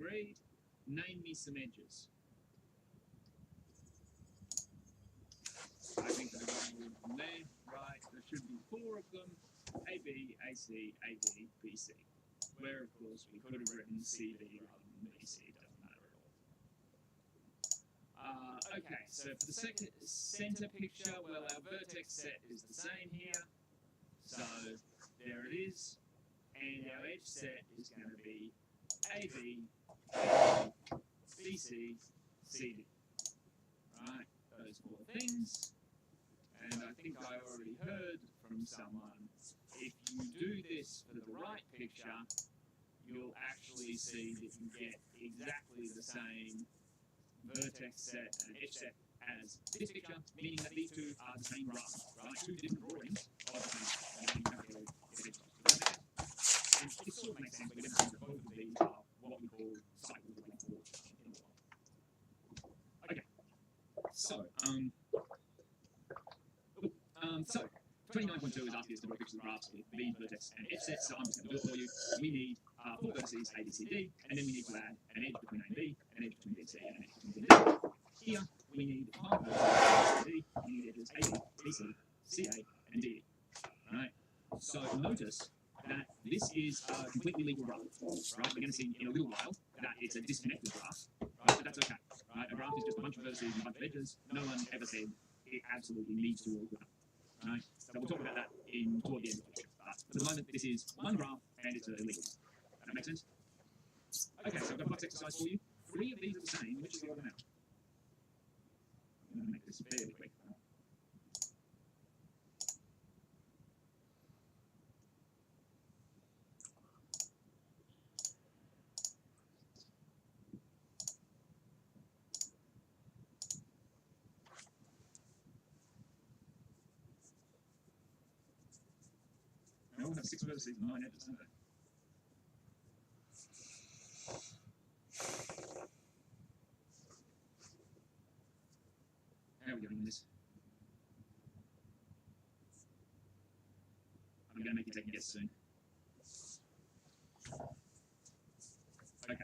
agreed. Name me some edges. I think I got one from there, right? There should be 4 of them. AB, AC, AD, BC. Where, of course, we could have written CD rather than BC. It doesn't matter at all. Okay, so for the center picture, well, our vertex set is the same here. So there it is. And our edge set is going to be AB, BC, CD. Right, those 4 things. And I think I already heard from someone, if you do this for the right picture, you'll actually see that you get exactly the same vertex set and edge set as this picture, meaning that these two are the same graph, right? 2 different drawings of the same graph. And it sort of makes sense when both of these are what we call cycles of length in the world. Okay, so, 29.2 is asking us to draw pictures of graphs with these vertex and edge sets, so I'm just going to do it for you. We need 4 vertices, A, B, C, D, and then we need to add an edge between A and B, an edge between B and C, and an edge between D and D. Here, we need 5 vertices, A, B, C, D, we need edges A, B, C, CA, and D. Right? So notice that this is a completely legal graph, right? We're going to see in a little while that it's a disconnected graph, right? But that's okay, right? A graph is just a bunch of vertices and a bunch of edges. No one ever said it absolutely needs to all graph. Right? So we'll talk about that toward the end of the lecture. But for the moment, this is one graph, and it's a legal graph. That makes sense? Okay, so I've got a box exercise for you. 3 of these are the same. Which is the other now? I'm going to make this fairly quick. They all have 6 vertices and 9 edges, don't they? How are we doing this? I'm going to make you take a guess soon. Okay.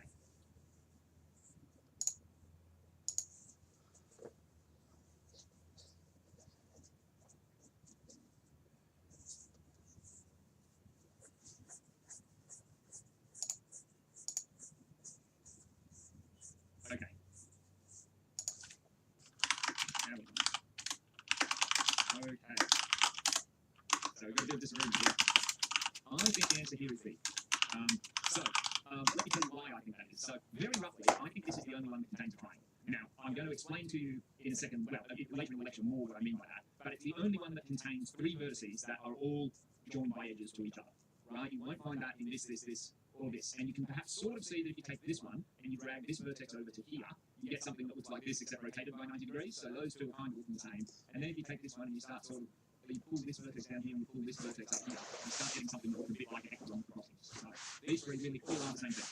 Okay. Now we're okay. So we've got a bit of disagreement here. I think the answer here is B. Let me tell you why I think that is. So very roughly, I think this is the only one that contains a triangle. Now, I'm going to explain to you in a second, well, later in the lecture more what I mean by that, but it's the only one that contains 3 vertices that are all joined by edges to each other, right? You won't find that in this, or this. And you can perhaps sort of see that if you take this one and you drag this vertex over to here, you get something that looks like this except rotated by 90 degrees. So those two are kind of looking the same. And then if you take this one and you start sort of, you pull this vertex down here and you pull this vertex up here, you start getting something that looks a bit like an echelon crossings. So these 3 really all are the same thing.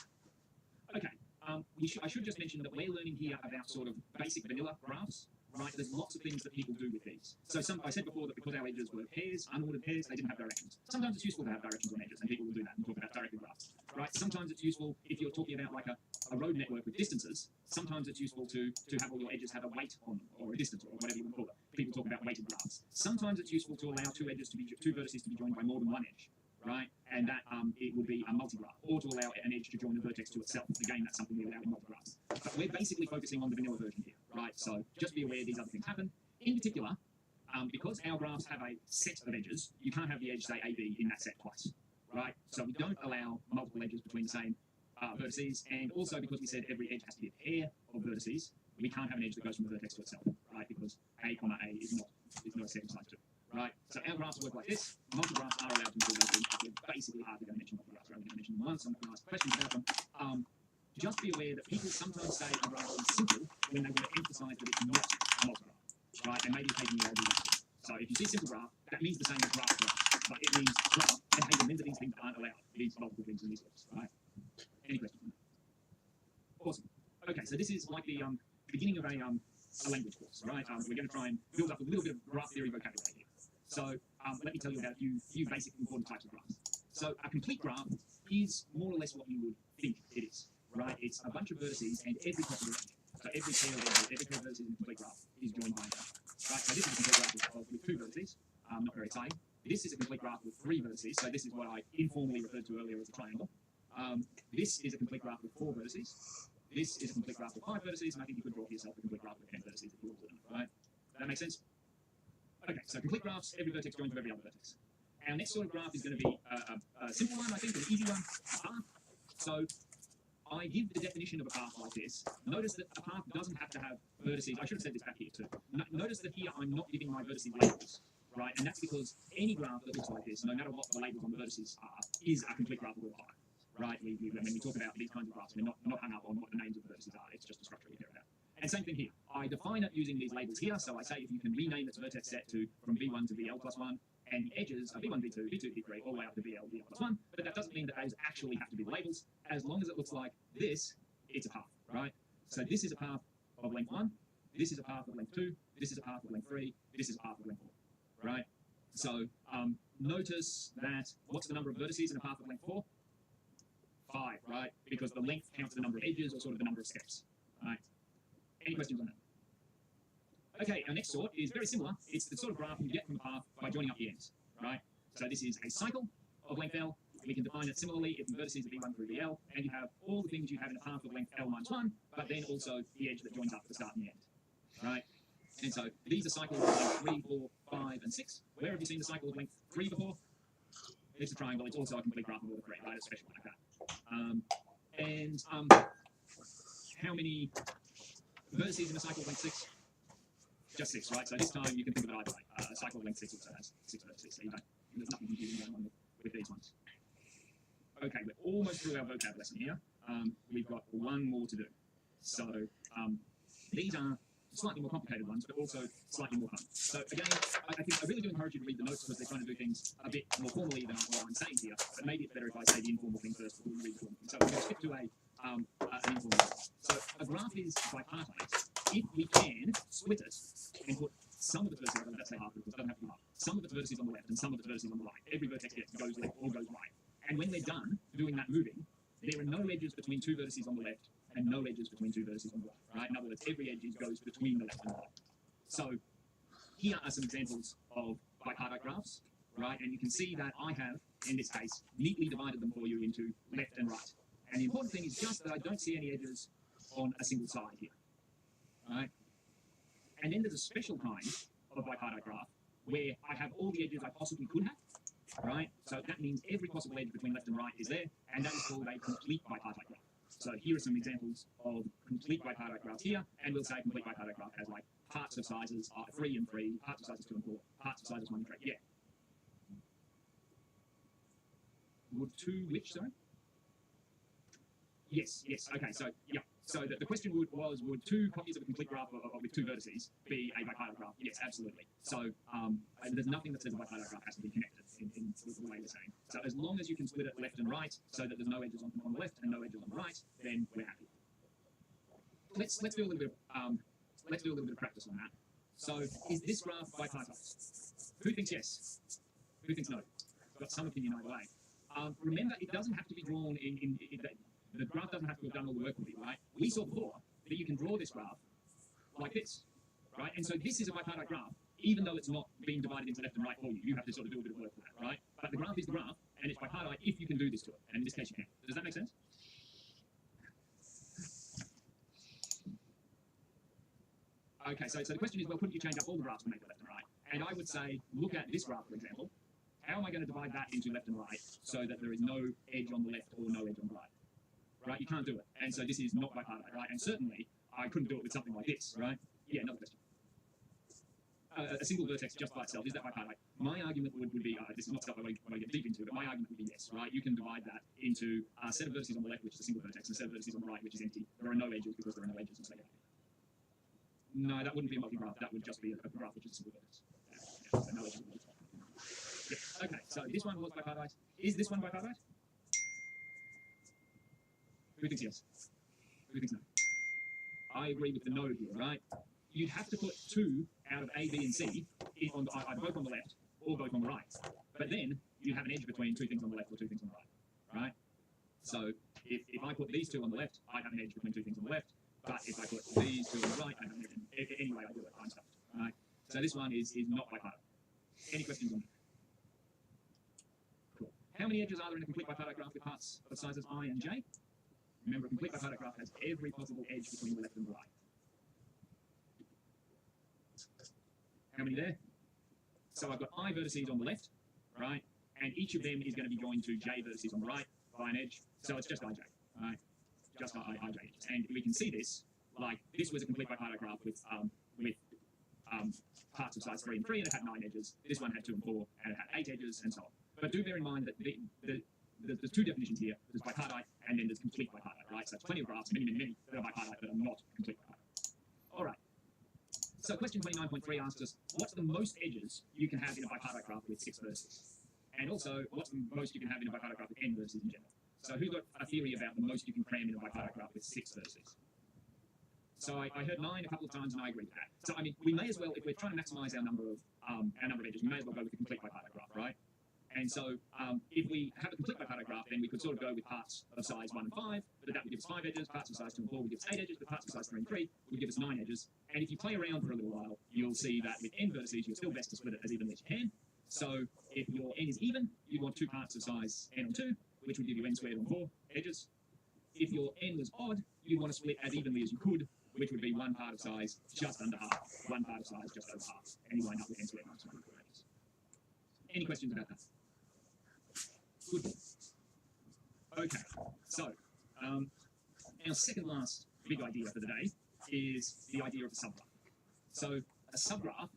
Okay, I should just mention that we're learning here about sort of basic vanilla graphs, right? There's lots of things that people do with these. So I said before that because our edges were pairs, unordered pairs, they didn't have directions. Sometimes it's useful to have directions on edges, and people will do that and talk about directed graphs, right? Sometimes it's useful if you're talking about like a road network with distances. Sometimes it's useful to have all your edges have a weight on them, or a distance, or whatever you want to call it. People talk about weighted graphs. Sometimes it's useful to allow 2 vertices to be joined by more than one edge, right? And that it will be a multigraph, or to allow an edge to join the vertex to itself. Again, that's something we allow in multigraphs. But we're basically focusing on the vanilla version here, right? So just be aware these other things happen. In particular, because our graphs have a set of edges, you can't have the edge, say, AB in that set twice, right? So we don't allow multiple edges between the same vertices, and also because we said every edge has to be a pair of vertices, we can't have an edge that goes from the vertex to itself, right? Because A, comma A is not a set of size 2. Right, so our graphs work like this. Multigraphs are allowed to include those things. We're basically hardly going to mention multigraphs. We're only going to mention them once. I'm going to ask questions about them. Just be aware that people sometimes say a graph is simple when they want to emphasize that it's not a multigraph, right? They may be taking the old graph. So if you see simple graph, that means the same as graph, but it means graph. And hey, remember these things aren't allowed. These multiple things in these words, right? Any questions? Awesome. Okay, so this is like the beginning of a language course, right? We're going to try and build up a little bit of graph theory vocabulary here. So let me tell you about a few basic important types of graphs. So a complete graph is more or less what you would think it is, right? It's a bunch of vertices and every possible edge. So every pair of edges, every pair of vertices in the complete graph is joined by an edge. Right? So this is a complete graph with 2 vertices. Not very exciting. This is a complete graph with 3 vertices. So this is what I informally referred to earlier as a triangle. This is a complete graph with 4 vertices. This is a complete graph with 5 vertices, and I think you could draw for yourself a complete graph with 10 vertices if you wanted them, right? That makes sense? Okay, so complete graphs, every vertex joins with every other vertex. Our next sort of graph is going to be a simple one, I think, an easy one, a path. So I give the definition of a path like this. Notice that a path doesn't have to have vertices. I should have said this back here too. Notice that here I'm not giving my vertices labels, right? And that's because any graph that looks like this, no matter what the labels on the vertices are, is a complete graph of all path, right? When we talk about these kinds of graphs, we're not hung up on what the names of the vertices are. It's just the structure we care about. And same thing here. I define it using these labels here. So I say if you can rename its vertex set from V1 to VL plus 1, and the edges are V1, V2, V2, V3, all the way up to VL, VL plus 1. But that doesn't mean that those actually have to be the labels. As long as it looks like this, it's a path, right? So this is a path of length 1. This is a path of length 2. This is a path of length 3. This is a path of length 4, right? So notice that what's the number of vertices in a path of length 4? 5, right? Because the length counts the number of edges or sort of the number of steps, right? Any questions on that? Okay, our next sort is very similar. It's the sort of graph you get from the path by joining up the ends, right? So this is a cycle of length L. We can define it similarly if the vertices are V1 through VL, and you have all the things you have in a path of length L minus 1, but then also the edge that joins up at the start and the end, right? And so these are cycles of length 3, 4, 5, and 6. Where have you seen the cycle of length 3 before? It's a triangle. It's also a complete graph of order 3, right? A special one like that. How many vertices in a cycle of length 6? Just 6, right? So this time you can think of it either way. A cycle of length 6 also has 6 vertices, so there's nothing confusing going on with these ones. Okay, we're almost through our vocab lesson here. We've got one more to do. So these are slightly more complicated ones, but also slightly more fun. So again, I think I really do encourage you to read the notes because they're trying to do things a bit more formally than what I'm saying here. But maybe it's better if I say the informal thing first before we read the formal thing. So we're going to skip to an informal one. So a graph is bipartite if we can split it and put some of its vertices, let's say half, because it doesn't have to be half, some of its vertices on the left and some of its vertices on the right. Every vertex goes left or goes right. And when they're done doing that moving, there are no edges between 2 vertices on the left and no edges between 2 vertices on the right, right? In other words, every edge goes between the left and the right. So here are some examples of bipartite graphs, right? And you can see that I have, in this case, neatly divided them for you into left and right. And the important thing is just that I don't see any edges on a single side here, right? And then there's a special kind of bipartite graph where I have all the edges I possibly could have, right? So that means every possible edge between left and right is there, and that is called a complete bipartite graph. So here are some examples of complete bipartite graphs here, and we'll say a complete bipartite graph has like parts of sizes 3 and 3, parts of sizes 2 and 4, parts of sizes 1 and 3. Yeah. Would 2 which, sorry? Yes, okay, so, yeah. So the question was, would 2 copies of a complete graph with 2 vertices be a bipartite graph? Yes, absolutely. So there's nothing that says a bipartite graph has to be connected in the way we're saying. So as long as you can split it left and right so that there's no edges on the left and no edges on the right, then we're happy. Let's do a little bit of practice on that. So is this graph bipartite? Who thinks yes? Who thinks no? Got some opinion either way. Remember, it doesn't have to be drawn in the graph doesn't have to have done all the work with you, right? We saw before that you can draw this graph like this, right? And so this is a bipartite graph, even though it's not being divided into left and right for you. You have to sort of do a bit of work for that, right? But the graph is the graph, and it's bipartite if you can do this to it. And in this case, you can. Does that make sense? Okay, so the question is, well, couldn't you change up all the graphs to make it left and right? And I would say, look at this graph, for example. How am I going to divide that into left and right so that there is no edge on the left or no edge on the right? Right, you can't do it. And so this is not bipartite, right? And certainly, I couldn't do it with something like this, right? Yeah, another question. A single vertex just by itself, is that bipartite? My argument would be, this is not stuff I want to get deep into, but my argument would be yes, right? You can divide that into a set of vertices on the left, which is a single vertex, and a set of vertices on the right, which is empty. There are no edges because there are no edges, and so yeah. No, that wouldn't be a multi-graph. That would just be a graph which is a single vertex. Yeah, so no edges on the left. Yeah. Okay, so this one was bipartite. Is this one bipartite? Who thinks yes? Who thinks no? I agree with the no here, right? You'd have to put 2 out of A, B, and C either both on the left or both on the right. But then you have an edge between 2 things on the left or 2 things on the right, right? So if I put these two on the left, I have an edge between two things on the left. But if I put these two on the right, I have an edge. Any way I do it, I'm stuffed. Right? So this one is not bipartite. Any questions on that? Cool. How many edges are there in a complete bipartite graph with parts of sizes I and j? Remember, a complete bipartite graph has every possible edge between the left and the right. How many there? So I've got I vertices on the left, right? And each of them is going to be joined to j vertices on the right by an edge. So it's just ij, right? Just ij edges. And we can see this, like this was a complete bipartite graph with parts of size 3 and 3, and it had 9 edges. This one had 2 and 4, and it had 8 edges, and so on. But do bear in mind that there's two definitions here. There's bipartite, and then there's complete bipartite, right? So there's plenty of graphs, many that are bipartite that are not complete bipartite. All right. So question 29.3 asks us, what's the most edges you can have in a bipartite graph with 6 vertices? And also, what's the most you can have in a bipartite graph with n vertices in general? So who's got a theory about the most you can cram in a bipartite graph with 6 vertices? So I heard 9 a couple of times, and I agree with that. So I mean, we may as well, if we're trying to maximize our number of edges, we may as well go with a complete bipartite graph, right? And so if we have a complete bipartite graph, then we could sort of go with parts of size 1 and 5, but that would give us 5 edges. Parts of size 2 and 4 would give us 8 edges, but parts of size 3 and 3 would give us 9 edges. And if you play around for a little while, you'll see that with n vertices, you're still best to split it as evenly as you can. So if your n is even, you want 2 parts of size n on 2, which would give you n squared on 4 edges. If your n was odd, you'd want to split as evenly as you could, which would be 1 part of size just under half, 1 part of size just over half, and you wind up with n squared minus 1 edges. Any questions about that? Good. Okay, so our second last big idea for the day is the idea of a subgraph. So a subgraph,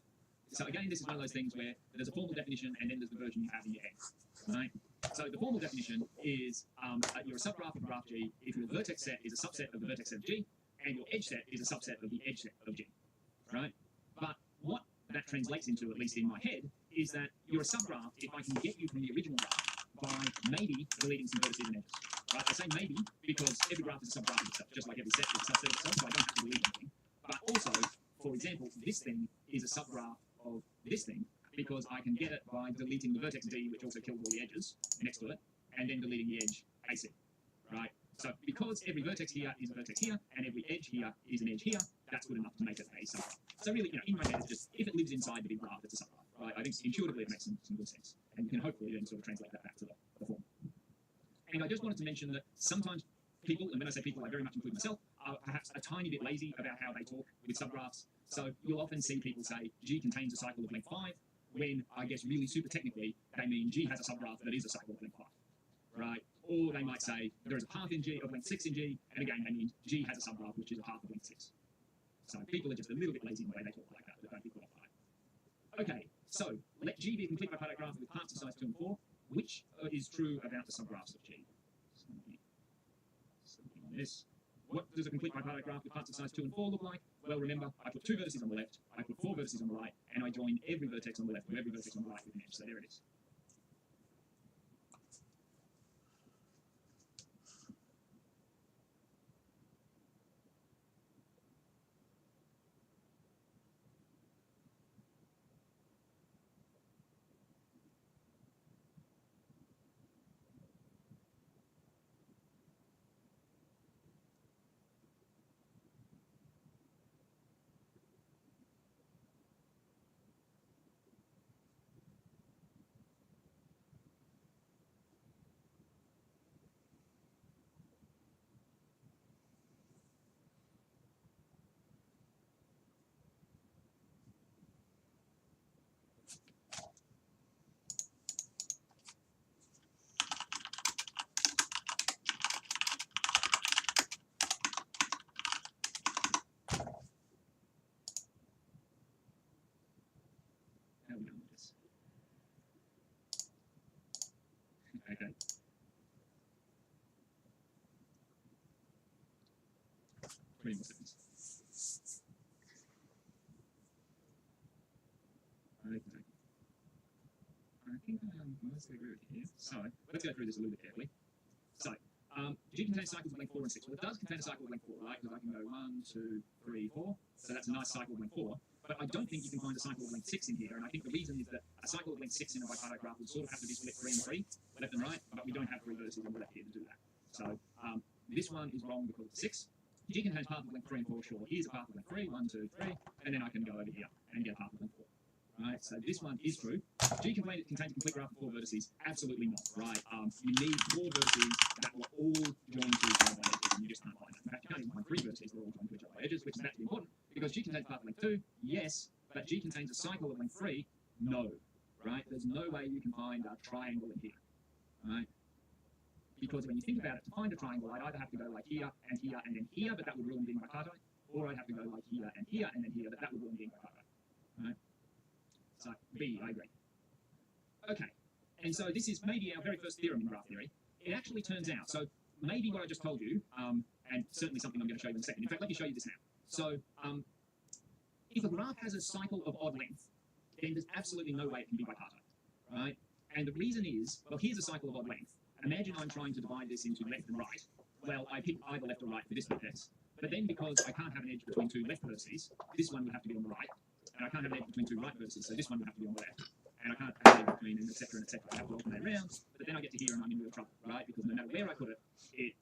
so again, this is one of those things where there's a formal definition and then there's the version you have in your head, right? So the formal definition is you're a subgraph of graph G if your vertex set is a subset of the vertex set of G, and your edge set is a subset of the edge set of G, right? But what that translates into, at least in my head, is that you're a subgraph if I can get you from the original graph by maybe deleting some vertices and edges, right? I say maybe because every graph is a subgraph of itself, just like every set is a subset of itself, so I don't have to delete anything. But also, for example, this thing is a subgraph of this thing because I can get it by deleting the vertex D, which also kills all the edges next to it, and then deleting the edge AC, right? So because every vertex here is a vertex here, and every edge here is an edge here, that's good enough to make it a subgraph. So really, in my head, it's just, if it lives inside the big graph, it's a subgraph, right? I think intuitively it makes some good sense. And you can hopefully then sort of translate that back to the form. And I just wanted to mention that sometimes people, and when I say people, I very much include myself, are perhaps a tiny bit lazy about how they talk with subgraphs. So you'll often see people say, G contains a cycle of length 5, when I guess really super technically, they mean G has a subgraph that is a cycle of length 5, right? Or they might say there is a path in G of length 6 in G, and again, they mean G has a subgraph which is a path of length 6. So people are just a little bit lazy in the way they talk like that, but don't be put off by it. Okay, so let G be a complete bipartite graph with parts of size 2 and 4. Which is true about the subgraphs of G? Something on this. What does a complete bipartite graph with parts of size 2 and 4 look like? Well, remember, I put 2 vertices on the left, I put 4 vertices on the right, and I join every vertex on the left with every vertex on the right with an edge. So there it is. How are we done with this? Okay. 20 more seconds. Okay. I think I mostly agree with you here. So let's go through this a little bit carefully. So G contains cycles of length 4 and 6. Well, it does contain a cycle of length 4, right? Because I can go 1, 2, 3, 4. So that's a nice cycle of length 4. But I don't think you can find a cycle of length 6 in here. And I think the reason is that a cycle of length 6 in a bipartite graph would sort of have to be split 3 and 3, left and right. But we don't have 3 vertices on the left here to do that. So this one is wrong because it's 6. G contains path with length 3 and 4, sure. Here's a path with length 3, 1, 2, 3, and then I can go over here and get a path with length 4. Right, so this one is true. G contains a complete graph of 4 vertices. Absolutely not, right? You need 4 vertices that will all join to each other by edges, and you just can't find that. In fact, you can't even find 3 vertices that are all joined to each other by edges, which is actually important, because G contains path of length 2, yes, but G contains a cycle of length 3, no, right? There's no way you can find a triangle in here, right? Because when you think about it, to find a triangle, I'd either have to go like here, and then here, but that would ruin being bipartite, or I'd have to go like here, and then here, but that would ruin being bipartite, right? So, B, I agree. Okay, and so this is maybe our very first theorem in graph theory. It actually turns out, so maybe what I just told you, and certainly something I'm going to show you in a second. In fact, let me show you this now. So, if a graph has a cycle of odd length, then there's absolutely no way it can be bipartite, right? And the reason is, well, here's a cycle of odd length. Imagine I'm trying to divide this into left and right. Well, I pick either left or right for this vertex. But then because I can't have an edge between 2 left vertices, this one would have to be on the right. And I can't have an edge between 2 right vertices, so this one would have to be on the left. And I can't have an edge between, and etc. I have to alternate around. But then I get to here and I'm in real trouble, right? Because no matter where I put it, it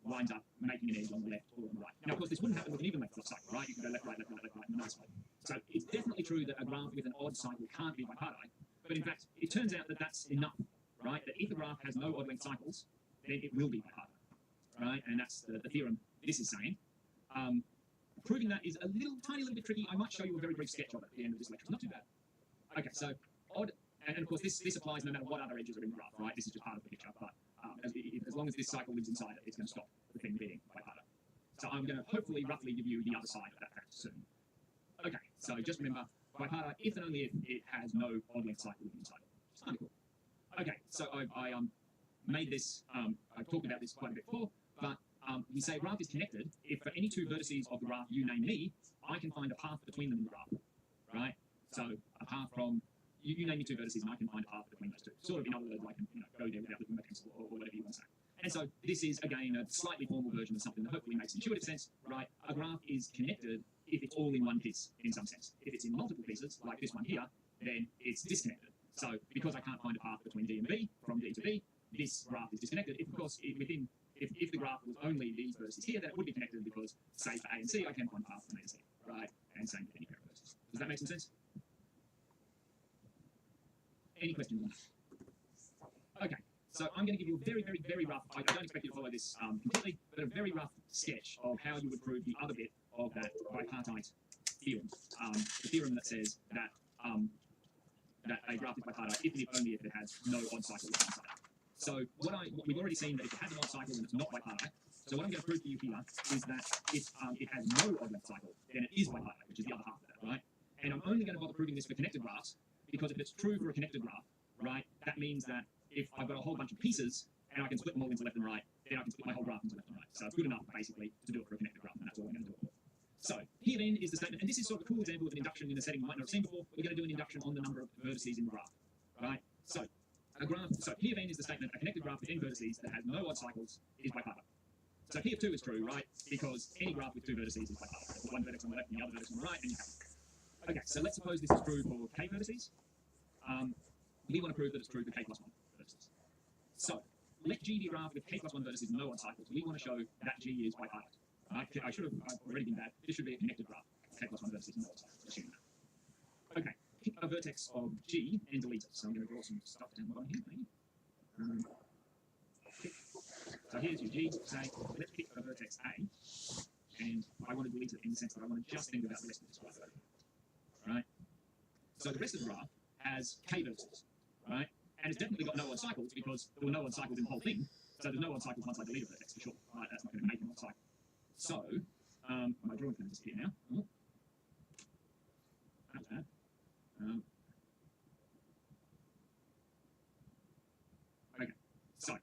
winds up making an edge on the left or on the right. Now, of course, this wouldn't happen with an even length cycle, right? You can go left, right, left, right, left, right, and nice way. So it's definitely true that a graph with an odd cycle can't be bipartite. But in fact, it turns out that that's enough, right? That if a graph has no odd length cycles, then it will be bipartite, right? And that's the theorem this is saying. Proving that is a tiny little bit tricky. I might show you a very brief sketch of it at the end of this lecture. It's not too bad. Okay, so odd, and of course this applies no matter what other edges are in the graph, right? This is just part of the picture, but as long as this cycle lives inside it, it's going to stop the thing being bipartite. So I'm going to hopefully roughly give you the other side of that practice soon. Okay, so just remember, bipartite if and only if it has no odd length cycle inside it. It's kind of cool. Okay, so I made this, I've talked about this quite a bit before, but we say graph is connected if for any 2 vertices of the graph you name me, I can find a path between them in the graph, right? So a path from, you name me 2 vertices and I can find a path between those 2. Sort of, in other words, I can go there without looking at my pencil or whatever you want to say. And so this is, again, a slightly formal version of something that hopefully makes intuitive sense, right? A graph is connected if it's all in one piece, in some sense. If it's in multiple pieces, like this one here, then it's disconnected. So because I can't find a path between D and B, from D to B, this graph is disconnected. If, of course, if the graph was only these vertices here, then it would be connected because, say, for A and C, I can find a path from A to C, right? And same for any pair of vertices. Does that make some sense? Any questions on that? Okay, so I'm going to give you a very, very, very rough, I don't expect you to follow this completely, but a very rough sketch of how you would prove the other bit of that bipartite theorem. The theorem that says that that a graph is bipartite if and only if it has no odd cycle inside it. So we've already seen that if it has an odd cycle, then it's not bipartite. So what I'm going to prove to you here is that if it has no odd length cycle, then it is bipartite, which is the other half of that, right? And I'm only going to bother proving this for connected graphs, because if it's true for a connected graph, right, that means that if I've got a whole bunch of pieces and I can split them all into left and right, then I can split my whole graph into left and right. So it's good enough, basically, to do it for a connected graph, and that's all I'm going to do it for. So here then is the statement, and this is sort of a cool example of an induction in a setting you might not have seen before. We're going to do an induction on the number of vertices in the graph, right? So a graph, so here then is the statement, a connected graph with n vertices that has no odd cycles is bipartite. So here too is true, right? Because any graph with 2 vertices is bipartite. One vertex on the left and the other vertex on the right, and you have it. Okay, so let's suppose this is true for k vertices. We want to prove that it's true for k plus 1 vertices. So let G be a graph with k plus 1 vertices and no odd cycles. We want to show that G is bipartite. I should have already been bad. This should be a connected graph. K plus 1 vertices and no odd cycles. Assume that. Okay, pick a vertex of G and delete it. So I'm going to draw some stuff down the bottom here, maybe. So here's your G. Say, let's pick a vertex A, and I want to delete it in the sense that I want to just think about the rest of this graph. Right? So the rest of the graph has k vertices, right? And it's definitely got no odd cycles because there were no odd cycles in the whole thing. So there's no odd cycles once I delete a vertex for sure. Right? That's not going to make an odd cycle. So, my drawing's going to disappear now. Oh. That's bad. Okay, so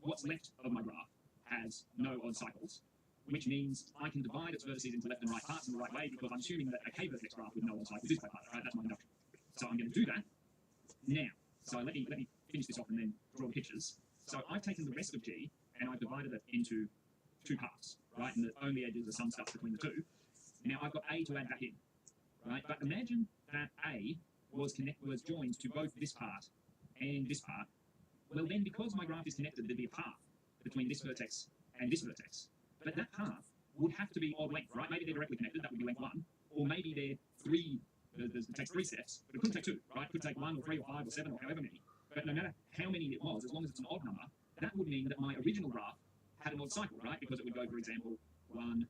what's left of my graph has no odd cycles, which means I can divide its vertices into left and right parts in the right way because I'm assuming that a k vertex graph with no odd cycles is bipartite, right? That's my induction. So I'm going to do that now. So let me finish this off and then draw the pictures. So I've taken the rest of G and I've divided it into 2 parts, right? And the only edges are some stuff between the 2. Now I've got A to add back in, right? But imagine that A was joined to both this part and this part. Well then, because my graph is connected, there'd be a path between this vertex and this vertex. But that path would have to be odd length, right? Maybe they're directly connected, that would be length 1, or maybe they're three, it takes 3 steps, but it could take 2, right? It could take 1 or 3 or 5 or 7 or however many. But no matter how many it was, as long as it's an odd number, that would mean that my original graph had an odd cycle, right? Because it would go, for example, 1,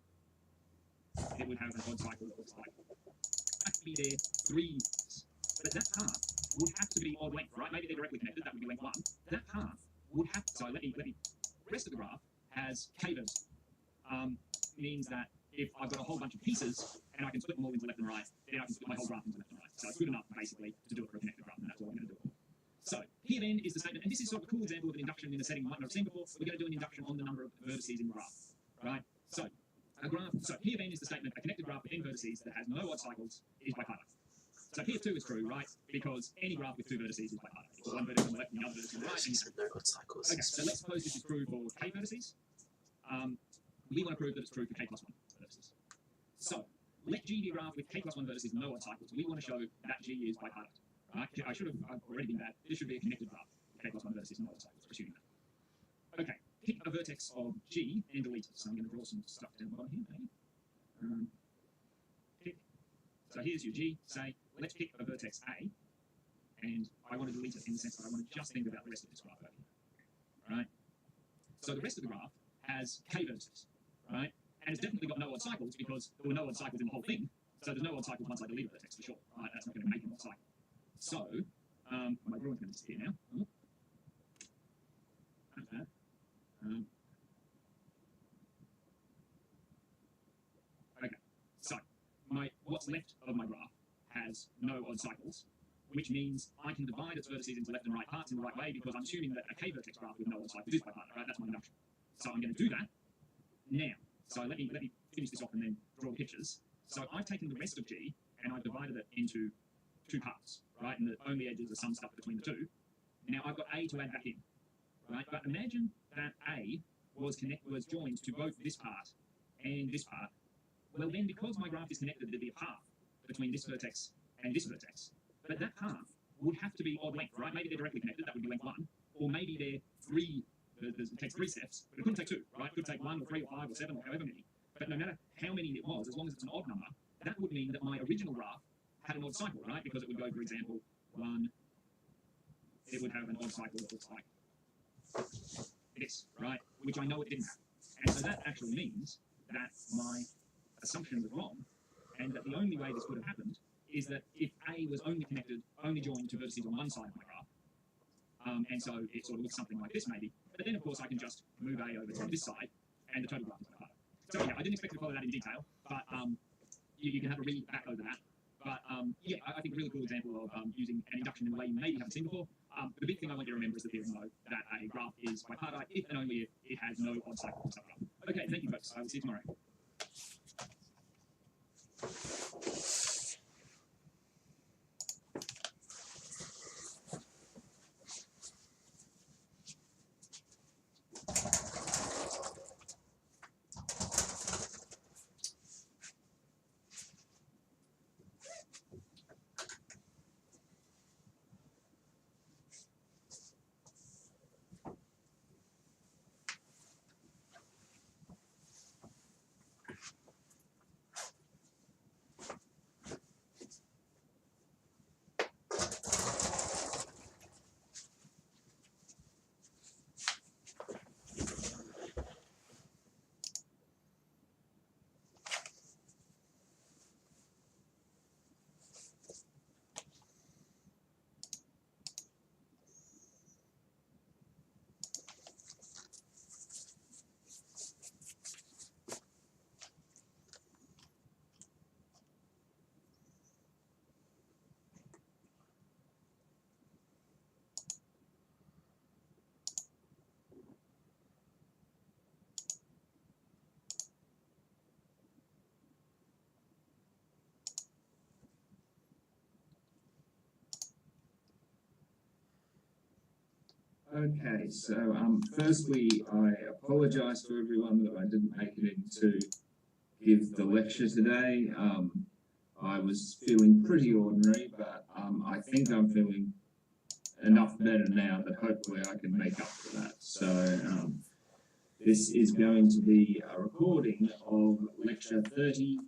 it would have an odd cycle that looks like, have to be there 3, but that path would have to be odd length, right? Maybe they're directly connected, that would be length 1. That path would have, so let me, rest of the graph has k-vertices. Means that if I've got a whole bunch of pieces and I can split them all into left and right, then I can split my whole graph into left and right. So it's good enough, basically, to do it for a connected graph, and that's all I'm going to do. So P of n is the statement, and this is sort of a cool example of an induction in a setting you might not have seen before. We're going to do an induction on the number of vertices in the graph, right? So a graph, so P of n is the statement, a connected graph with n vertices that has no odd cycles is bipartite. So P of 2 is true, right? Because any graph with 2 vertices is bipartite. It's one vertex on the left and the other vertex on the right. No odd cycles. Okay, so let's suppose this is true for k vertices. We want to prove that it's true for k plus 1 vertices. So let G be a graph with k plus 1 vertices and no odd cycles. We want to show that G is bipartite. Right? I should have already been bad. This should be a connected graph, k plus 1 vertices and no odd cycles, assuming that. Okay, pick a vertex of G and delete it. So I'm going to draw some stuff down the bottom here, maybe. Pick. So here's your G. Say, let's pick a vertex A, and I want to delete it in the sense that I want to just think about the rest of this graph over here. Right? So the rest of the graph has k vertices. Right? And it's definitely got no odd cycles because there were no odd cycles in the whole thing. So there's no odd cycles once I delete a vertex for sure. Right? That's not going to make an odd cycle. So, my drawing's going to disappear now. Okay. Okay. So, what's left of my graph has no odd cycles, which means I can divide its vertices into left and right parts in the right way because I'm assuming that a k vertex graph with no odd cycles is bipartite. Right? That's my induction. So I'm going to do that now. So let me finish this off and then draw pictures. So I've taken the rest of G and I've divided it into 2 parts, right? And the only edges are some stuff between the 2. Now I've got A to add back in, right? But imagine that A was joined to both this part and this part. Well then, because my graph is connected, there'd be a path between this vertex and this vertex. But that path would have to be odd length, right? Maybe they're directly connected, that would be length 1. Or maybe they're 3, it takes 3 steps, but it couldn't take 2, right? It could take 1 or 3 or 5 or 7 or however many. But no matter how many it was, as long as it's an odd number, that would mean that my original graph had an odd cycle, right? Because it would go, for example, 1, it would have an odd cycle that looks like this, right? Which I know it didn't have. And so that actually means that my assumption was wrong, and that the only way this could have happened is that if A was only joined to vertices on one side of my graph, and so it sort of looks something like this maybe, but then of course I can just move A over to this side, and the total graph is bipartite. So yeah, I didn't expect to follow that in detail, but you can have a read back over that. But yeah, I think a really cool example of using an induction in a way you maybe haven't seen before. The big thing I want you to remember is the theorem though, that a graph is bipartite if and only if it has no odd cycles. Okay, thank you folks, I will see you tomorrow. Okay, so firstly, I apologise to everyone that I didn't make it in to give the lecture today. I was feeling pretty ordinary, but I think I'm feeling enough better now that hopefully I can make up for that. So This is going to be a recording of lecture 30,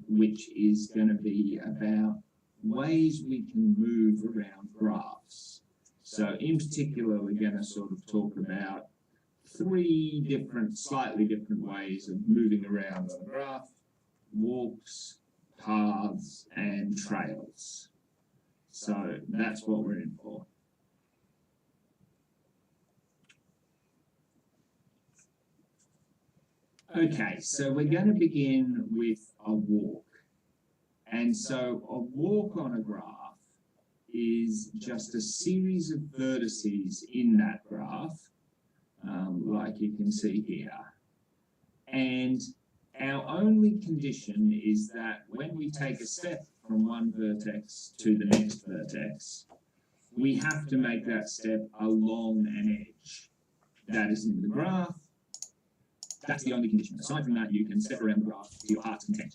which is going to be about ways we can move around graphs. So in particular, we're going to sort of talk about three slightly different ways of moving around on a graph: walks, paths, and trails. So that's what we're in for. Okay, so we're going to begin with a walk. And so a walk on a graph is just a series of vertices in that graph, like you can see here. And our only condition is that when we take a step from one vertex to the next vertex, we have to make that step along an edge that is in the graph. That's the only condition. Aside from that, you can step around the graph to your heart's content.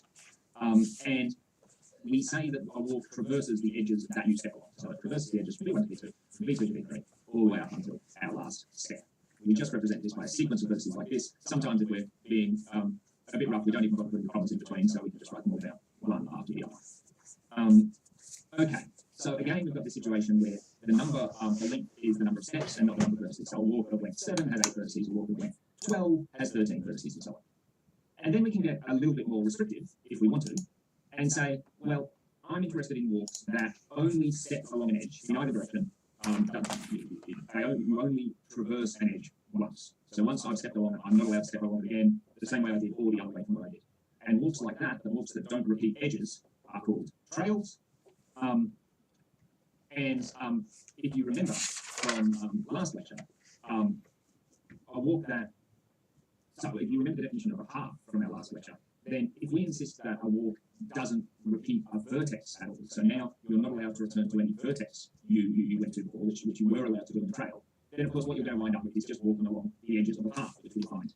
And we say that a walk traverses the edges that you step along. So it traverses the edges from B1 to B2, from B2 to B3, all the way up until our last step. We just represent this by a sequence of vertices like this. Sometimes if we're being a bit rough, we don't even bother putting commas in between, so we can just write them all down, one after the other. Okay, so again, we've got this situation where the number, the length is the number of steps and not the number of vertices. So a walk of length 7 has 8 vertices, a walk of length 12 has 13 vertices, and so on. And then we can get a little bit more restrictive, if we want to, and say, well, I'm interested in walks that only step along an edge in either direction. You only traverse an edge once. So once I've stepped along, I'm not allowed to step along again, the same way I did or the other way from what I did. And walks like that, the walks that don't repeat edges, are called trails. If you remember from last lecture, a walk that, so if you remember the definition of a path from our last lecture, then if we insist that a walk doesn't repeat a vertex at all, so now you're not allowed to return to any vertex you went to before, which you were allowed to do in the trail, then of course what you're going to wind up with is just walking along the edges of a path, which we find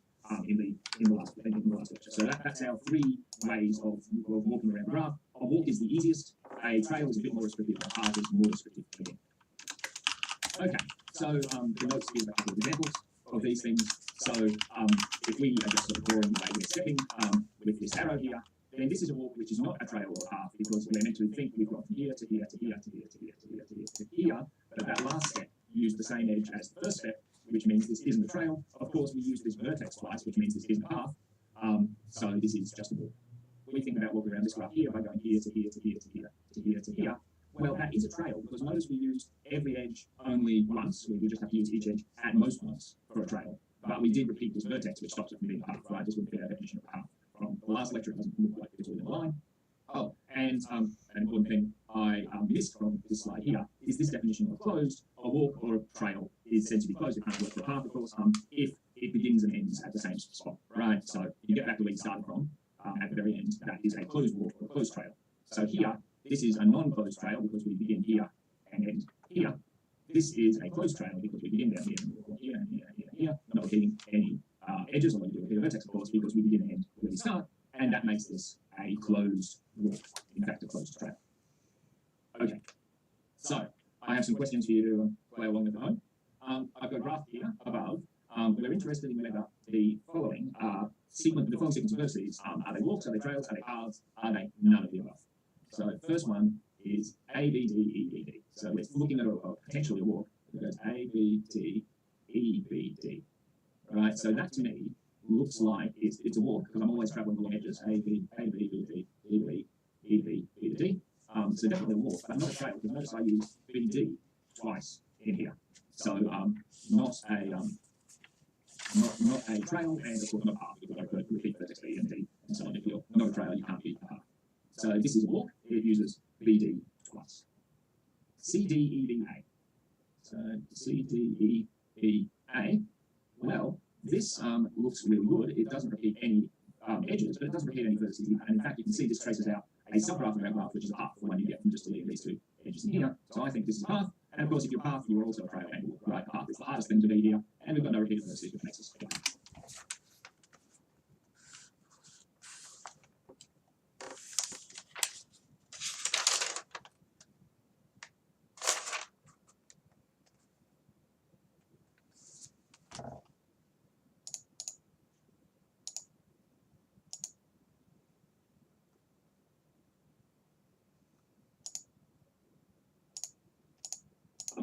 in the last lecture. So that's our three ways of walking around the graph. A walk is the easiest, a trail is a bit more restrictive, a path is more restrictive again. Okay, so the notes give a couple of examples of these things. So if we are just sort of drawing the way we're stepping with this arrow here, then this is a walk which is not a trail or a path, because we're meant to think we've got from here to here to here to here to here to here to here to here, but that last step used the same edge as the first step, which means this isn't a trail. Of course, we use this vertex twice, which means this isn't a path. So this is just a walk. We think about walking around this graph here by going here to here to here to here to here to here. Well, that is a trail, because notice we used every edge only once. We just have to use each edge at most once for a trail. But we did repeat this vertex, which stops it from being a path, right? This would be our definition of a path. From the last lecture, it doesn't look like it's within a line. Oh, and an important thing I missed from this slide here is this definition of closed. A walk or a trail is said to be closed. It can't work for a path, of course, if it begins and ends at the same spot, right? So you get back to where you started from at the very end. That is a closed walk or a closed trail. So here, this is a non-closed trail because we begin here and end here. This is a closed trail because we begin down here and walk here and here and here and here, not repeating any edges, although we do repeat a vertex, of course, because we begin and end where we start, and that makes this a closed walk, in fact, a closed trail. Okay, so I have some questions for you to play along with at home. I've got a graph here above. We're interested in whether the following sequence of vertices, are they walks, are they trails, are they paths, are they none of the above? So the first one is A, B, D, E, B, D. So we're looking at potentially a walk that goes A, B, D, E, B, D. Right, so that to me looks like it's a walk, because I'm always traveling along edges, A, B, B, B, D, E, B, E, B, B to D. So definitely a walk, but not a trail, because notice I use B, D twice in here. So not a trail, and of course not a path, because I could repeat vertex B and D, and so on. If you're not a trail, you can't be a path. So this is a walk, it uses BD twice. C, D, E, B, A. So C, D, E, B, A. Well, this looks really good. It doesn't repeat any edges, but it doesn't repeat any vertices either. And in fact, you can see this traces out a subgraph of our graph, which is a path, the one you get from just deleting these two edges in here. So I think this is a path. And of course, if you're a path, you're also a trail and walk, right? Path is the hardest thing to be here. And we've got no repeated vertices, which makes us a path.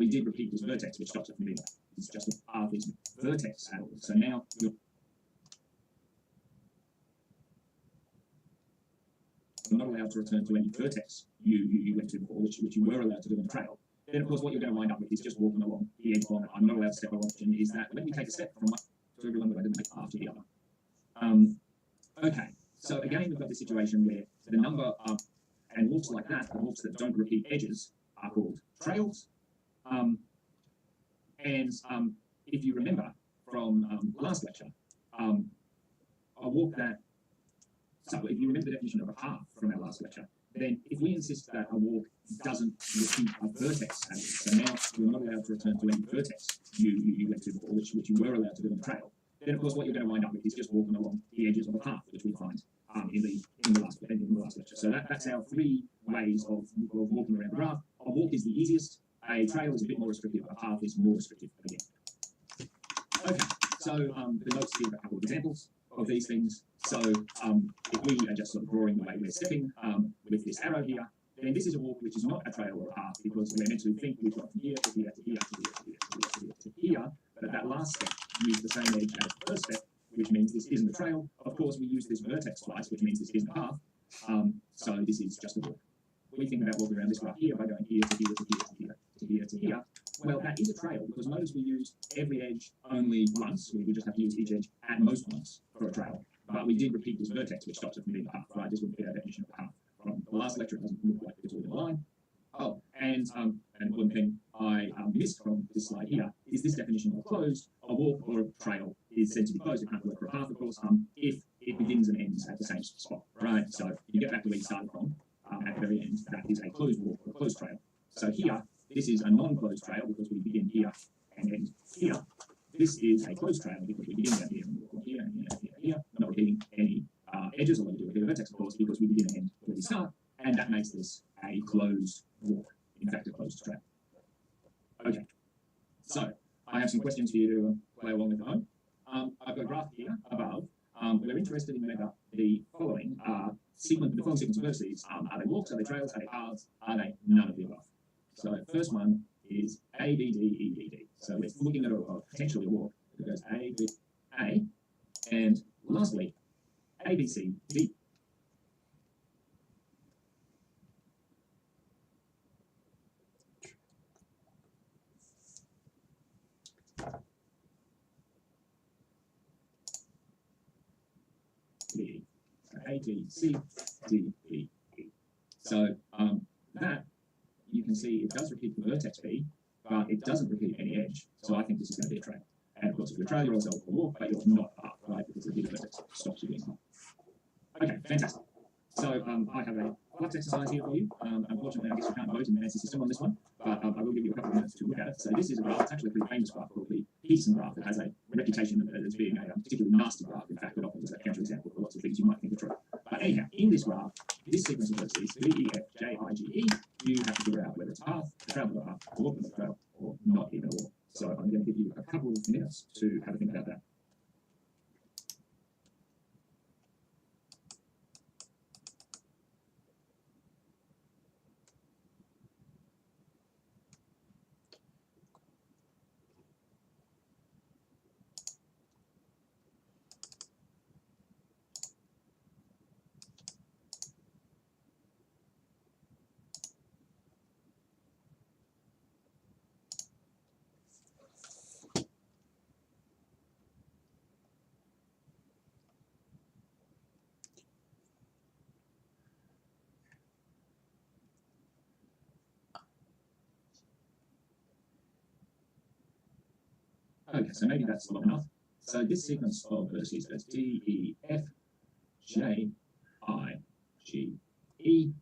we did repeat this vertex, which stops it from being that. It's just a path is vertex at all. So now you're not allowed to return to any vertex you went to before, which you were allowed to do in the trail. Then, of course, what you're going to wind up with is just walking along the edge line. I'm not allowed to step on option. Is that let me take a step from one to everyone that I didn't make after the other. Okay, so again, we've got this situation where the number of and walks like that, the walks that don't repeat edges, are called trails. If you remember from last lecture, a walk that. So if you remember the definition of a path from our last lecture, then if we insist that a walk doesn't repeat a vertex, so now you're not allowed to return to any vertex you went to before, which you were allowed to do in the trail, then of course what you're going to wind up with is just walking along the edges of a path, which we find in the last lecture. So that's our three ways of walking around the graph. A walk is the easiest, a trail is a bit more restrictive, a path is more restrictive again. Okay, so the notes give a couple of examples of these things. So if we are just sort of drawing the way we're stepping with this arrow here, then this is a walk which is not a trail or a path, because we're meant to think we've got from here to here to here to here to here to here to here, but at that last step use the same edge as the first step, which means this isn't a trail. Of course, we use this vertex twice, which means this isn't a path. So this is just a walk. We think about walking around this graph here by going here to here to here to here to here to here. Well, that is a trail, because notice we use every edge only once. We just have to use each edge at most once for a trail. But we did repeat this vertex, which stops it from being a path, right? This would be our definition of a path. From the last lecture, it doesn't look like it's all in a line. Oh, and an important thing I missed from this slide here is this definition of closed. A walk or a trail is said to be closed. It can't work for a path, of course, if it begins and ends at the same spot, right? So you get back to where you started from at the very end. That is a closed walk or a closed trail. So here, this is a non-closed trail because we begin here and end here. This is a closed trail because we begin down here and walk here and here and here and here, not repeating any edges, although we do repeat a vertex, of course, because we begin and end where we start, and that makes this a closed walk, in fact, a closed trail. Okay, so I have some questions for you to play along with at home. I've got a graph here above. We're interested in whether the following sequence of vertices, are they walks, are they trails, are they paths, are they none of the above? So first one is A, B, D, E, D, D. So we're looking at potentially a walk that goes A, B, A, and lastly, A, B, C, D. D. A, B, C, D, E, E. So that, you can see it does repeat the vertex B, but it doesn't repeat any edge. So I think this is going to be a trail. And of course, if you're a trail, you're also a walk, but you're not up, right? Because the vertex stops you being up. Okay, fantastic. So I have a flux exercise here for you. Unfortunately, I guess you can't vote in the answer system on this one, but I will give you a couple of minutes to look at it. So this is a graph. It's actually a pretty famous graph called the Peterson graph. It has a reputation as being a particularly nasty graph. In fact, it offers a counterexample for lots of things you might think are true. But anyhow, in this graph, this sequence of vertices, V, E, F, J, I, G, E, you have to figure out whether it's a path, a trail, not a path, a walk, not a trail, or not even a walk. So I'm going to give you a couple of minutes to have a think about that. Okay, so maybe that's long enough. So this sequence of vertices goes D, E, F, J, I, G, E.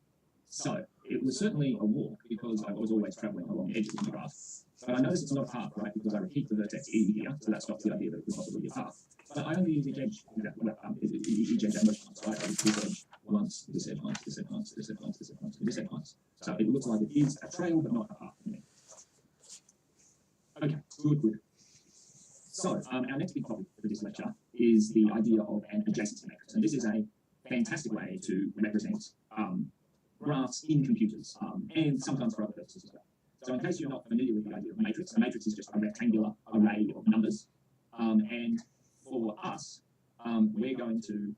So it was certainly a walk because I was always traveling along edges in the graph. But I notice it's not a path, right? Because I repeat the vertex E here, so that stops the idea that it could possibly be a path. But I only use each edge, each edge at most times, right? I use this edge once, this edge once, this edge once, this edge once, this edge once, and this edge once. So it looks like it is a trail, but not a path for me. Okay, good. So our next big topic for this lecture is the idea of an adjacency matrix. And this is a fantastic way to represent graphs in computers and sometimes for other purposes as well. So in case you're not familiar with the idea of a matrix is just a rectangular array of numbers. And for us, we're going to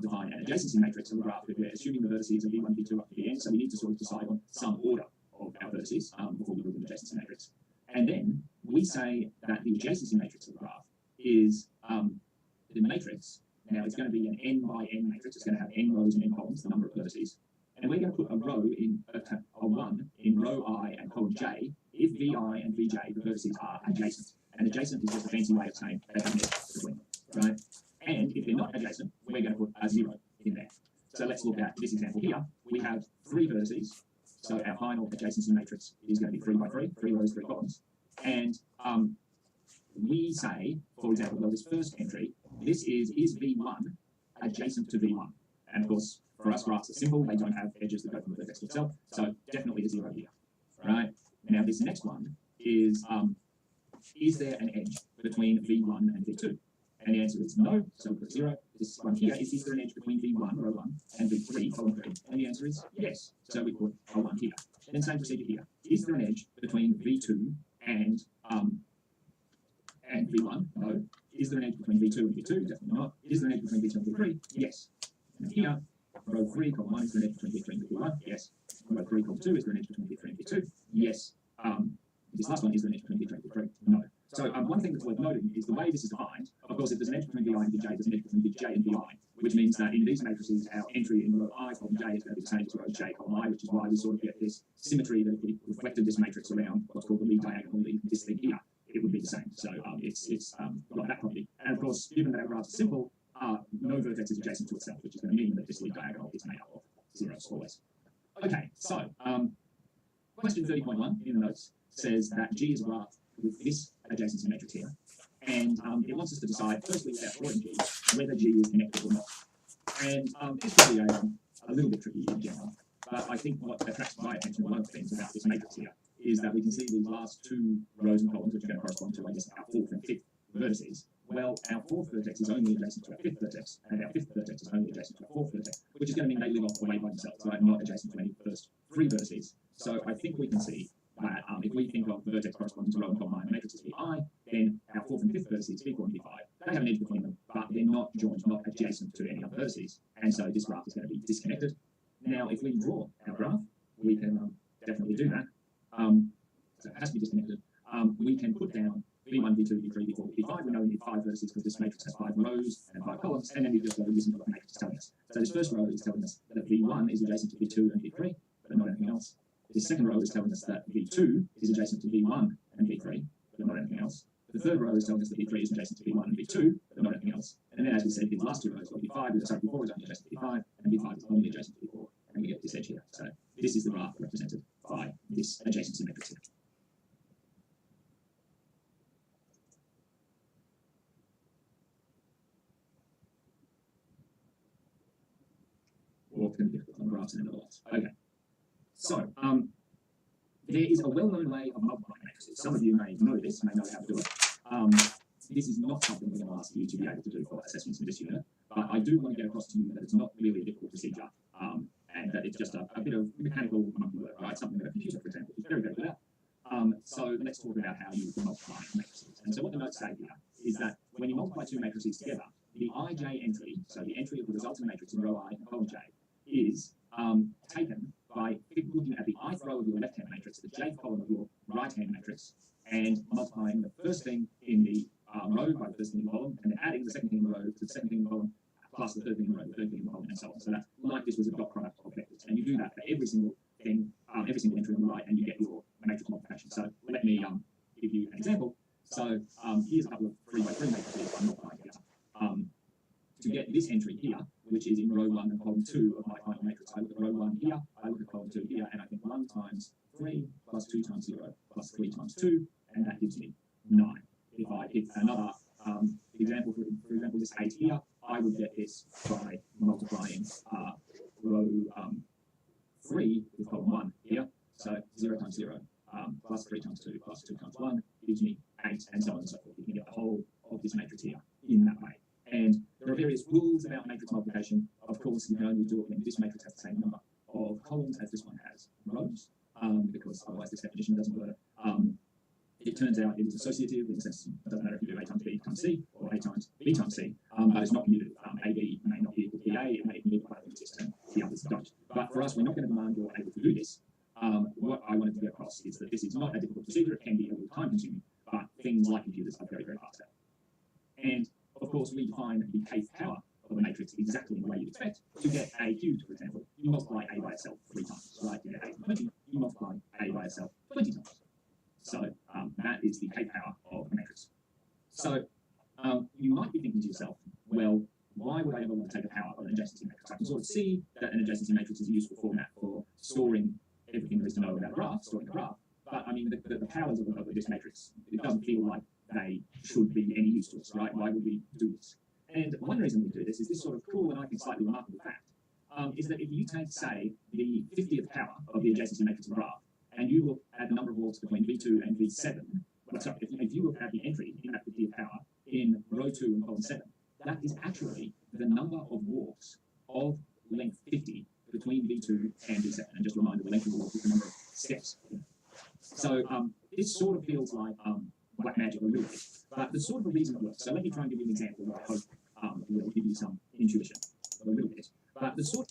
define an adjacency matrix of a graph where we're assuming the vertices are v1, v2 up to the n, so we need to sort of decide on some order of our vertices before we build an adjacency matrix. And then we say that the adjacency matrix of the graph is the matrix. Now it's going to be an n by n matrix. It's going to have n rows and n columns, the number of vertices. And we're going to put a row in a 1 in row I and column j if vi and vj, the vertices, are adjacent. And adjacent is just a fancy way of saying they have an edge between them, right? And if they're not adjacent, we're going to put a 0 in there. So let's look at this example here. We have 3 vertices. So our final adjacency matrix is going to be 3 by 3, 3 rows, 3 columns. And we say, for example, well, this first entry, this is v1 adjacent to v1? And of course, for us, graphs are simple. They don't have edges that go from the vertex to itself. So definitely a 0 here, right? Now this next one is there an edge between v1 and v2? And the answer is no, so we put 0. This one here is there an edge between v1, row 1, and v3, column 3? And the answer is yes, so we put a 1 here. Then same procedure here. Is there an edge between v2 and v1? No. Is there an edge between v2 and v2? Definitely not. Is there an edge between v2 and v3? Yes. And here, row 3, column 1, is there an edge between v3 and v1? Yes. Row 3, column 2, is there an edge between v3 and v2? Yes. This last one, is there an edge between v3 and v3? No. So one thing that's worth noting is the way this is defined. Of course, if there's an edge between vi and vj, there's an edge between vj and vi, which means that in these matrices, our entry in row I, column j, is going to be the same as row j, column I, which is why we sort of get this symmetry that if we reflected this matrix around what's called the lead diagonal, this thing here, it would be the same. So it's got that property. And of course, given that our graphs are simple, no vertex is adjacent to itself, which is going to mean that this lead diagonal is made up of zeros always. Okay, so question 30.1 in the notes says that G is a graph with this adjacency matrix here, and it wants us to decide, firstly, without drawing G, whether G is connected or not. And this could be a little bit tricky in general, but I think what attracts my attention, one of the things about this matrix here, is that we can see these last 2 rows and columns, which are going to correspond to, I guess, our 4th and 5th vertices. Well, our 4th vertex is only adjacent to our 5th vertex, and our 5th vertex is only adjacent to our 4th vertex, which is going to mean they live off away by themselves, right? Not adjacent to any of the first 3 vertices. So I think we can see that if we think of the vertex corresponding to row and column I and the matrix as vi, then our 4th and 5th vertices, v4 and v5, they have an edge between them, but they're not joined, not adjacent to any other vertices. And so this graph is going to be disconnected. Now, if we draw our graph, we can definitely do that. So it has to be disconnected. We can put down v1, v2, v3, v4, v5. We know we need 5 vertices because this matrix has 5 rows and 5 columns, and then we just go listen to what the matrix is telling us. So this first row is telling us that v1 is adjacent to v2 and v3, but not anything else. This second row is telling us that v2 is adjacent to v1 and v3, but not anything else. The third row is telling us that v3 is adjacent to v1 and v2, but not anything else. And then, as we said, these last 2 rows, well, v4 is only adjacent to v5, and v5 is only adjacent to v4, and we get this edge here. So this is the graph represented by this adjacency matrix here. Well, it's going to be difficult on graphs and other lots. Okay. So, there is a well-known way of multiplying matrices. Some of you may know this, may know how to do it. This is not something we're going to ask you to be able to do for assessments in this unit, but I do want to get across to you that it's not really a difficult procedure, and that it's just a bit of mechanical monkey work, right? Something that a computer, for example, is very, very good at. So let's talk about how you can multiply matrices. And so what the notes say here is that when you multiply 2 matrices together, the ij entry, so the entry of the resulting matrix in row I and column j, is taken by looking at the ith row of your left-hand matrix, the jth column of your right-hand matrix, and multiplying the first thing in the row by the first thing in the column, and then adding the second thing in the row to the second thing in the column, plus the third thing in the row, the third thing in the column, and so on. So that's like this was a dot product of vectors. And you do that for every single thing, every single entry on the right, and you get your matrix multiplication. So let me give you an example. So here's a couple of 3 by 3 matrices I'm multiplying together. To get this entry here, which is in row 1 and column 2 of my final matrix, I look at row 1 here, I look at column 2 here, and I think 1 times 3 plus 2 times 0 plus 3 times 2, and that gives me 9. If I hit another example, for example, this 8 here, I would get this by multiplying row 3 with column 1 here. So 0 times 0 plus 3 times 2 plus 2 times 1 gives me 8, and so on and so forth. You can get the whole of this matrix here in that way. And there are various rules about matrix multiplication. Of course, you can only do it when this matrix has the same number of columns as this one has rows. because otherwise this definition doesn't work. It turns out it is associative in the sense it doesn't matter if you do A times B times C or A times B times C, but it's not commutative. AB may not be equal to BA, it may be equal to this and the others don't. But for us, we're not going to demand you're able to do this. What I wanted to get across is that this is not a difficult procedure, it can be a little time consuming, but things like computers are very, very fast at. And of course, we define the kth power of a matrix exactly in the way you'd expect. To get A cubed, for example, you multiply A by itself 3 times, right? To get A to 20, you multiply A by itself 20 times. So that is the kth power of a matrix. So you might be thinking to yourself, well, why would I ever want to take a power of an adjacency matrix? I can sort of see that an adjacency matrix is a useful format for storing everything there is to know about a graph, storing a graph. But I mean, the powers of this matrix, it doesn't feel like they should be any use to us, right? Why would we do this? And one reason we do this is this sort of cool and I think slightly remarkable fact, is that if you take, say, the 50th power of the adjacency matrix of a graph, and you look at the number of walks between V2 and V7, well, sorry, if you look at the entry in that 50th power in row 2 and column 7, that is actually the number of walks of length 50 between V2 and V7. And just a reminder, the length of the walk is the number of steps. So this sort of feels like black magic a little bit, but the sort of a reason it works. So let me try and give you an example that I hope will give you some intuition a little bit. But the sort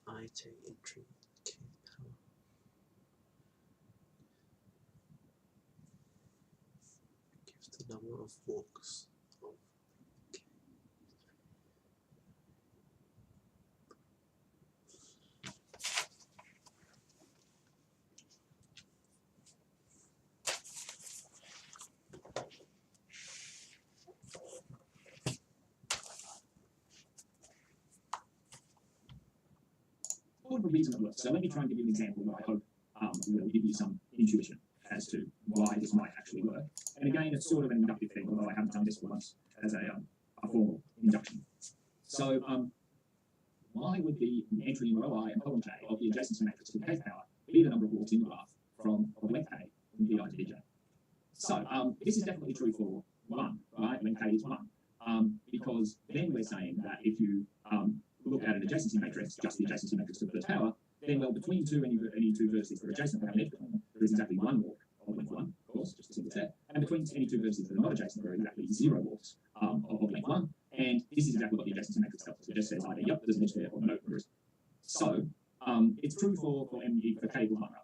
IJ entry K power gives the number of walks of K. sort of a reason it works. So let me try and give you an example that I hope will give you some intuition as to why this might actually work. And again, it's sort of an inductive thing, although I haven't done this once as a formal induction. So why would the entry in row I and column J of the adjacency matrix to the kth power be the number of walks in the graph from length A from VI to Vj? So this is definitely true for 1, right? Length A is 1. Because then we're saying that if you look at an adjacency matrix, just the adjacency matrix to the first power, then well, between any two vertices that are adjacent that have an edge between them, there is exactly 1 walk of length 1, of course, just a single step. And between any two vertices that are not adjacent, there are exactly 0 walks of length 1. And this is exactly what the adjacency matrix tells us. It just says either, yep, there's an edge there, or no, there isn't. So it's true for K equals 1, rather.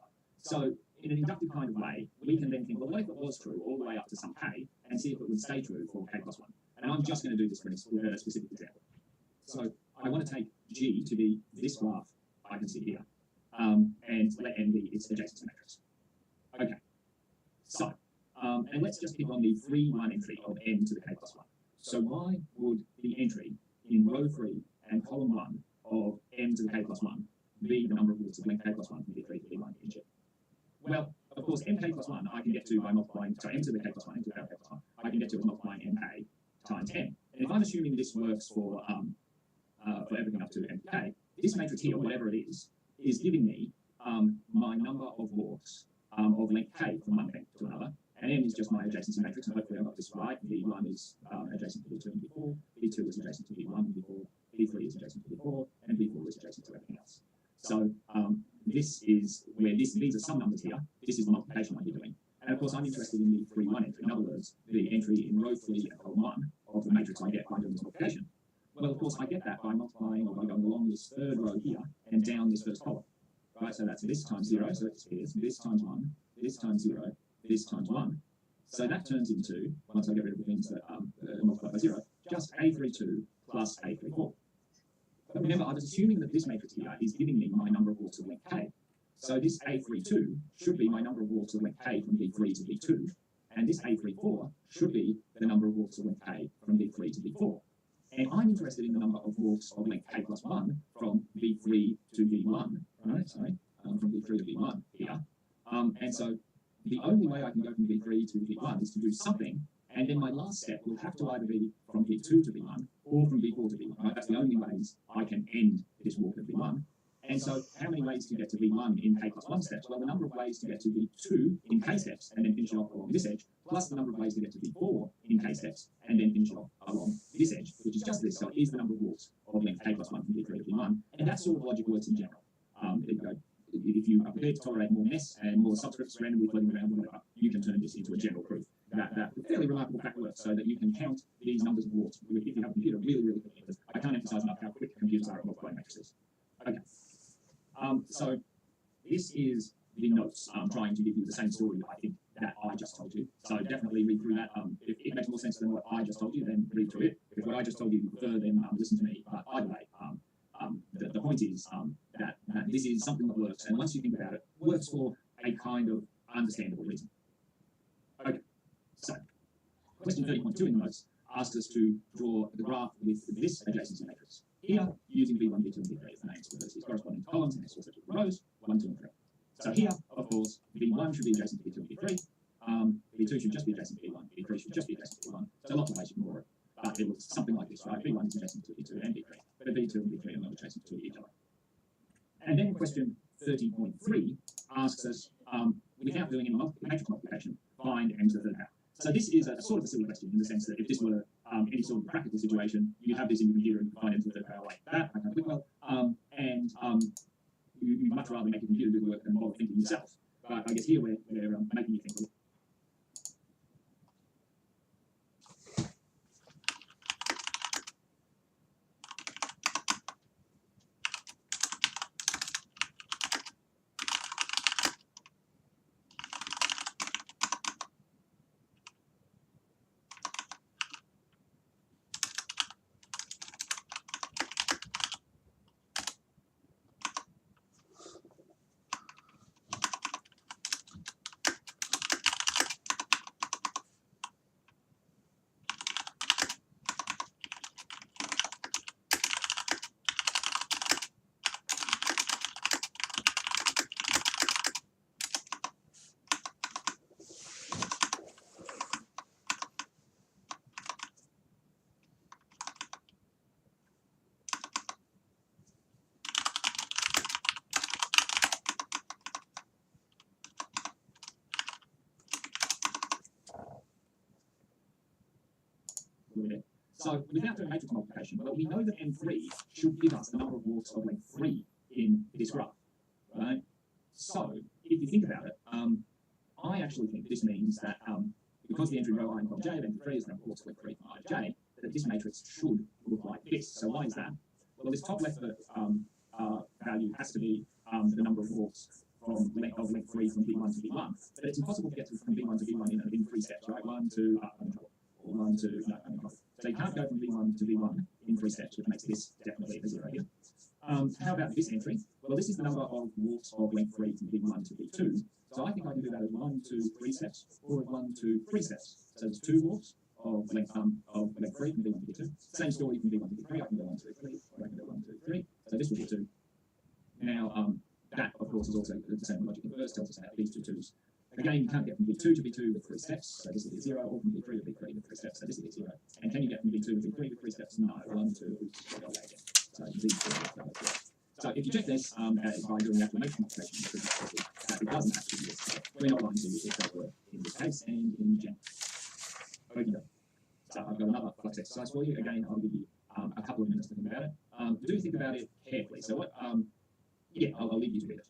So in an inductive kind of way, we can then think, well, what if it was true all the way up to some K, and see if it would stay true for K plus 1. And I'm just going to do this for a specific example. So I want to take G to be this graph I can see here, and let N be its adjacency matrix. Okay, so, and let's just pick on the free 1 entry of N to the K plus 1. So why would the entry in row 3 and column 1 of M to the K plus 1 be the number of walks of length K plus 1 from V3 to V1 in G? Well, of course, MK plus 1 I can get to by multiplying, so M to the K plus 1, M to the K plus 1, I can get to by multiplying MK times N. And if I'm assuming this works for everything up to MK, this matrix here, whatever it is giving me my number of walks of length K from one thing to another, and N is just my adjacency matrix, and hopefully I got this right. V1 is adjacent to V2 and V4, V2 is adjacent to V1 and V4, V3 is adjacent to V4, and V4 is adjacent to everything else. So this is where these are some numbers here. This is the multiplication I'm doing. And of course, I'm interested in the free 1 entry. In other words, the entry in row 3 and column 1 of the matrix I get by doing this multiplication. Well, of course, I get that by multiplying or by going along this third row here and down this first column. Right, so that's this times 0, so it disappears. This times 1, this times 0, this times 1. So that turns into, once I get rid of the things that are multiplied by 0, just A32 plus A34. But remember, I was assuming that this matrix here is giving me my number of walks of length K. So this A32 should be my number of walks of length K from V3 to V2, and this A34 should be the number of walks of length K from V3 to V4. And I'm interested in the number of walks of length K plus 1 from V3 to V1, right? Sorry, from V3 to V1 here. And so the only way I can go from V3 to V1 is to do something, and then my last step will have to either be from V2 to V1 or from V4 to V1, right? That's the only ways I can end this walk at V1. And so how many ways to get to V1 in K plus 1 steps? Well, the number of ways to get to V2 in K steps and then finish it off along this edge, plus the number of ways to get to V4 in K steps and then finish it off along this edge, which is just this. So it is the number of walks of length K plus 1 from V3 to V1. And that sort of logic works in general. There you go. if you are prepared to tolerate more mess and more subscripts randomly floating around, whatever, you can turn this into a general proof. That fairly remarkable fact works so that you can count these numbers of warts if you have a computer really, really quickly. Because I can't emphasize enough how quick computers are at multiplying matrices. Okay. So this is the notes trying to give you the same story, I think, that I just told you. So definitely read through that. If it makes more sense than what I just told you, then read through it. If what I just told you you prefer, then listen to me. But either way, the point is that this is something that works, and once you think about it, works for a kind of understandable reason. Okay, so question 30.2 in the notes asks us to draw the graph with this adjacency matrix. Here, using V1, V2, and V3 as the names for vertices corresponding to columns and also to rows, 1, 2, and 3. So here, of course, V1 should be adjacent to V2 and V3. V2 should just be adjacent to V1. V3 should just be adjacent to V1. So lots of ways you can draw it. But it looks something like this, right? V1 is adjacent to V2 and V3. But V2 and V3 are not adjacent to each other. And then question 30.3 asks us, without doing any matrix multiplication, find n to the third power. So this is a sort of a silly question in the sense that if this were any sort of practical situation, you'd have this in your computer and find n to the third power like that. I can't click well. You'd much rather make a computer do the work than bother thinking yourself. But I guess here we're making you think a little. So without doing matrix multiplication, well, we know that M3 should give us the number of warts of length 3 in this graph, right? So if you think about it, I actually think this means that because the entry row I in column J of M3 is the number of warts of length 3 from I to J, that this matrix should look like this. So why is that? Well, this top left value has to be the number of warts from length 3 from V1 to V1. But it's impossible to get from V1 to V1 in 3 steps, right? 1, 2, or 1, 2, no, so you can't go from V1 to V1 in 3 steps, which makes this definitely a 0 here. How about this entry? Well, this is the number of warts of length 3 from V1 to V2. So I think I can do that as 1, 2, 3 steps, or as 1, 2, 3 steps. So there's 2 warts of length 3 from V1 to V2. Same story from V1 to V3. I can go 1, 2, 3, or I can go 1, 2, 3. So this will be 2. Now, that, of course, is also the same logic in the first, tells us that these two 2s. Again, you can't get from V2 to V2 with 3 steps, so this will be 0, or from V3 to V3 with 3 steps, so this will be 0. And can you get from V2 to V3 with 3 steps? No, 1, 2, go away again. So these 2 are 0. So if you check this by doing that matrix multiplication, it doesn't actually do this. So we're not going to use it that word in this case and in general. Okay. So I've got another flux exercise for you. Again, I'll give you a couple of minutes to think about it. Do think about it carefully. So what? Yeah, I'll leave you to read it.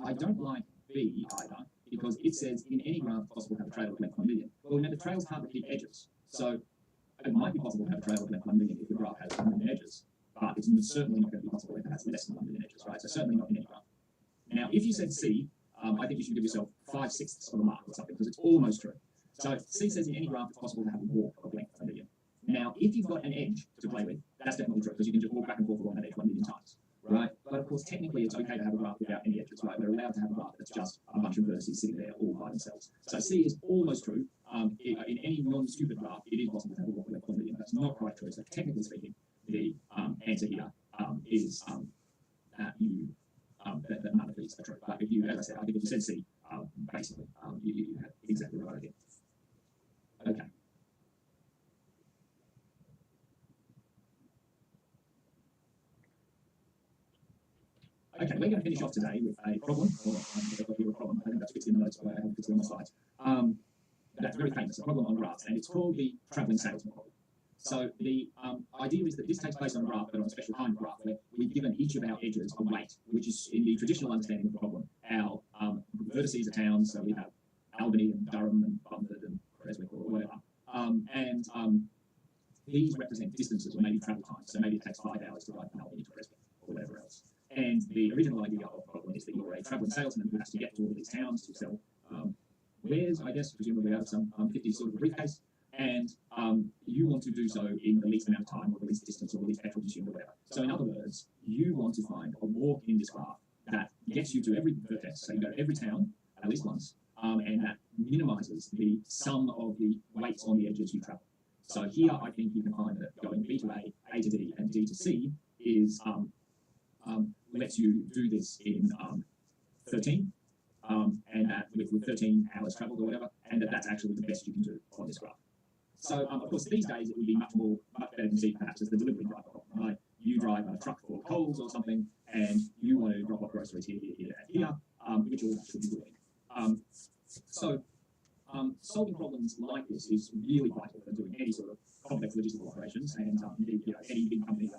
I don't like B either, because it says in any graph possible to have a trail of length 1 million. Well, remember, trails can't repeat edges. So it might be possible to have a trail of length 1 million if the graph has 1 million edges, but it's certainly not going to be possible if it has less than 1 million edges, right? So certainly not in any graph. Now, if you said C, I think you should give yourself 5/6 of a mark or something, because it's almost true. So C says in any graph it's possible to have a walk of length 1 million. Now, if you've got an edge to play with, that's definitely true, because you can just walk back and forth along that edge 1 million times. Right? But of course, technically, it's okay to have a graph without any edges, right? We're allowed to have a graph that's just a bunch of vertices sitting there all by themselves. So C is almost true, in any non-stupid graph, it is possible to have a walk-away quantity, and that's not quite true. So technically speaking, the answer here is that you that none of these are true. But if you, as I said, I think if you said C, basically, you have exactly right again. Okay. Okay, we're going to finish off today with a problem, or I've got here a problem. I think that's fixed in the notes, but I haven't fixed it on my slides. That's very famous, a problem on graphs, and it's called the traveling salesman problem. So the idea is that this takes place on a graph, but on a special kind of graph, where we've given each of our edges a weight, which is, in the traditional understanding of the problem, our vertices are towns, so we have Albany and Durham and Bumford and Creswick or whatever. These represent distances or maybe travel times, so maybe it takes 5 hours to ride from Albany to Creswick or whatever else. And the original idea of the problem is that you're a traveling salesman who has to get to all these towns to sell wares, I guess, presumably out of some 50 sort of briefcase, and you want to do so in the least amount of time or the least distance or the least petrol consumed or whatever. So in other words, you want to find a walk in this graph that gets you to every vertex, so you go to every town at least once, and that minimizes the sum of the weights on the edges you travel. So here I think you can find that going B to A to D, and D to C is lets you do this in 13, and that with 13 hours traveled or whatever, and that's actually the best you can do on this graph. So, of course, these days it would be much better to see perhaps as the delivery driver problem, right? You drive a truck full of coals or something, and you want to drop off groceries here, and here, which all should be doing. Solving problems like this is really vital for doing any sort of complex logistical operations, and indeed, any big company,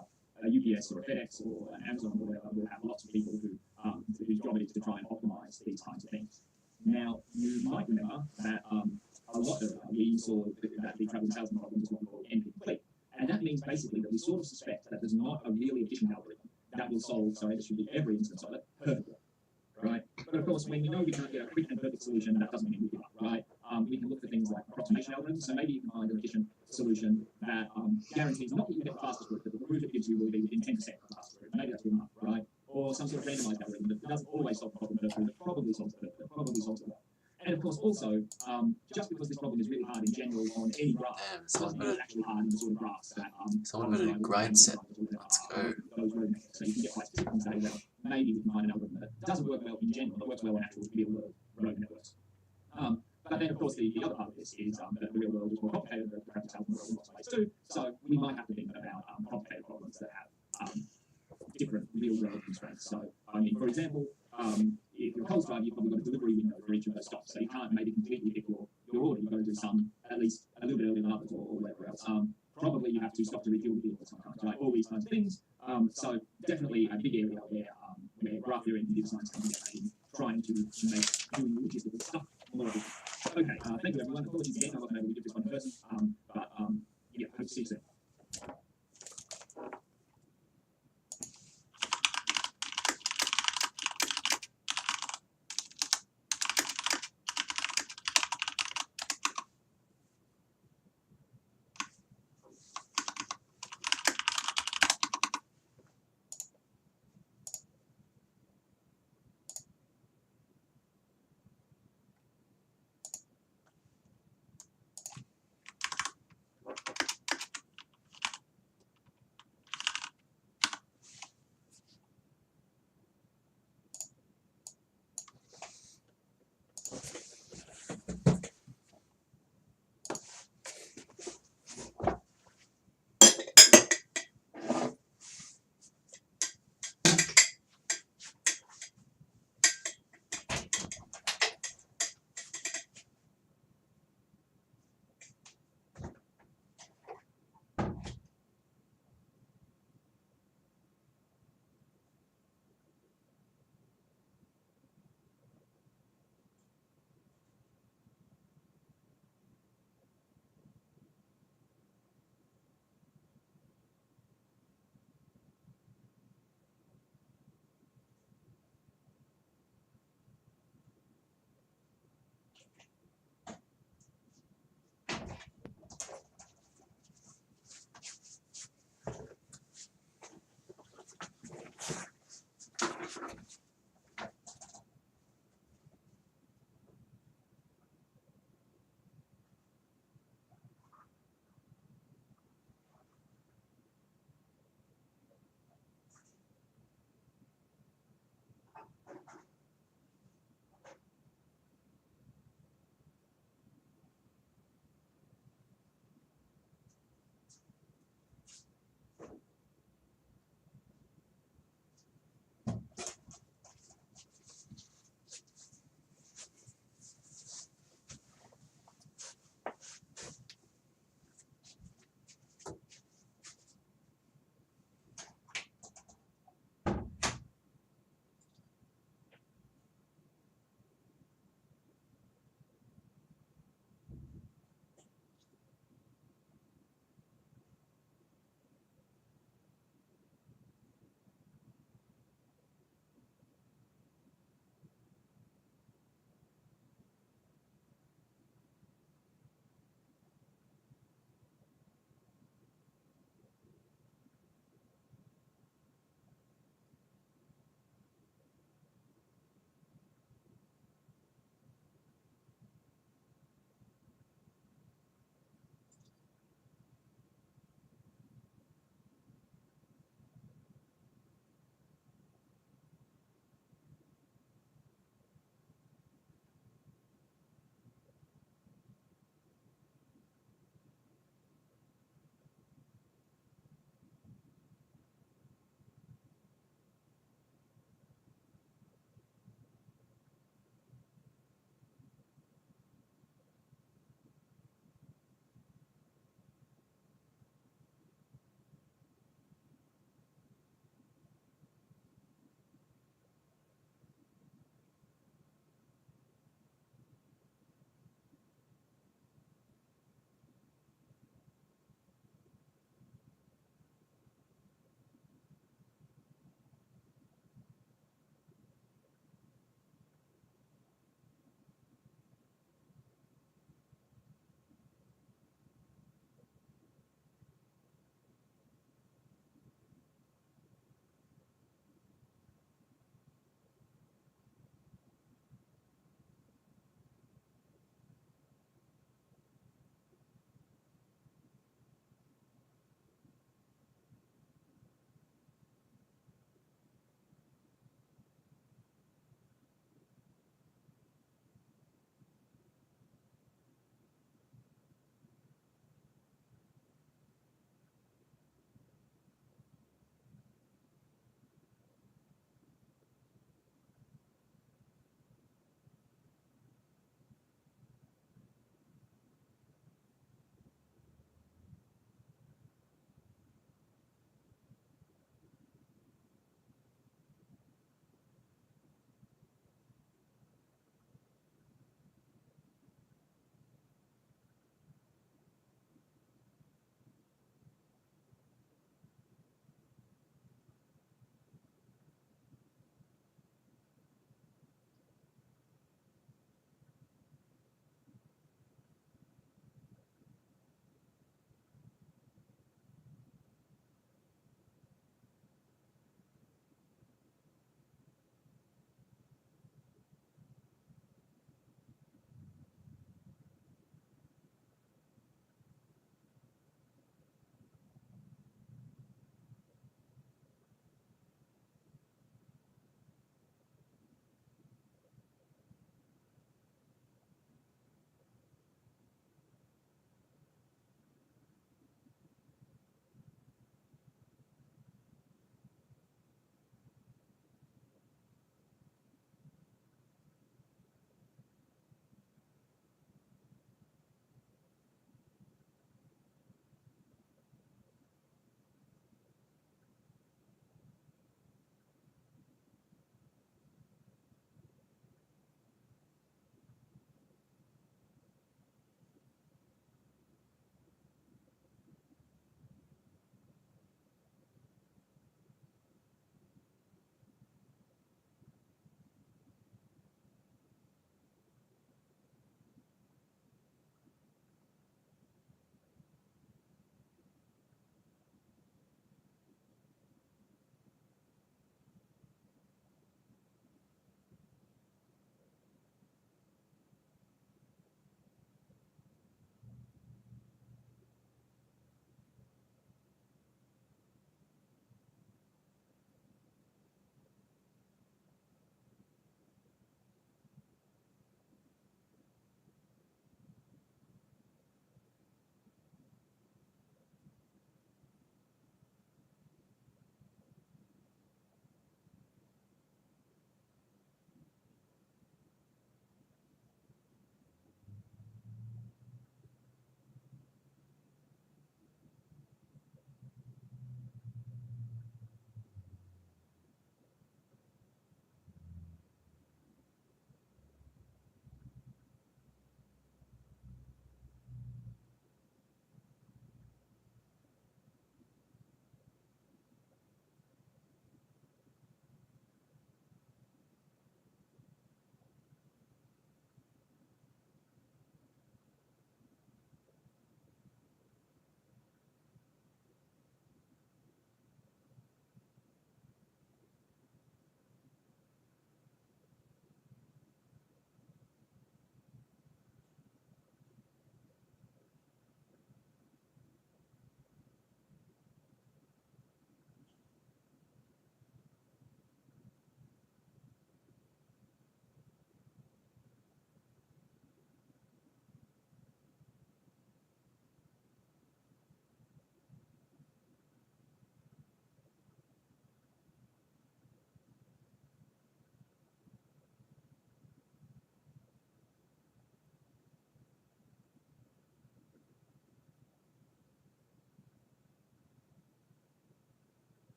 a UPS or a FedEx or an Amazon or whatever, will have lots of people whose job it is to try and optimize these kinds of things. Now, you might remember that a lot earlier we saw that the traveling salesman problem is what we call NP-complete. And that means basically that we sort of suspect that there's not a really efficient algorithm that will solve, so this should be every instance of it, perfectly, right? But of course, when we know we can't get a quick and perfect solution, that doesn't mean we give up, right? We can look for things like approximation algorithms, so maybe you can find an efficient solution that guarantees not that you get the fastest route, but the route it gives you will be within 10% of the fastest route. Maybe that's good enough, right? Or some sort of randomized algorithm that doesn't always solve the problem perfectly, but probably solves it well. And of course, also, just because this problem is really hard in general on any graph, doesn't mean it's actually hard in the sort of graphs that someone with a grind set. Let's go. Those road methods. So you can get quite specific and say, well, maybe we can find an algorithm that doesn't work well in general, but works well in actual real world road networks. But then, of course, the other part of this is that the real world is more complicated than the practice world in lots of ways too. So we might have to think about complicated problems that have different real world constraints. So, I mean, for example, if you're a Coles driver, you've probably got a delivery window for each of those stops. So you can't maybe completely pick your order. You've got to do some, at least a little bit earlier than others or whatever else. Probably you have to stop to refuel the vehicle sometimes, right? All these kinds of things. So definitely a big area where graph theory and computer science can get in trying to make doing logistical stuff more efficient. Okay, thank you everyone. Apologies again, I wasn't able to give this one in person, but yeah, hope to see you soon.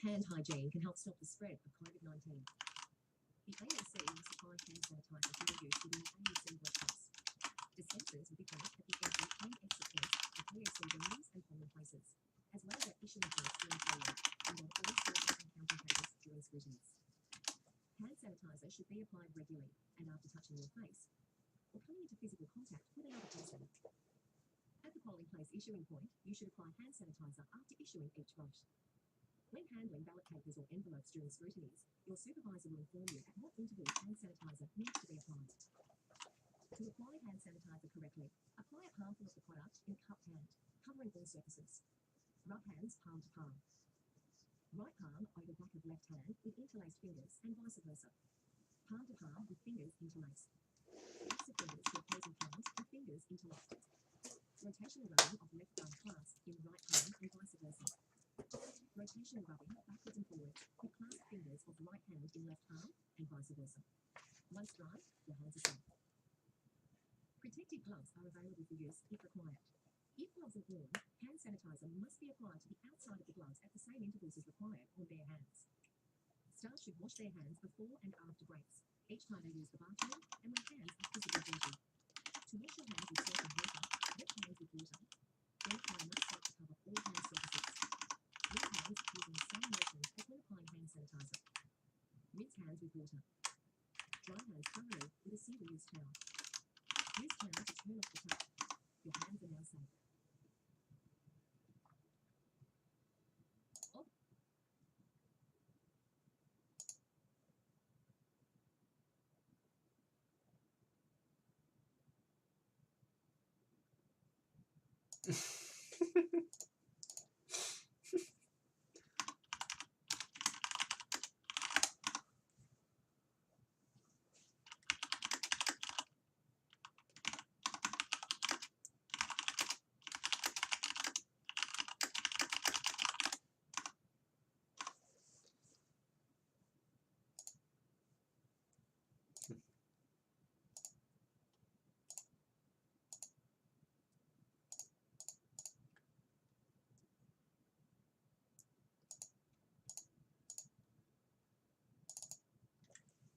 hand hygiene can help stop the spread of COVID-19. The AAC will supply hand sanitizer for your use within AAC workplace. Dispensers will be placed at the entry and exit points of AAC venues and common places, as well as at issuing points during polling and on all sorting and counting tables during scrutinies. Hand sanitizer should be applied regularly and after touching your face or coming into physical contact with another person. At the polling place issuing point, you should apply hand sanitizer after issuing each vote. When handling ballot papers or envelopes during scrutinies, your supervisor will inform you at what intervals hand sanitizer needs to be applied. To apply hand sanitizer correctly, apply a palmful of the product in a cupped hand, covering all surfaces. Rub hands palm to palm. Right palm over back of left hand with interlaced fingers and vice versa. Palm to palm with fingers interlaced. Flex of fingers to opposing palms and fingers interlaced. Rotational rubbing of left thumb clasp in right palm and vice versa. Rotational rubbing backwards and forwards with clasped fingers of right hand in left palm and vice versa. Once dry, your hands are safe. Protective gloves are available for use if required. If gloves are worn, hand sanitizer must be applied to the outside of the gloves at the same intervals as required on bare hands. Staff should wash their hands before and after breaks, each time they use the bathroom and when hands are physically dirty. To wash your hands with soap and water, wet hands with water. Then apply enough soap to cover all hand surfaces. Rinse hands using the same motions as when applying hand sanitizer. Rinse hands with water. Dry hands thoroughly with a single-use towel. Use towel to turn off the tap. Your hands are now safe.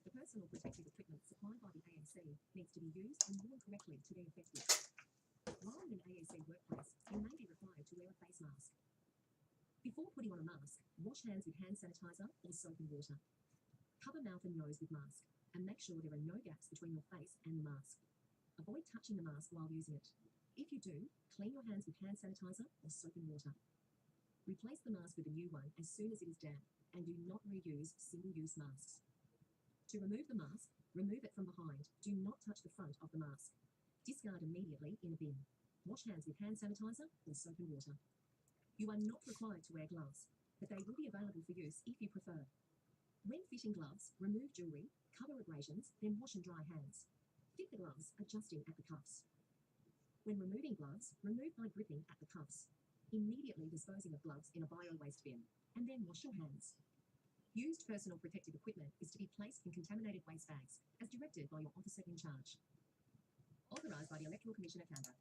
The personal protective equipment supplied by the AAC needs to be used and worn correctly to be effective. While in an AAC workplace, you may be required to wear a face mask. Before putting on a mask, wash hands with hand sanitizer or soap and water. Cover mouth and nose with mask, and make sure there are no gaps between your face and the mask. Avoid touching the mask while using it. If you do, clean your hands with hand sanitizer or soap and water. Replace the mask with a new one as soon as it is damp, and do not reuse single-use masks. To remove the mask, remove it from behind. Do not touch the front of the mask. Discard immediately in a bin. Wash hands with hand sanitizer or soap and water. You are not required to wear gloves, but they will be available for use if you prefer. When fitting gloves, remove jewelry, cover abrasions, then wash and dry hands. Fit the gloves, adjusting at the cuffs. When removing gloves, remove by gripping at the cuffs. Immediately disposing of gloves in a bio-waste bin, and then wash your hands. Used personal protective equipment is to be placed in contaminated waste bags, as directed by your officer in charge. Authorised by the Electoral Commission of Canberra.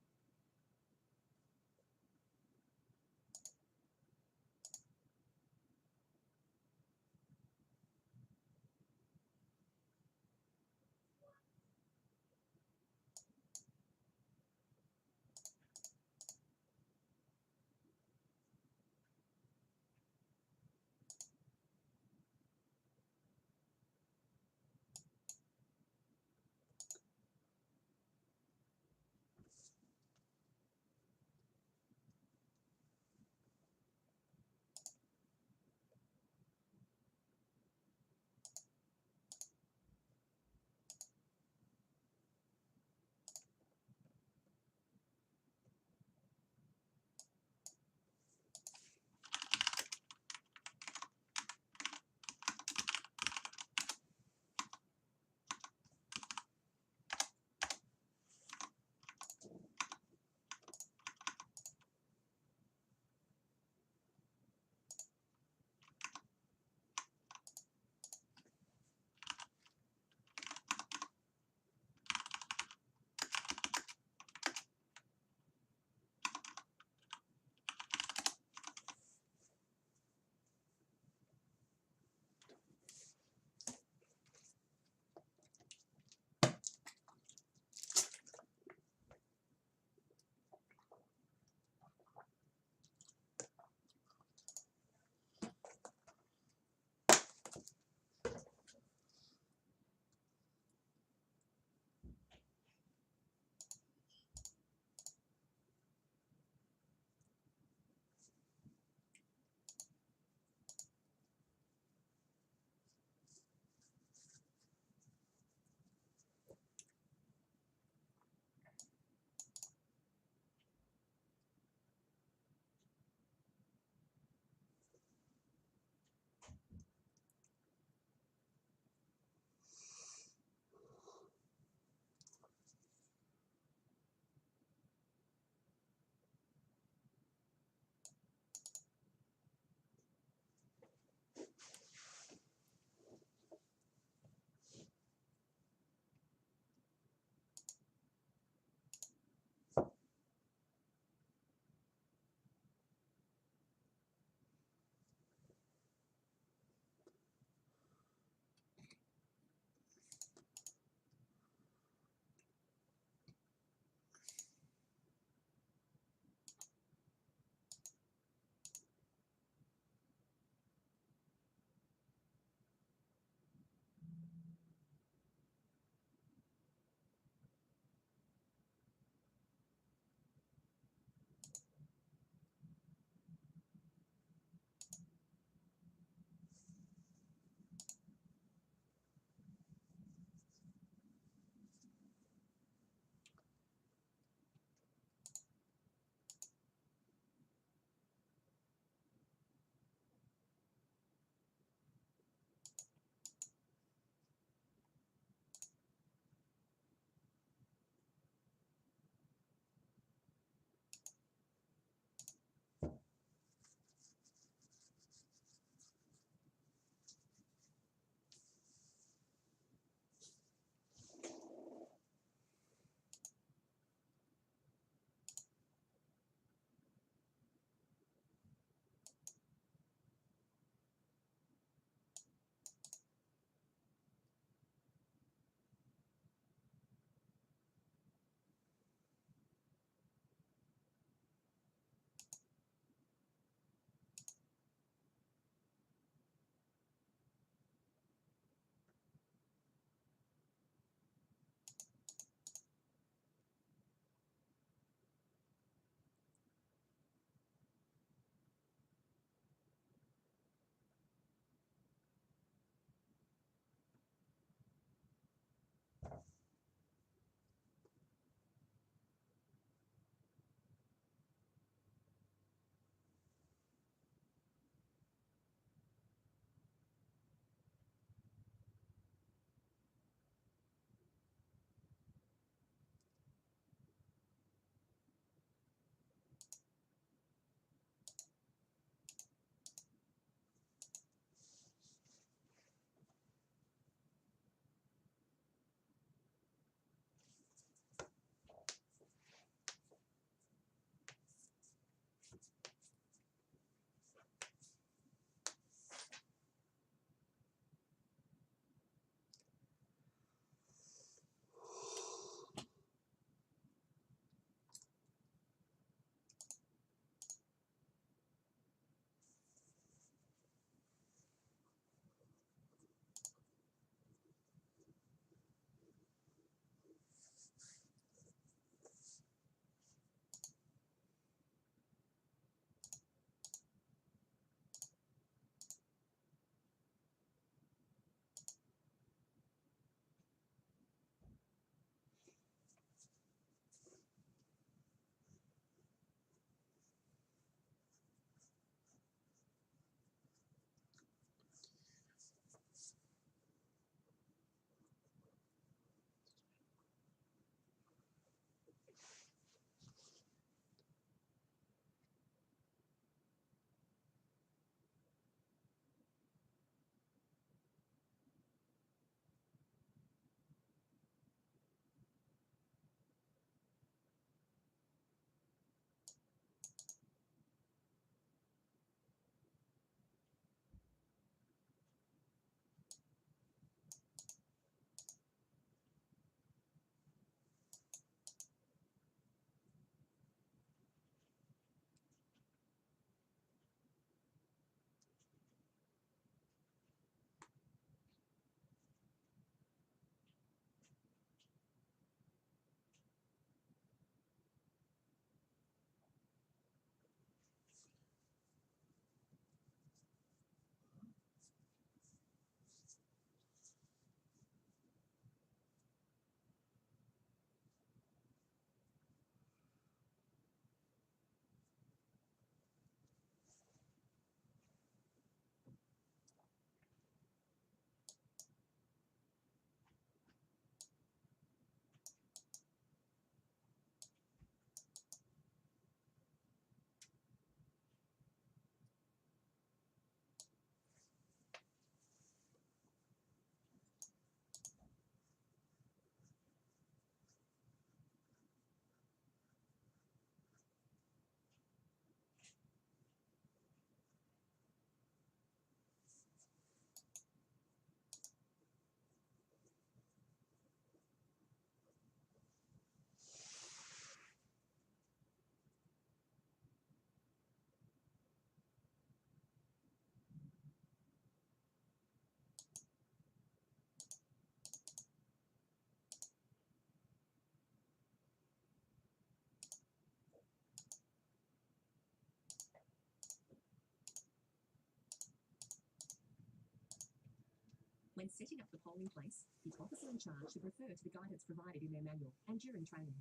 When setting up the polling place, the officer in charge should refer to the guidance provided in their manual and during training.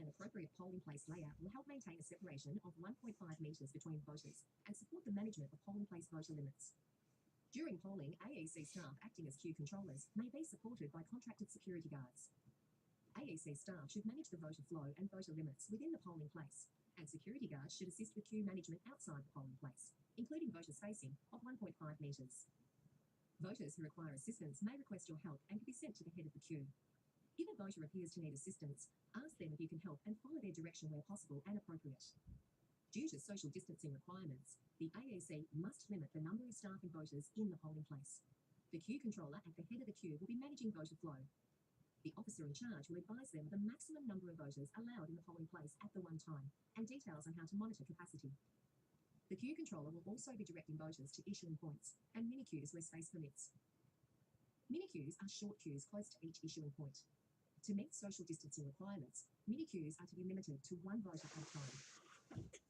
An appropriate polling place layout will help maintain a separation of 1.5 metres between voters and support the management of polling place voter limits. During polling, AEC staff acting as queue controllers may be supported by contracted security guards. AEC staff should manage the voter flow and voter limits within the polling place, and security guards should assist with queue management outside the polling place, including voter spacing of 1.5 metres. Voters who require assistance may request your help and can be sent to the head of the queue. If a voter appears to need assistance, ask them if you can help and follow their direction where possible and appropriate. Due to social distancing requirements, the AEC must limit the number of staff and voters in the polling place. The queue controller at the head of the queue will be managing voter flow. The officer in charge will advise them of the maximum number of voters allowed in the polling place at the one time and details on how to monitor capacity. The queue controller will also be directing voters to issuing points and mini-queues where space permits. Mini-queues are short queues close to each issuing point. To meet social distancing requirements, mini-queues are to be limited to one voter at a time.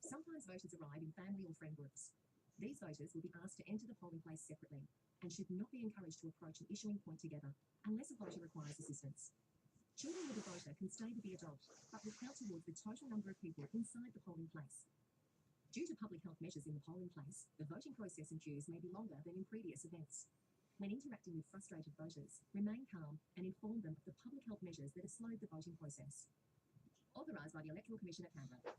Sometimes voters arrive in family or friend groups. These voters will be asked to enter the polling place separately and should not be encouraged to approach an issuing point together unless a voter requires assistance. Children with a voter can stay with the adult, but will count towards the total number of people inside the polling place. Due to public health measures in the polling place, the voting process and queues may be longer than in previous events. When interacting with frustrated voters, remain calm and inform them of the public health measures that have slowed the voting process. Authorised by the Electoral Commission of Canberra.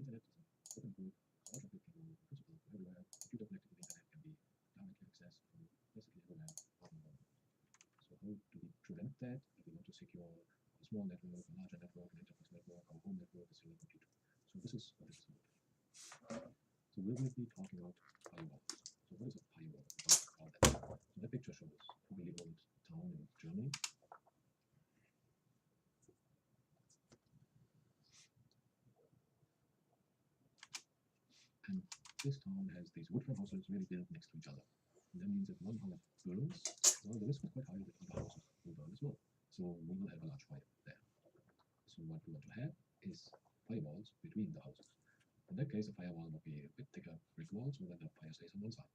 internet is an open book. All traffic can go in principle to everywhere. Computer connected to the internet can be directly accessed from basically everywhere out in the world. So how do we prevent that? If we want to secure a small network, a larger network, an enterprise network, our home network, a single computer. So this is what this is about. So we will be talking about firewalls. So what is a firewall? All that. So that picture shows a really old town in Germany. And this town has these wood frame houses really built next to each other. And that means if one house burns, well, the risk is quite high that other houses will burn as well. So we will have a large fire there. So what we want to have is firewalls between the houses. In that case, a firewall would be a bit thicker brick wall so that the fire stays on one side.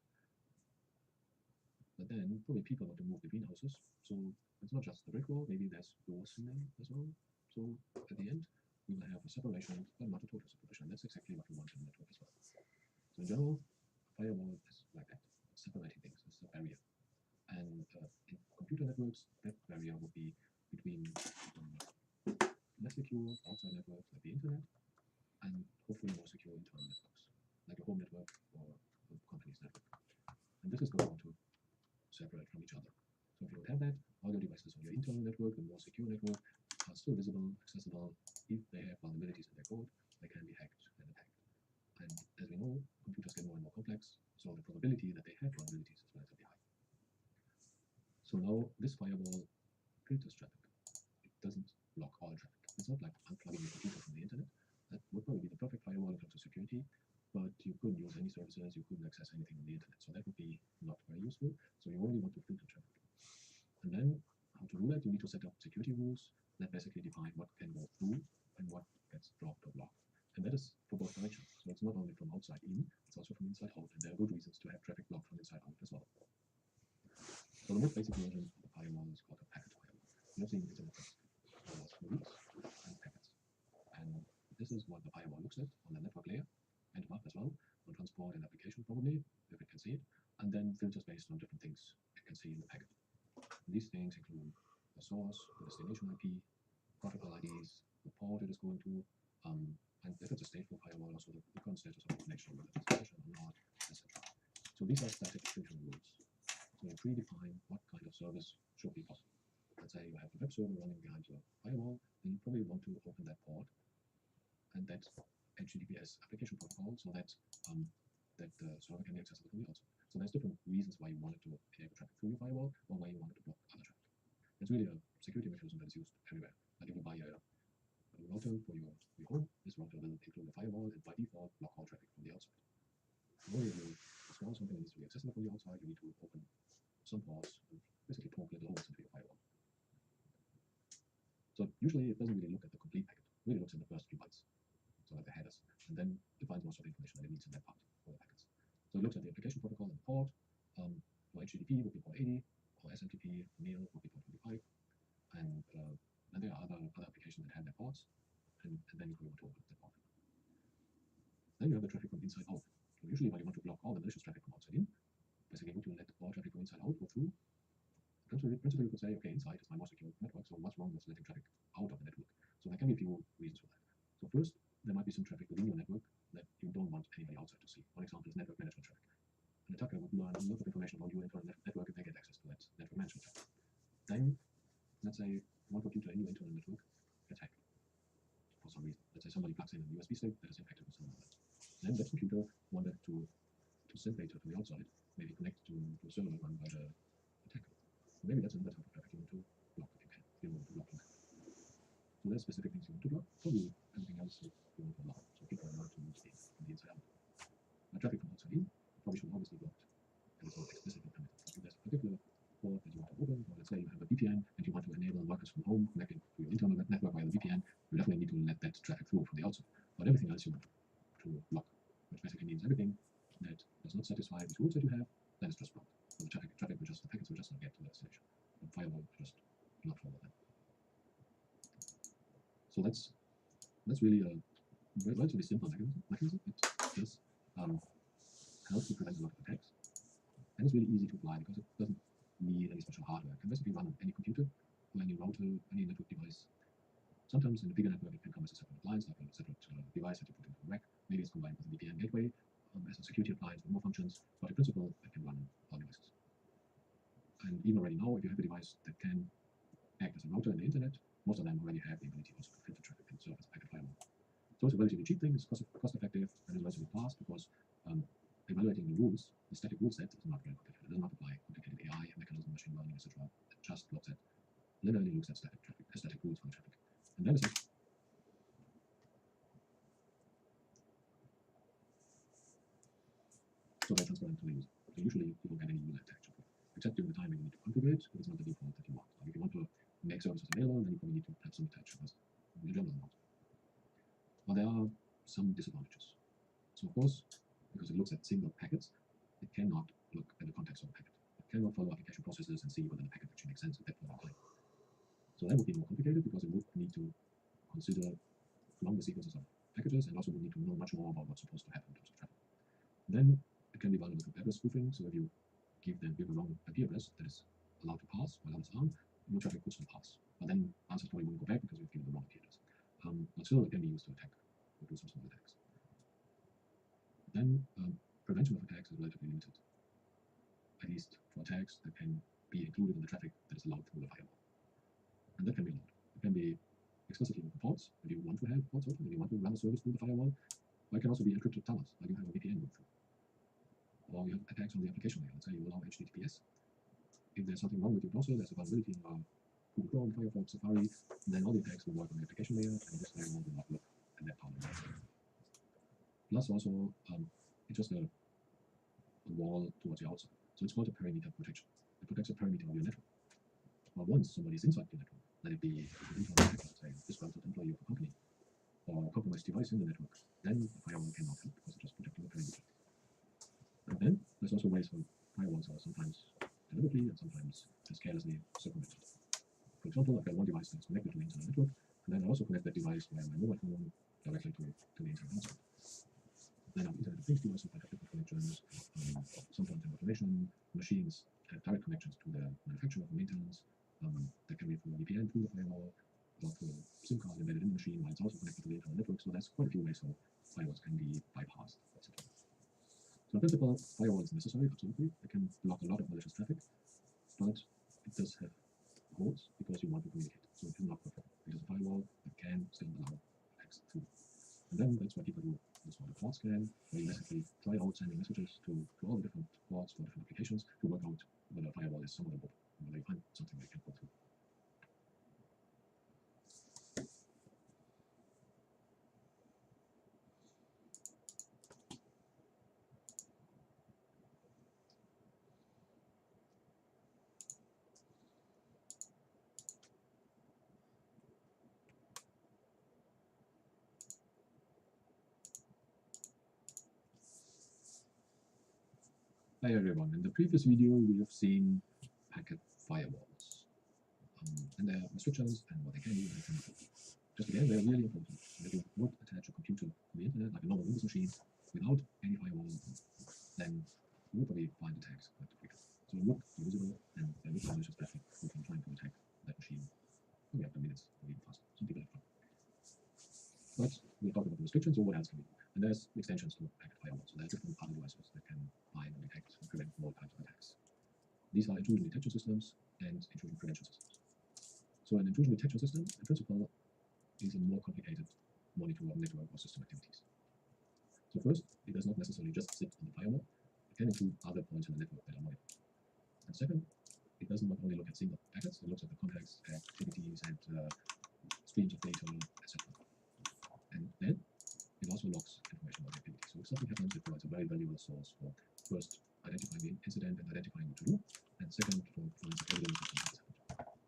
But then probably people want to move between houses, so it's not just the brick wall, maybe there's doors in there as well. So at the end, we will have a separation, but not a total separation. That's exactly what we want in the network as well. So in general, a firewall is like that, separating things, it's a barrier. And in computer networks, that barrier would be between less secure outside networks like the internet, and hopefully more secure internal networks, like a home network or a company's network. And this is going to separate from each other. So if you don't have that, all your devices on your internal network, the more secure network, are still visible, accessible. If they have vulnerabilities in their code, they can be hacked and attacked. And as we know, computers get more and more complex, so the probability that they have vulnerabilities is relatively high. So now this firewall filters traffic. It doesn't block all traffic. It's not like unplugging your computer from the internet. That would probably be the perfect firewall in terms of security, but you couldn't use any services, you couldn't access anything on the internet. So that would be not very useful. So you only want to filter traffic. And then how to do that, you need to set up security rules that basically define what can go through and what gets dropped or blocked. And that is for both directions. So it's not only from outside in, it's also from inside out. And there are good reasons to have traffic blocked from inside out as well. So the most basic version of the firewall is called a packet firewall. You have seen internet firewalls, routes and packets. And this is what the firewall looks at on the network layer and above as well, on transport and application probably, if it can see it, and then filters based on different things it can see in the packet. And these things include the source, the destination IP, protocol IDs, the port it is going to, and if it's a stateful firewall, also the current status of the connection, whether it's session or not, etc. So these are static filtering rules. So you predefine what kind of service should be possible. Let's say you have a web server running behind your firewall, then you probably want to open that port and that HTTPS application protocol so that the server can be accessible from the outside. So there's different reasons why you wanted to enable traffic through your firewall or why you wanted to block other traffic. It's really a security mechanism that is used everywhere. Like if you buy a router for your home, this router will include a firewall and by default block all traffic from the outside. Or if you install something that needs to be accessible from the outside, you need to open some ports and basically poke little holes into your firewall. So usually it doesn't really look at the complete packet, it really looks at the first few bytes, so like the headers, and then it finds most of the information that it needs in that part for the packets. So it looks at the application protocol and the port. For HTTP would be port 80, or SMTP for mail would be port 25, and then there are other applications that have their ports, and then you probably want to open the port. Then you have the traffic from inside out. So usually when you want to block all the malicious traffic from outside in, basically would you let all traffic from inside out go through? Principally, you could say, okay, inside is my more secure network, so what's wrong with letting traffic out of the network? So there can be a few reasons for that. So first, there might be some traffic within your network that you don't want anybody outside to see. One example is network management traffic. An attacker would learn a lot of information about your internal network if they get access to that network management traffic. Then, let's say one computer in your internal network gets hacked for some reason. Let's say somebody plugs in a USB stick that is infected with some of that. Then that computer wanted to send data to the outside, maybe connect to a server run by the attacker. Maybe that's another type of traffic you want to block if you can. You want to block that. So there's specific things you want to block. Probably everything else you want to allow. So people want to use data from the inside out. Now traffic from outside in probably should always be blocked. And it's not explicitly permitted. If there's a particular port that you want to open, or let's say you have a VPN and you want to enable workers from home connecting to your internal network via the VPN, you definitely need to let that traffic flow from the outside. But everything else you want to block, which basically means everything that does not satisfy the rules that you have, that is just blocked. So the traffic will just, the packets will just not get to the destination. The firewall will just not follow them. So that's really a relatively simple mechanism. It does help to prevent a lot of attacks, and it's really easy to apply because it doesn't need any special hardware. It can basically run on any computer or any router, any network device. Sometimes in the bigger network, it can come as a separate appliance, like a separate device that you put into a rack. Maybe it's combined with a VPN gateway as a security appliance with more functions, but in principle, it can run on all devices. And even already now, if you have a device that can act as a router in the internet, most of them already have the ability also to filter traffic and serve as a packet firewall. So it's a relatively cheap thing, it's cost effective, and it's relatively fast because evaluating the rules, the static rule set, is not very complicated. It does not apply complicated AI, mechanism, machine learning, etc. It just linearly looks at static rules for the traffic. And then it's so very transparent to the user. So usually you won't get any user interaction, except during the time when you need to configure it, but it's not the default that you want. Like if you want to make services available, then you probably need to have some attached, but in general not. Well, there are some disadvantages. So of course, because it looks at single packets, it cannot look at the context of a packet. It cannot follow application processes and see whether the packet actually makes sense at that point in time. So that would be more complicated because it would need to consider longer sequences of packages and also would need to know much more about what's supposed to happen in terms of traffic. Then it can be vulnerable to address spoofing. So if you give a wrong IP address that is allowed to pass while others aren't, your traffic could still pass. But then answers probably wouldn't go back because you've given the wrong IP address. But still, it can be used to attack or do some small attacks. Then prevention of attacks is relatively limited, at least for attacks that can be included in the traffic that is allowed through the firewall. And that can be allowed. It can be explicitly open ports if you want to have ports open, if you want to run a service through the firewall. Or it can also be encrypted tunnels, like you have a VPN going through. Or you have attacks on the application layer. Let's say you allow HTTPS. If there's something wrong with your browser, there's a vulnerability in Google Chrome, Firefox, Safari, then all the attacks will work on the application layer, and this firewall will not look at that part of the browser. Plus also, it's just a wall towards the outside. So it's called a perimeter protection. It protects the perimeter of your network. Or once somebody is inside your network, let it be an internal hacker, let's say disgruntled employee of a company, or a compromised device in the network, then the firewall cannot help because it's just protecting the perimeter. And then there's also ways how firewalls are sometimes deliberately and sometimes just carelessly circumvented. For example, I've got one device that's connected to the internal network, and then I also connect that device via my mobile phone directly to the internet outside. Then I have Internet of Things devices that have different connections, sometimes in automation, machines have direct connections to the manufacturer for maintenance, that can be through a VPN through the firewall, or through a SIM card embedded in the machine while it's also connected to the internal network. So there's quite a few ways how firewalls can be bypassed, etc. So in principle, firewall is necessary, absolutely. It can block a lot of malicious traffic, but it does have holes because you want to communicate. So it is not perfect. It is a firewall that can still allow attacks through. And then that's what people do. This is what a port scan, where you basically try out sending messages to all the different ports for different applications to work out whether a firewall is some of them open, and whether you find something that can go through. Hi everyone, in the previous video we have seen packet firewalls and their restrictions and what they can do and what they cannot do. Just again, they're really important. If you would attach a computer to the internet like a normal Windows machine without any firewall, then you would probably find attacks quite quickly. So it would be visible and there would be malicious traffic from trying to attack that machine maybe after minutes or even faster. Some people have fun. But we'll talk about the restrictions, so what else can we do? And there's extensions to packet firewall, so there are different other devices that can find and detect and prevent more types of attacks. These are intrusion detection systems and intrusion prevention systems. So an intrusion detection system, in principle, is a more complicated monitor of network or system activities. So first, it does not necessarily just sit on the firewall. It can include other points in the network that are monitored. And second, it doesn't not only look at single packets, it looks at the context, activities, and streams of data, etc. And then it also logs information about the activity. So if something happens, it provides a very valuable source for first identifying the incident and identifying what to do, and second for forensic evidence of something that's happened.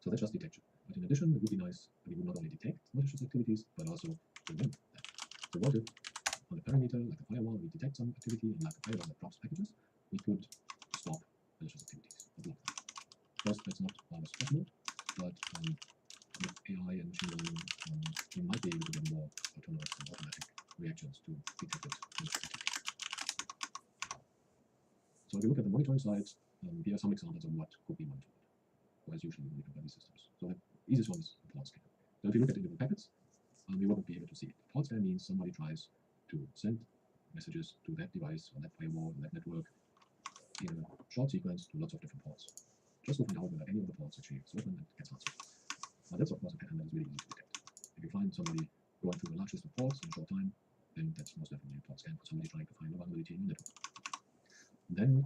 So that's just detection. But in addition, it would be nice if we would not only detect malicious activities, but also prevent that. So what if on a parameter like a firewall we detect some activity, and like a firewall that drops packages, we could stop malicious activities or block them. Of course, that's not always possible, but with AI and machine learning, we might be able to get more autonomous and automatic reactions to detected malicious activity. So if you look at the monitoring side, here are some examples of what could be monitored, or is usually monitored by these systems. So the easiest one is a port scan. So if you look at individual packets, we wouldn't be able to see it. A port scan means somebody tries to send messages to that device or that firewall or that network in a short sequence to lots of different ports, just to find out whether any of the ports actually is open and gets answered. Now that's of course a pattern that is really easy to detect. If you find somebody going through a large list of ports in a short time, then that's most definitely a port scan for somebody trying to find a vulnerability in your network. Then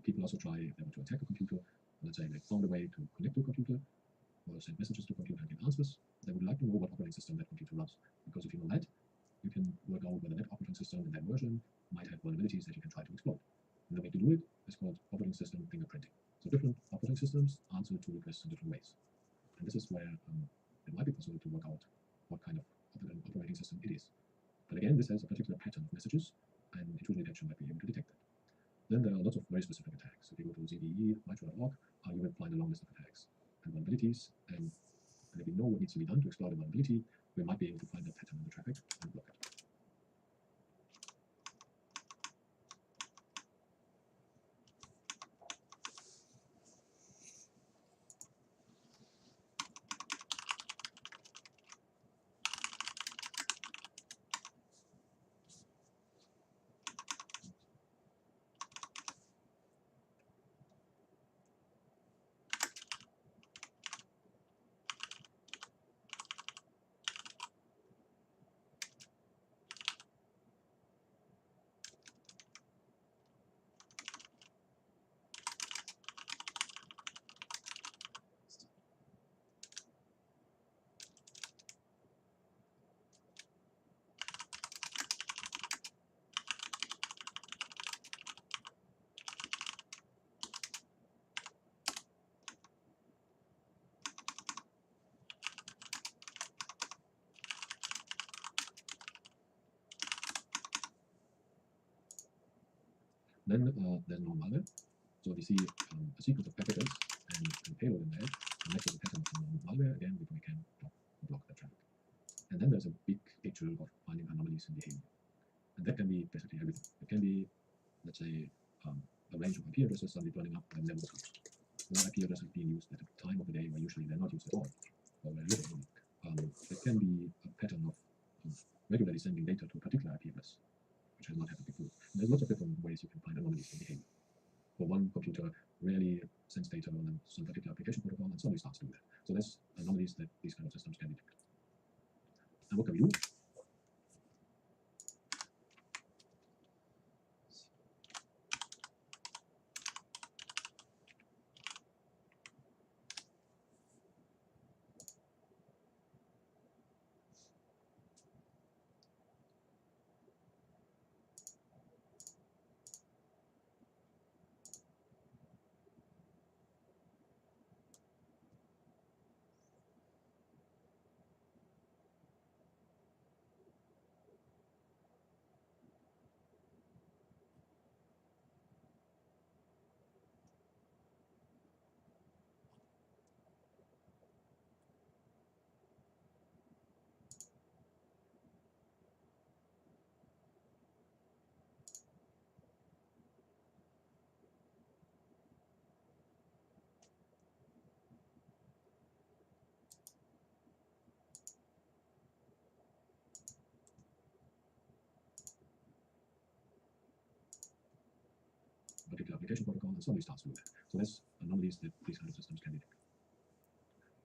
people also try, if they want to attack a computer, let's say they found a way to connect to a computer or send messages to a computer and get answers, they would like to know what operating system that computer runs. Because if you know that, you can work out whether that operating system in that version might have vulnerabilities that you can try to exploit. And the way to do it is called operating system fingerprinting. So different operating systems answer to requests in different ways. And this is where it might be possible to work out what kind of operating system it is. But again, this has a particular pattern of messages, and intuitive detection might be able to detect that. Then there are lots of very specific attacks. If you go to zde.mitro.org, you will find a long list of attacks and vulnerabilities. And if we know what needs to be done to exploit a vulnerability, we might be able to find that pattern in the traffic and block it. Then there's no malware. So we see a sequence of packages and payload in there. And next is a pattern of malware again, before we can block the traffic. And then there's a big picture of finding anomalies in behavior. And that can be basically everything. It can be, let's say, a range of IP addresses suddenly turning up when never switched. Or IP addresses being used at a time of the day where usually they're not used at all, or very little. It can be a pattern of regularly sending data to a particular IP address, which has not happened before. And there's lots of different ways you can find anomalies in behavior. Or one computer rarely sends data on some particular application protocol and suddenly starts doing that. So there's anomalies that these kind of systems can detect. And what can we do? Particular application protocol and suddenly starts doing that. So there's anomalies that these kind of systems can detect.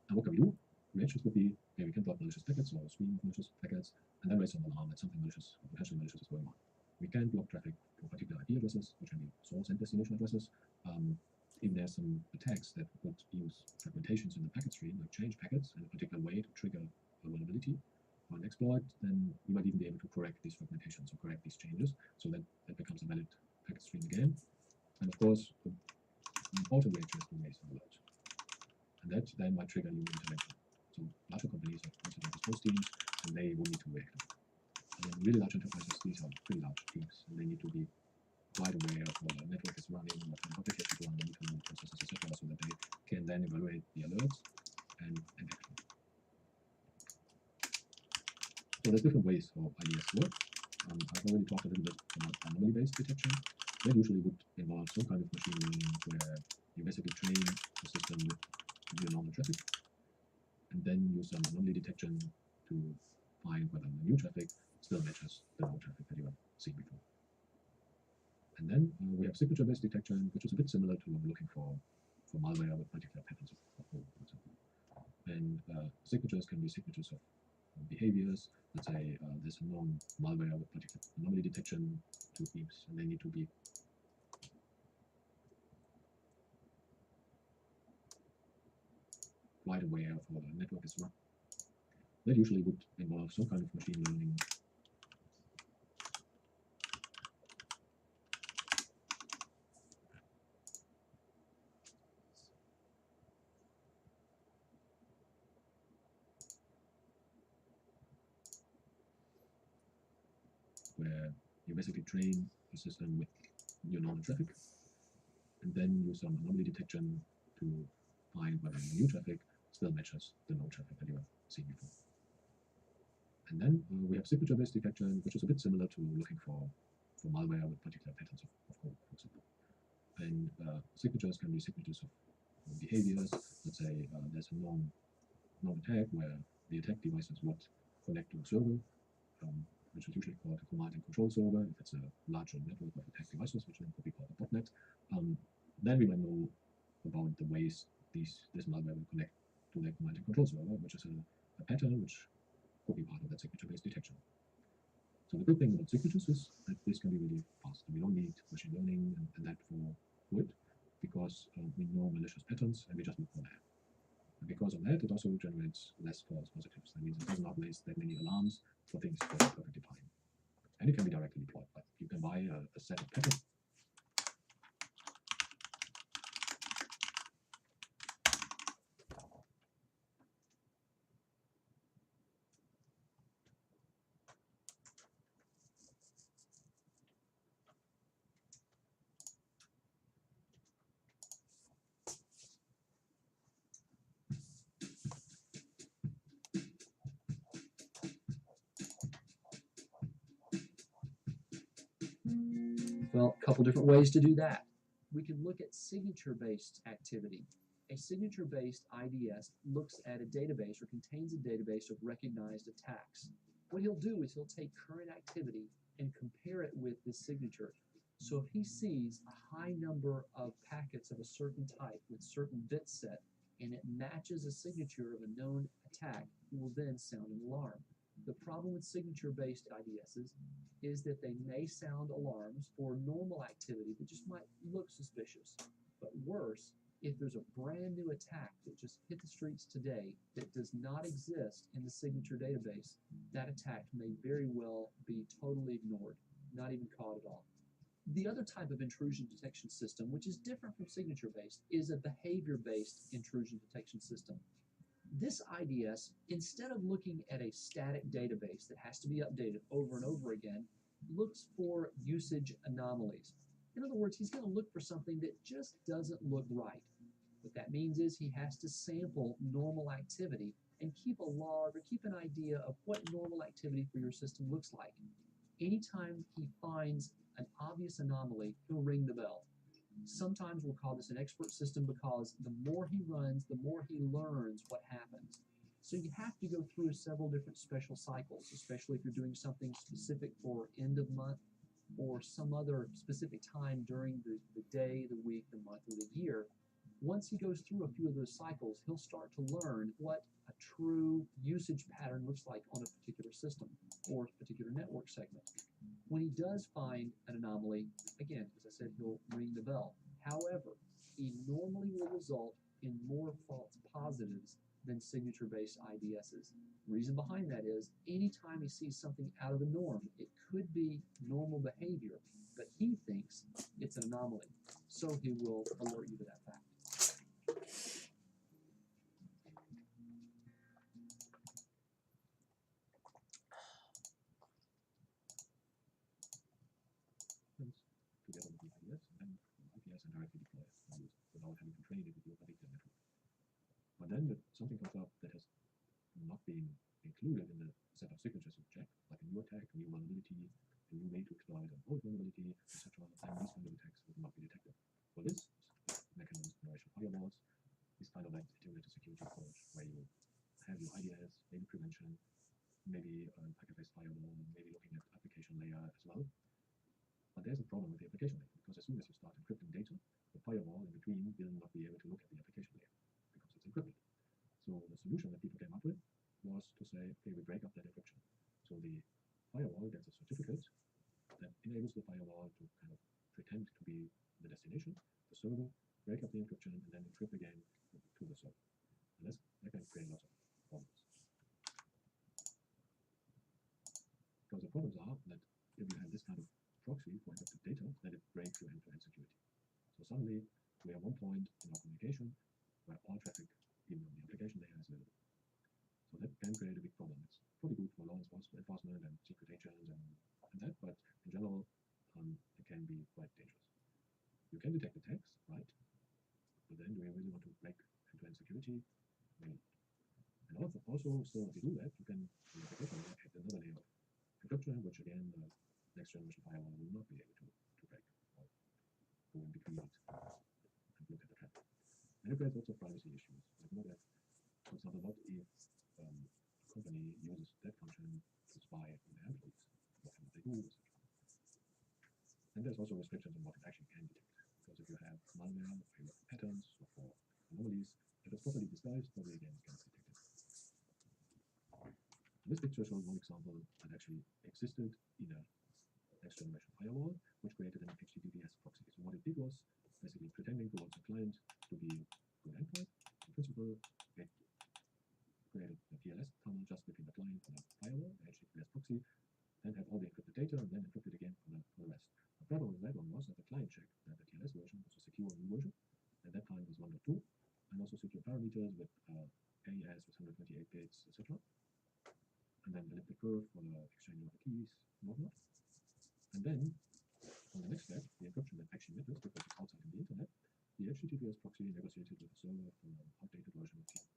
And what can we do? Reactions would be, okay, we can block malicious packets or stream of malicious packets, and then raise some alarm that something malicious or potentially malicious is going on. We can block traffic to particular IP addresses, which can be source and destination addresses. If there's some attacks that would use fragmentations in the packet stream, like change packets in a particular way to trigger a vulnerability or an exploit, then we might even be able to correct these fragmentations or correct these changes so that it becomes a valid packet stream again. And of course, an important reaction is to raise an alert. And that then might trigger new intervention. So larger companies have also got response teams, and they will need to react. And then really large enterprises, these are pretty large teams, and they need to be quite aware of what the network is running, what kind of applications run, the internal processes, etc., so that they can then evaluate the alerts and action. So there's different ways how IDS work. I've already talked a little bit about anomaly-based detection. That usually would involve some kind of machine learning where you basically train the system with your normal traffic. and then use some anomaly detection to find whether the new traffic still matches the old traffic that you have seen before. And then we have signature-based detection, which is a bit similar to looking for malware with particular patterns of code, for example. And signatures can be signatures of behaviors. Let's say there's a known malware with particular anomaly detection to themes, and they need to be quite aware of how the network is run. That usually would involve some kind of machine learning. Where you basically train the system with your normal traffic, and then use some anomaly detection to find whether the new traffic still matches the known traffic that you have seen before. And then we have signature-based detection, which is a bit similar to looking for malware with particular patterns of code, for example. And signatures can be signatures of behaviors. Let's say there's a known attack where the attack devices would connect to a server, which is usually called a command and control server. If it's a larger network of attack devices, which then could be called a botnet, then we might know about the ways this malware will connect to that command and control server, which is a pattern which could be part of that signature-based detection. So the good thing about signatures is that this can be really fast. We don't need machine learning and that for it, because we know malicious patterns and we just look for that. And because of that, it also generates less false positives. That means it does not raise that many alarms for things that are perfectly fine. And it can be directly deployed, but you can buy a set of patterns. Well, a couple different ways to do that. We can look at signature-based activity. A signature-based IDS looks at a database or contains a database of recognized attacks. What he'll do is he'll take current activity and compare it with this signature. So if he sees a high number of packets of a certain type with certain bit set and it matches a signature of a known attack, he will then sound an alarm. The problem with signature-based IDSs is that they may sound alarms for normal activity that just might look suspicious. But worse, if there's a brand new attack that just hit the streets today that does not exist in the signature database, that attack may very well be totally ignored, not even caught at all. The other type of intrusion detection system, which is different from signature-based, is a behavior-based intrusion detection system. This IDS, instead of looking at a static database that has to be updated over and over again, looks for usage anomalies. In other words, he's going to look for something that just doesn't look right. What that means is he has to sample normal activity and keep a log or keep an idea of what normal activity for your system looks like. Anytime he finds an obvious anomaly, he'll ring the bell. Sometimes we'll call this an expert system because the more he runs, the more he learns what happens. So you have to go through several different special cycles, especially if you're doing something specific for end of month or some other specific time during the day, the week, the month, or the year. Once he goes through a few of those cycles, he'll start to learn what a true usage pattern looks like on a particular system or a particular network segment. When he does find an anomaly, again, as I said, he'll ring the bell. However, he normally will result in more false positives than signature-based IDSs. The reason behind that is anytime he sees something out of the norm, it could be normal behavior, but he thinks it's an anomaly. So he will alert you to that fact. Together with the IDS, and then IPS and directly deploy it without having to train it with your particular network. But then something comes up that has not been included in the set of signatures you check, like a new attack, a new vulnerability, a new way to exploit an old vulnerability, etc. And these kind of attacks will not be detected. For this mechanism, generation firewalls is kind of like integrated security approach where you have your IDS, maybe prevention, maybe packet-based firewall, maybe looking at application layer as well. But there's a problem with the application layer, because as soon as you start encrypting data, the firewall in between will not be able to look at the application layer because it's encrypted. So the solution that people came up with was to say, okay, we break up that encryption. So the firewall gets a certificate that enables the firewall to kind of pretend to be the destination, the server, break up the encryption, and then encrypt again to the server. And that can create lots of problems. Because the problems are that if you have this kind of proxy for encrypted data, then it breaks your end-to-end security. So suddenly we have one point in our communication where all traffic, even on the application layer, is available. So that can create a big problem. It's probably good for law enforcement and secret agents and that, but in general, it can be quite dangerous. You can detect attacks, right? But then do you really want to break end-to-end security? Maybe. And also, still, if you do that, you can, in the application layer, add another layer of encryption, which again, the next generation firewall will not be able to break or go in between it and look at the traffic. And it creates lots of privacy issues. Like what if, for example, what if a company uses that function to spy on their employees, what can they do, etc. And there's also restrictions on what it actually can detect. Because if you have malware, if you look at patterns or for anomalies, if it's properly disguised, probably again it gets detected. This picture shows one example that actually existed in a next generation firewall, which created an HTTPS proxy. So what it did was basically pretending towards the client to be a good endpoint. In principle, it created a TLS tunnel just between the client and the firewall, the HTTPS proxy, then have all the encrypted data and then encrypt it again for the rest. The problem with that one was that the client checked that the TLS version was a secure new version. At that time was 1.2, and also secure parameters with AES with 128 bits, etc. And then the elliptic curve for the exchange of the keys and whatnot. And then, on the next step, the encryption that actually matters because it's outside in the internet, the HTTPS proxy negotiated with the server for an outdated version of TLS.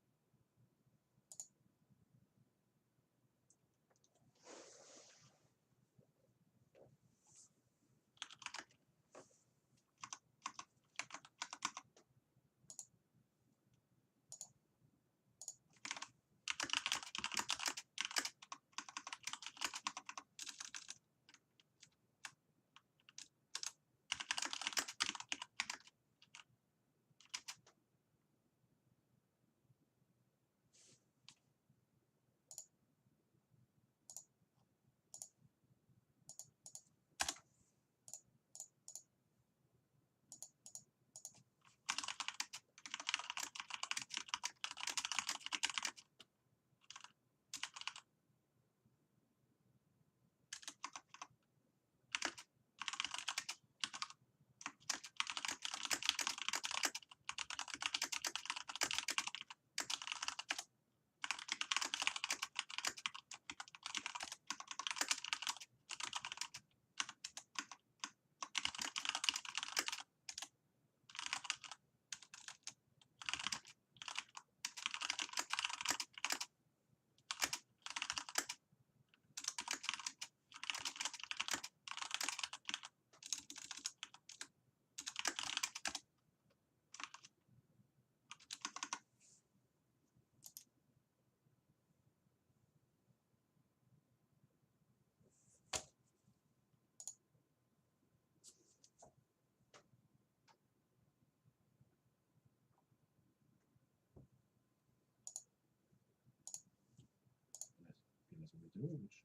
Which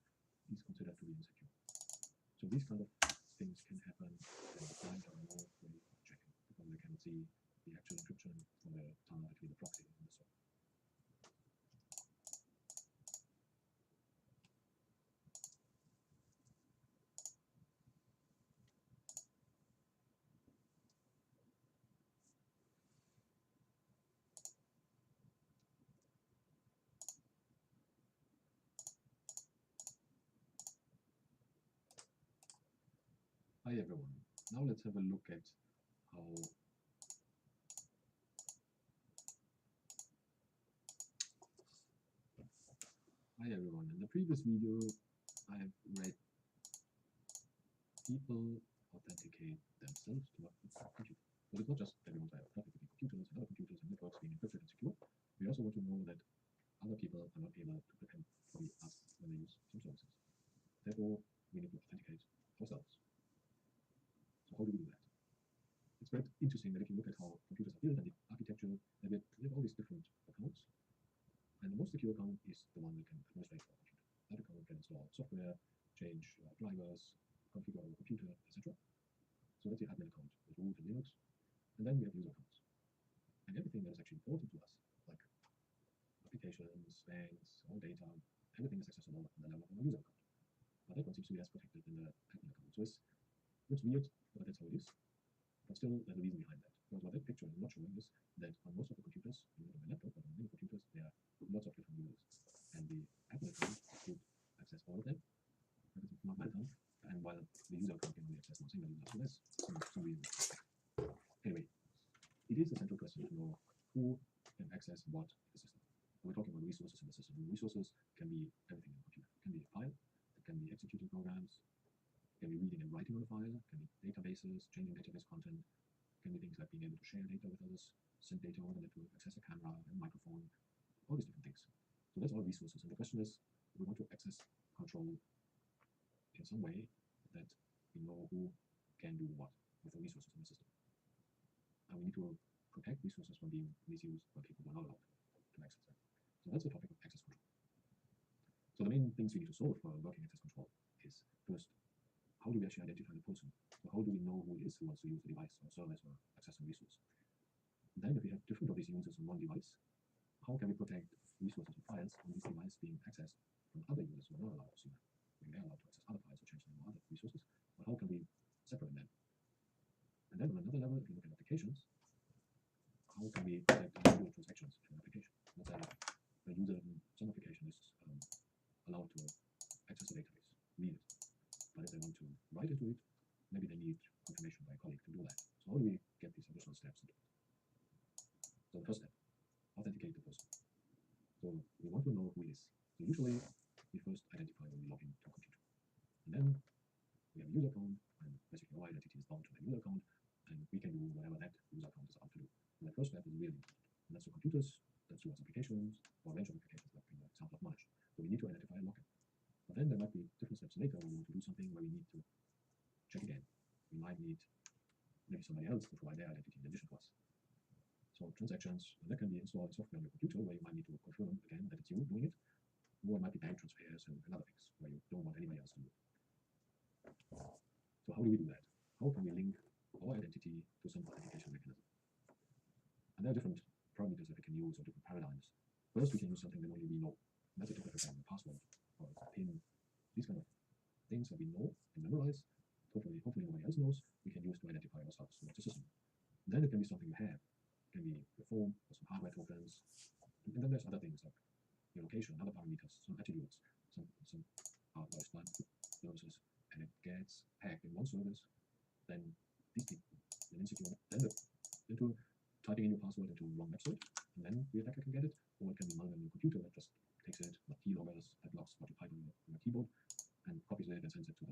is considered to be insecure. So these kind of things can happen and the client have no way of checking because they cannot see the actual encryption for the tunnel between the proxy and the server. Hi everyone. Now let's have a look at how Hi everyone. In the previous video, I have read people authenticate themselves to a computer. But it's not just that we want to have traffic between computers and other computers and networks being encrypted and secure. We also want to know that other people able to prevent probably us when they use some services. Therefore, we need to authenticate ourselves. So how do we do that? It's quite interesting that if you look at how computers are built and the architecture, they have all these different accounts. And the most secure account is the one that can administrate our computer. That account can install software, change drivers, configure our computer, etc. So that's the admin account with root and Linux. And then we have user accounts. And everything that is actually important to us, like applications, banks, all data, everything is accessible on the level of our user account. But that one seems to be less protected than the admin account. So it's weird, but that's how it is. But still, there's a reason behind that. Because what that picture is not showing is that on most of the computers, not on my laptop, but on many computers, there are lots of different users. And the admin account could access all of them, but it's not my account. And while the user account can only access one single user, so that's some reason. Anyway, it is a central question to know who can access what in the system. We're talking about resources in the system. And resources can be everything in a computer. It can be a file, it can be executing programs, it can be reading and writing on a file, it can be databases, changing database content, it can be things like being able to share data with others, send data over the network, access a camera, a microphone, all these different things. So that's all resources. And the question is, we want to access control in some way that we know who can do what with the resources in the system. And we need to protect resources from being misused by people who are not allowed to access them. So that's the topic of access control. So the main things we need to solve for working access control is, first, how do we actually identify the person? So how do we know who it is who wants to use the device or service or access a resource? And then if we have different of these users on one device, how can we protect resources or files on this device being accessed from other users who are not allowed to see them? Maybe they're allowed to access other files or change them or other resources, but how can we separate them? And then on another level, if you look at applications, how can we protect individual transactions in an application? Let's say a user in some application is allowed to access a database, read it. But if they want to write into it, maybe they need confirmation by a colleague to do that. So how do we get these additional steps into it? So the first step, authenticate the person. So we want to know who it is. So usually we first identify when we log into a computer. And then we have a user account, and basically our identity is bound to that user account, and we can do whatever that user account is allowed to do. And the first step is really important. And that's the computers, that's towards applications, or a range of applications like in the example of knowledge. So we need to identify a login. But then there might be different steps later where we want to do something where we need to check again. We might need maybe somebody else to provide their identity in addition to us. So transactions, that can be installed software on your computer where you might need to confirm again that it's you doing it. Or it might be bank transfers and other things where you don't want anybody else to do it. So how do we do that? How can we link our identity to some authentication mechanism? And there are different parameters that we can use or different paradigms. First, we can use something that only we know. And that's a different thing, a password or a PIN. These kind of things that we know and memorize, hopefully nobody else knows, we can use to identify ourselves towards the system. And then it can be something you have. It can be your phone or some hardware tokens. And then there's other things like your location, other parameters, some attributes, some hardware services, and it gets hacked in one service, then these people, then insecure, then into typing in your password into the wrong website, and then the attacker can get it, or it can be malware on your computer that just takes it, like keyloggers, padlocks, what you type on your keyboard, and copies it and sends it to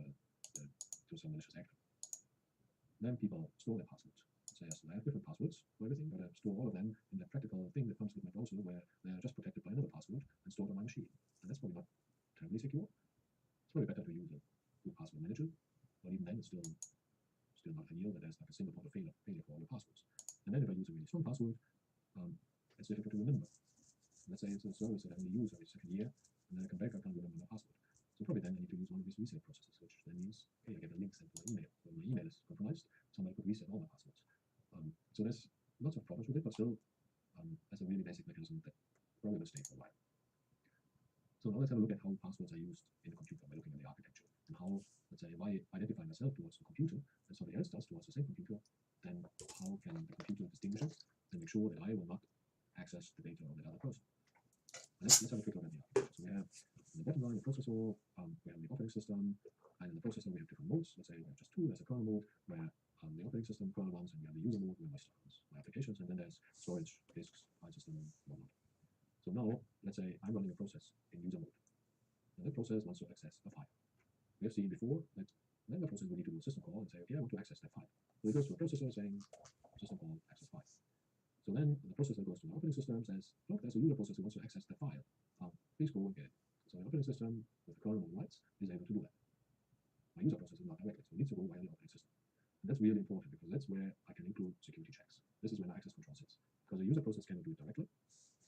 some malicious actor. Then people store their passwords. So yes, I have different passwords for everything, but I store all of them in that practical thing that comes with my browser where they are just protected by another password and stored on my machine. And that's probably not terribly secure. It's probably better to use a good password manager, but even then it's still not ideal that there's like a single point of failure for all the passwords. And then if I use a really strong password, it's difficult to remember. Let's say it's a service that I only use every second year, and then I come back, I can't remember my password. So probably then I need to use one of these reset processes, which then means, okay, I get a link sent to my email. So my email is compromised, somebody could reset all my passwords. So there's lots of problems with it, but still, as a really basic mechanism that probably will stay for a while. So now let's have a look at how passwords are used in a computer by looking at the architecture, and how, let's say, if I identify myself towards the computer and somebody else does towards the same computer, then how can the computer distinguish it and make sure that I will not access the data of that other person? And let's have a quick look at the architecture. So we have in the bottom line the processor, we have the operating system, and in the processor we have different modes. Let's say we have just two. There's a kernel mode where the operating system kernel runs, and we have the user mode where my stuff runs, my applications, and then there's storage, disks, file system, and whatnot. So now, let's say I'm running a process in user mode, and that process wants to access a file. We have seen before that then the process will need to do a system call and say, okay, I want to access that file. So it goes to a processor saying, system call, access file. So then the processor goes to the operating system and says, look, there's a user process who wants to access that file. please go and get it. So the operating system with the kernel rights is able to do that. My user process is not directly, so it needs to go via the operating system. And that's really important because that's where I can include security checks. This is where my access control sits. Because the user process cannot do it directly.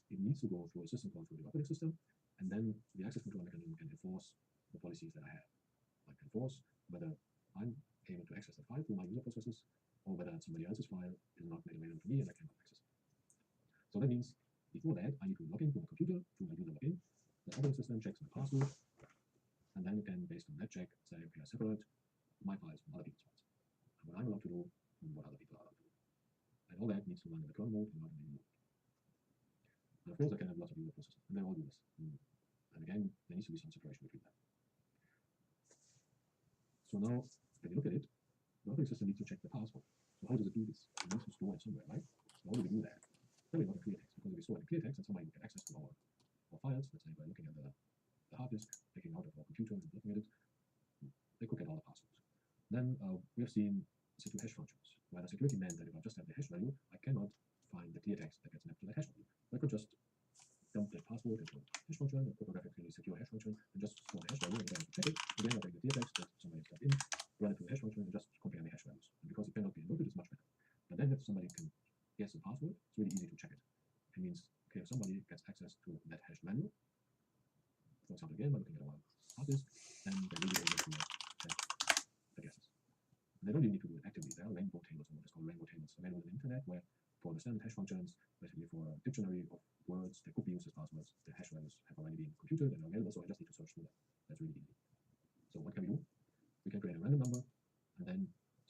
It needs to go through a system call through the operating system, and then the access control mechanism can enforce the policies that I have. Like enforce whether I'm able to access the file through my user processes, or whether somebody else's file is not made available to me and I cannot access it. So that means before that, I need to log into my computer through my user login. The operating system checks my password, and then it can, based on that check, say, okay, I separate my files from other people's files. And what I'm allowed to do and what other people are allowed to do. And all that needs to run in the kernel mode and not in the mode. And of course, I can have lots of user processes, and they all do this. And again, there needs to be some separation between them. So now, when you look at it, the operating system needs to check the password. So how does it do this? It needs to store it somewhere, right? So how do we do that? Probably not in clear text, because if we store it in clear text, then somebody will get access to our files. Let's say by looking at the hard disk, taking out of our computer and looking at it, they could get all the passwords. Then we have seen secure hash functions, where the security meant that if I just have the hash value, I cannot find the clear text that gets mapped to that hash value. I could just dump that password into a hash function, a cryptographically secure hash function, and just store the hash value, and then I check it. Again, I take the clear text that somebody has typed in, run it to the hash function, and just compare the hash values. And because it cannot be invoked, it's much better. But then if somebody can guess the password, it's really easy to check it. It means, okay, if somebody gets access to that hash value, for example, again, by looking at our hard disk, then they will be able to check the guesses. And they don't even need to do it actively. There are rainbow tables, or what is called rainbow tables, available on the internet, where for the standard hash functions, basically for a dictionary of words that could be used as passwords, the hash values have already been computed and are available, so I just need to search through them. That's really easy. So what can we do? We can create a random number and then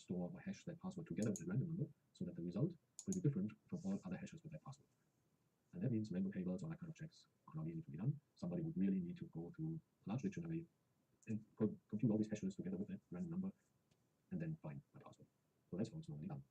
store or hash that password together with a random number so that the result will be different from all other hashes with that password. And that means rainbow tables or that kind of checks are not easy to be done. Somebody would really need to go through a large dictionary and compute all these hashes together with that random number and then find my password. So that's how it's normally done.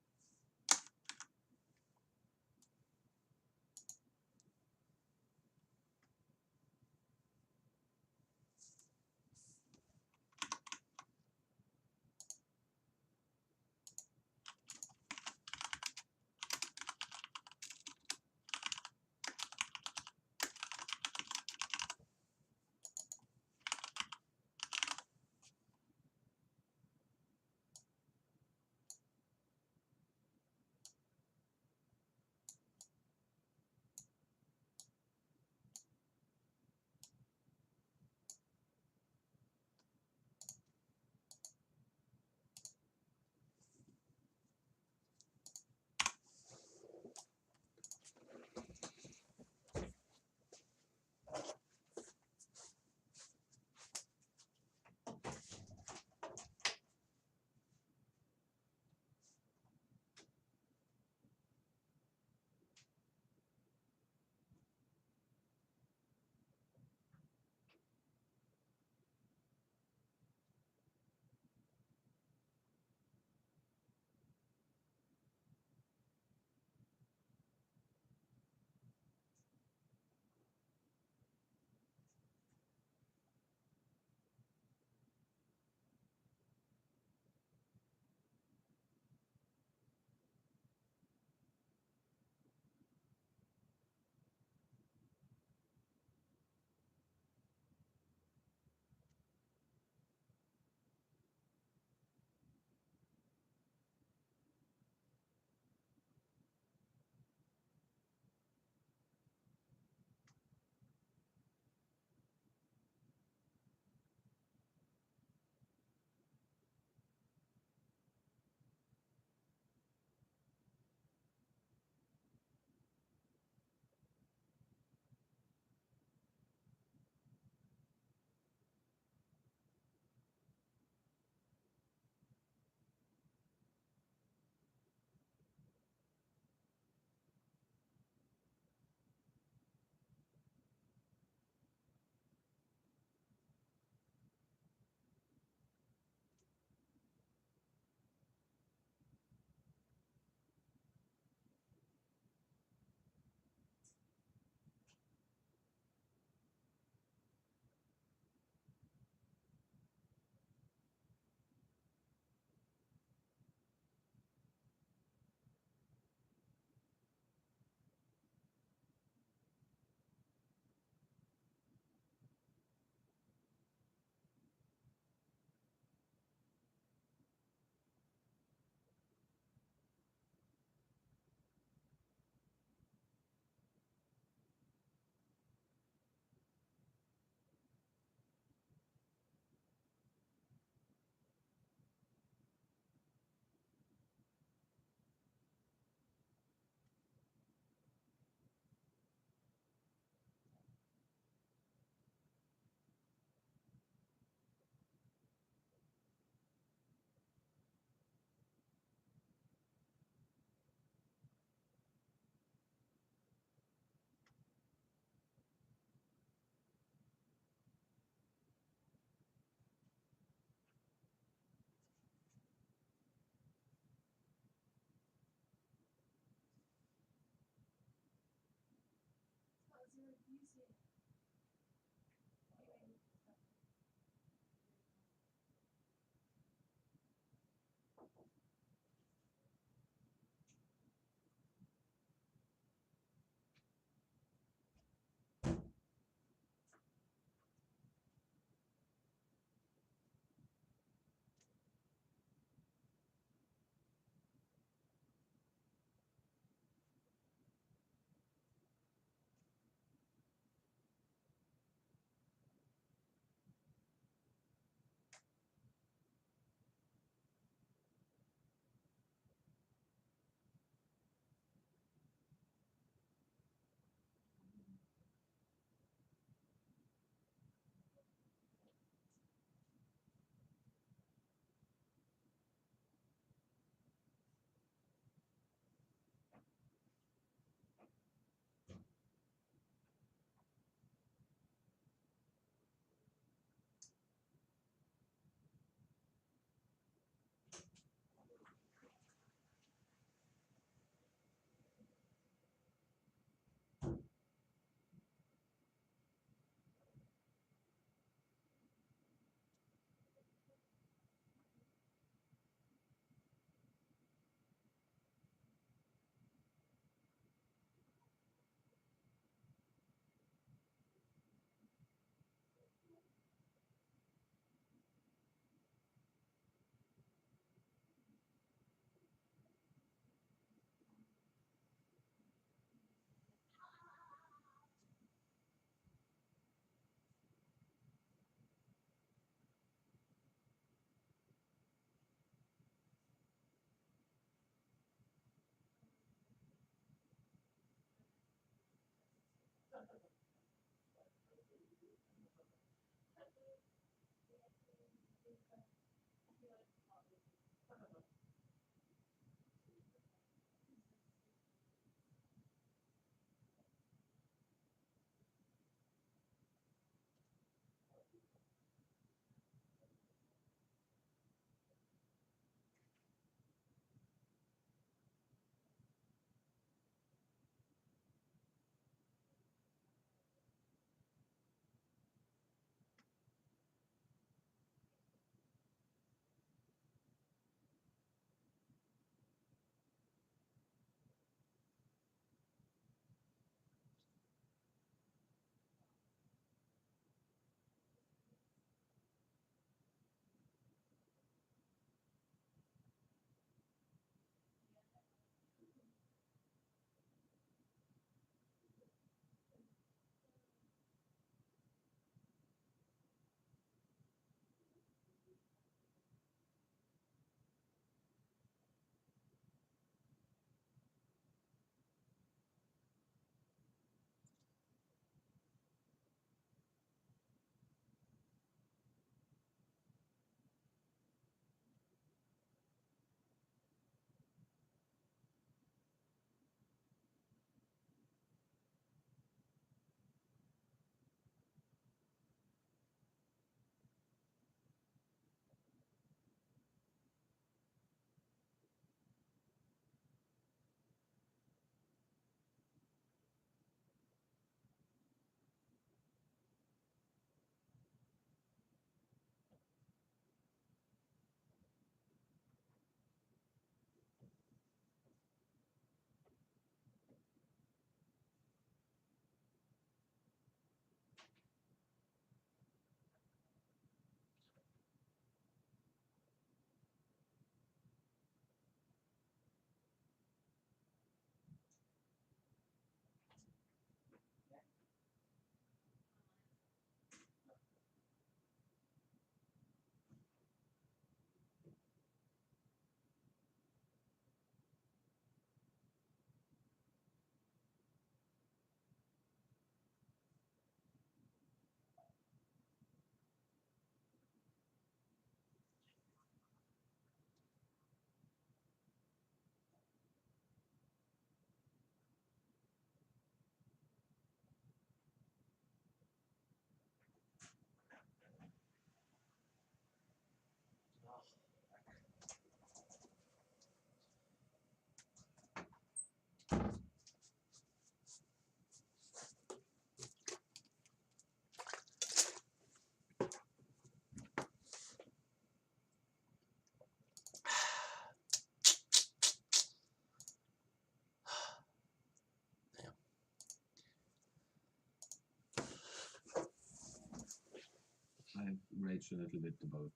I've raged a little bit about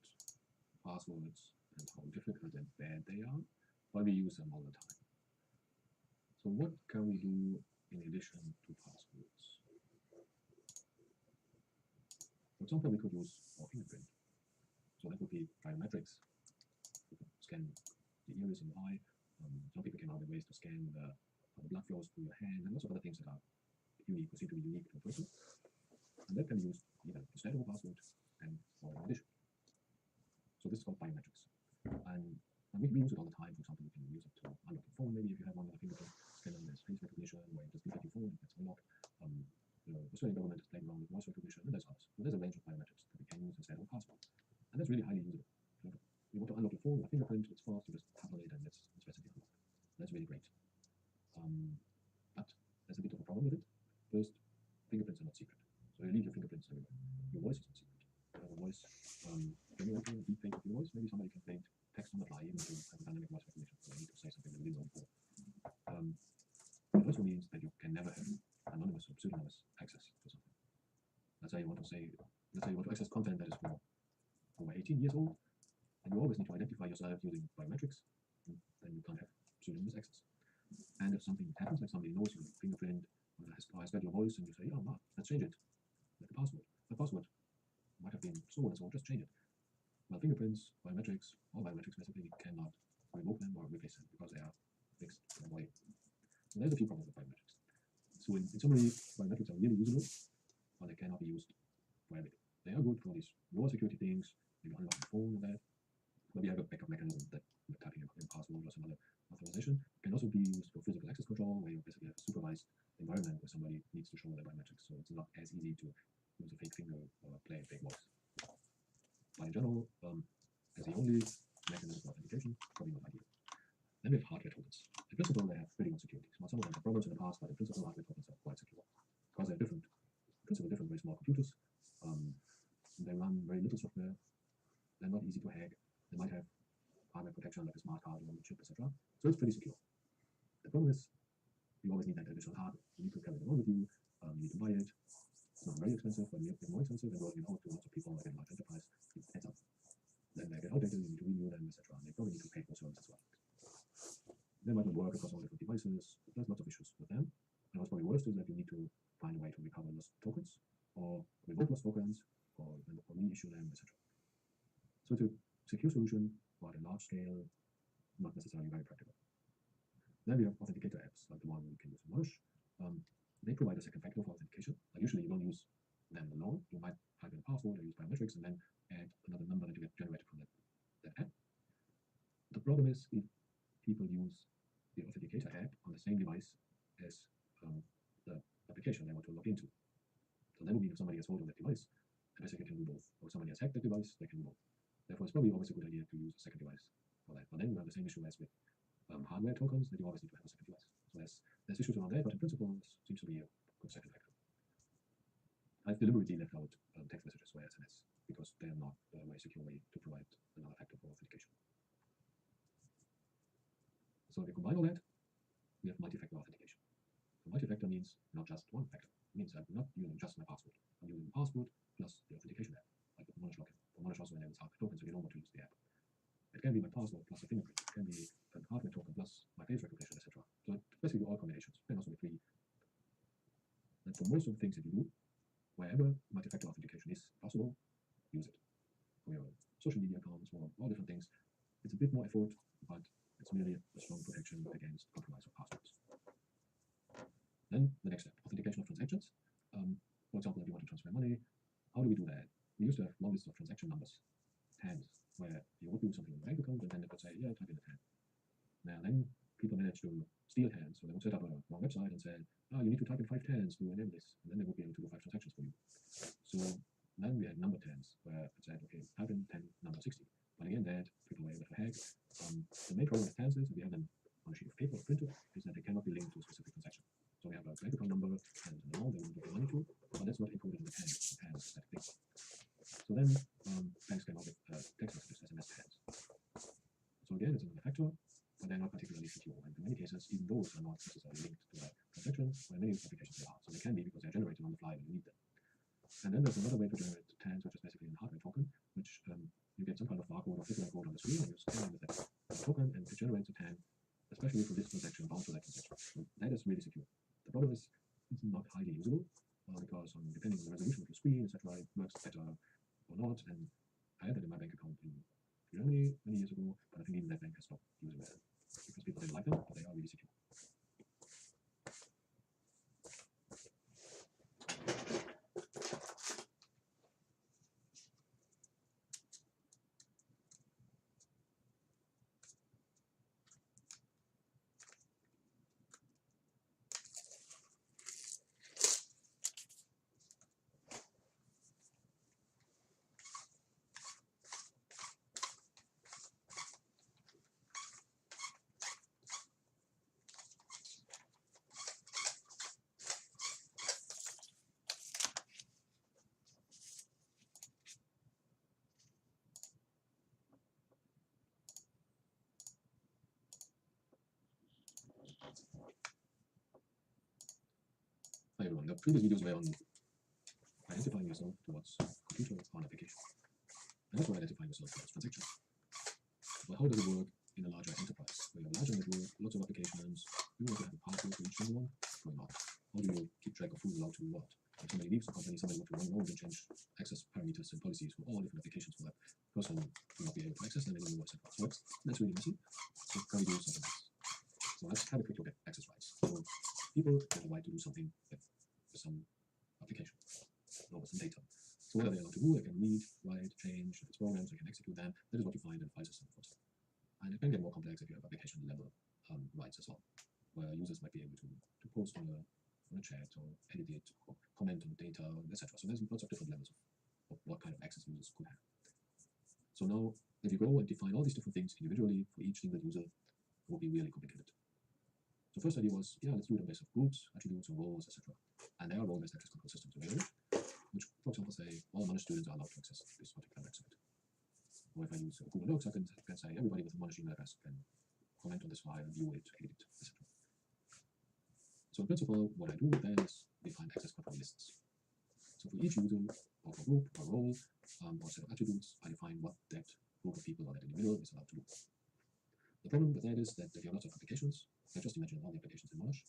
passwords and how difficult and bad they are, but we use them all the time. So what can we do in addition to passwords? For example, we could use our fingerprint. So that would be biometrics. We could scan the iris and the eye. Some people came out with ways to scan the blood flows through your hand and lots of other things that are unique or seem to be unique to a person. And that can be used either instead of a password and or in addition. So this is called biometrics. And we use it all the time. For example, you can use it to unlock your phone, maybe if you have one with a fingerprint scanner, there's face recognition where you just look at your phone and it's unlocked. The Australian government is playing around with voice recognition, and there's others. So there's a range of biometrics that we can use instead of a password. And that's really highly usable. You want to unlock your phone with a fingerprint, it's fast, you just tap on it and it's basically unlocked. That's really great. But there's a bit of a problem with it. First, fingerprints are not secret. So you leave your fingerprints everywhere. Your voice is not secret. You have a voice generating a deep fake of your voice. Maybe somebody can paint text on the fly even if you have a dynamic voice recognition. So you need to say something that we didn't know before. It also means that you can never have anonymous or pseudonymous access to something. Let's say you want to access content that is from over 18 years old, and you always need to identify yourself using biometrics, and then you can't have pseudonymous access. And if something happens, like somebody knows your fingerprint or has got your voice, and you say, oh, no, let's change it, like the password. The password might have been stolen, so just change it. Well, fingerprints, biometrics, all biometrics basically cannot revoke them or replace them because they are fixed in a way. So there's a few problems with biometrics. So in summary, biometrics are really usable, but they cannot be used for everything. They are good for these lower security things, maybe unlock your phone and that, but we have a backup mechanism that typing in password or some other authorization can also be used for physical access control, where you basically have a supervised environment where somebody needs to show their biometrics. So it's not as easy to use a fake finger or play a fake voice. But in general, as the only mechanism for authentication, probably not ideal. Then we have hardware tokens. In principle, they have pretty good security. Now, some of them have problems in the past, but in principle, hardware tokens are quite secure because they're different. In principle, different, very small computers. They run very little software. They're not easy to hack. They might have hardware protection like a smart card or a chip, etc. So it's pretty secure. The problem is you always need that additional hardware. You need to carry it around with you. You need to buy it. It's not very expensive, but it's more expensive, and rolling it out to lots of people like in a large enterprise, it adds up. Then they get outdated, you need to renew them, etc. And they probably need to pay for service as well. They might not work across all different devices. There's lots of issues with them. And what's probably worse is that you need to find a way to recover lost tokens, or revoke lost tokens, or reissue them, etc. So it's a secure solution, but a large scale, not necessarily very practical. Then we have Authenticator apps, like the one we can use in Mosh. They provide a second factor for authentication. Like usually you don't use them alone. You might type in a password or use biometrics and then add another number that you get generated from that app. The problem is if people use the Authenticator app on the same device as the application they want to log into. So that would mean if somebody has hold of that device, they basically can do both. Or if somebody has hacked that device, they can do both. Therefore, it's probably always a good idea to use a second device for that. But then you have the same issue as with hardware tokens, that you always need to have a second device. So there's issues around that, but in principle, this seems to be a good second factor. I've deliberately left out text messages via SMS because they are not a very secure way to provide another factor for authentication. So if we combine all that, we have multi-factor authentication. So multi-factor means not just one factor. It means I'm not using just my password. I'm using the password plus the authentication app, like the Monash login. For Monash also enables hardware tokens, so you don't want to use the app. It can be my password plus a fingerprint. It can be a hardware token plus my face recognition, etc. So it's basically all combinations. It can also be free. And for most of the things that you do, wherever multi-factor authentication is possible, use it. For your social media accounts, for all different things, it's a bit more effort, but it's merely a strong protection against compromise of passwords. Then the next step, authentication of transactions. For example, if you want to transfer money, how do we do that? We used to have long lists of transaction numbers, TANs, where you would do something in the bank account and then they would say, yeah, type in a TAN. Now then people managed to steal TANs, so they would set up a wrong website and say, oh, you need to type in 5 TANs to enable this, and then they would be able to do 5 transactions for you. So then we had number TANs, where it said, okay, type in 10 number 60. But again, that people were able to hack. The main problem with TANs is if you have them on on a sheet of paper or printed is that they cannot be linked to a specific transaction. So we have a bank account number and an amount they want to give money to, but that's not included in the PAN. The PAN is a static thing. So then banks can now give text messages, SMS to hands. So again, it's another factor, but they're not particularly secure. And in many cases, even those are not necessarily linked to the transaction, but in many applications they are. So they can be because they're generated on the fly when you need them. And then there's another way to generate TANs, which is basically a hardware token, which you get some kind of barcode or physical code on the screen, and you scan with that token, and it generates a TAN, especially for this transaction, bound to that transaction. So that is really secure. The problem is it's not highly usable because depending on the resolution of your screen, etc., it works better or not. And I had that in my bank account in Germany many years ago, but I think even that bank has stopped using that because people didn't like them, but they are really secure. Hi everyone, the previous videos were on identifying yourself towards computer or an application, and also identifying yourself towards transactions. But how does it work in a larger enterprise, where you have a larger network, lots of applications, you want to have a password for each single one? Probably not. How do you keep track of who's allowed to do what? If somebody leaves the company, somebody wants to run alone and change access parameters and policies for all different applications for that person to not be able to access them anymore, etc. So that's really messy. So can we do something else? So let's have a quick look at access rights. So people have the right to do something with some application or with some data. So what are they allowed to do? They can read, write, change. If it's programs, they can execute them. That is what you find in the file system, for example. And it can get more complex if you have application level rights as well, where users might be able to post on a chat or edit it or comment on data, etc. So there's lots of different levels of what kind of access users could have. So now, if you go and define all these different things individually for each single user, it will be really complicated. So first idea was, yeah, let's do it on basis of groups, attributes, and roles, etc. And there are role-based access control systems available, which, for example, say all Monash students are allowed to access this particular website. Or if I use Google Docs, I can say everybody with a Monash email address can comment on this file, view it, edit it, etc. So in principle, what I do then is define access control lists. So for each user, or for group, or role, or set of attributes, I define what that group of people or that individual is allowed to do. The problem with that is that if you have lots of applications, just imagine all the applications in Monash,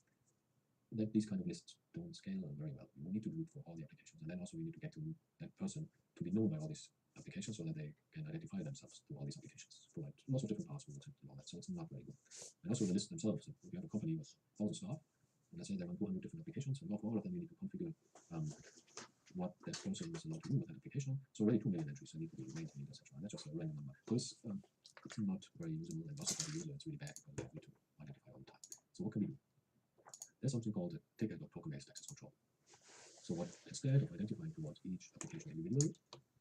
that these kind of lists don't scale very well. You need to do it for all the applications, and then also we need to get to that person to be known by all these applications so that they can identify themselves to all these applications, provide lots of different passwords and all that. So it's not very good. And also the lists themselves. If you have a company with 1,000 staff, and let's say they run 200 different applications, and for all of them you need to configure what that person is allowed to do with that application. So already 2 million entries need to be maintained, etc. And that's just a random number. So it's not very usable, and also for the user it's really bad because you need to identify all the time. So what can we do? There's something called ticket or token-based access control. So what instead of identifying towards each application individually,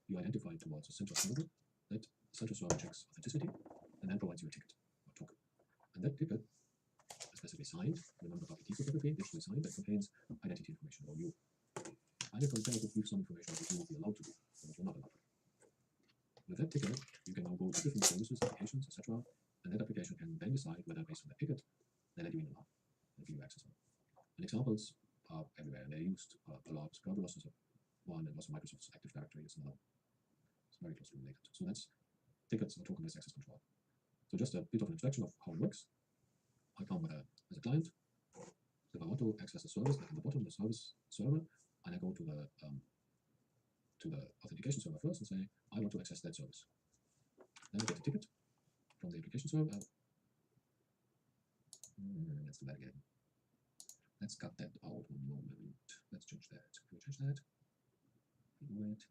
you identify towards a central server. That central server checks authenticity and then provides you a ticket or token. And that ticket is specifically signed, remember public key cryptography, digitally signed, that contains identity information about you. And it contains some information that you will be allowed to do, or what you're not allowed to do. With that ticket, you can now go to different services, applications, etc. And that application can then decide whether based on that ticket, they let you in or not, and give you access or not. And examples are everywhere, and they're used a lot. Kerberos is one, and also Microsoft's Active Directory is another. It's very closely related. So that's tickets or token-based access control. So just a bit of an abstraction of how it works. I come as a client. So if I want to access a service, like at the bottom, the service server, and I go to the authentication server first and say, I want to access that service. Then I get a ticket from the application server. Let's do that again. Let's cut that out one moment. Let's change that. Can we change that? Do it.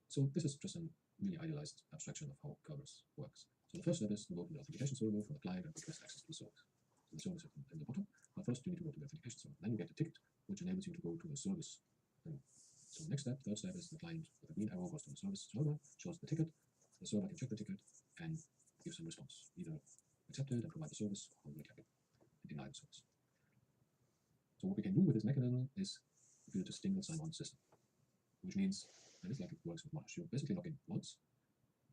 So this is just a really idealized abstraction of how Kerberos works. So the first step is to go to the authentication server from the client and request access to the service. So the service is in the bottom, but first you need to go to the authentication server. Then you get a ticket, which enables you to go to the service. And so next step, third step, is the client with the green arrow goes to the service server, shows the ticket. The server can check the ticket and give some response, either accept it and provide the service, or reject it and deny the service. So what we can do with this mechanism is build a single sign-on system, which means, and it's like it works with Mosh, you basically log in once,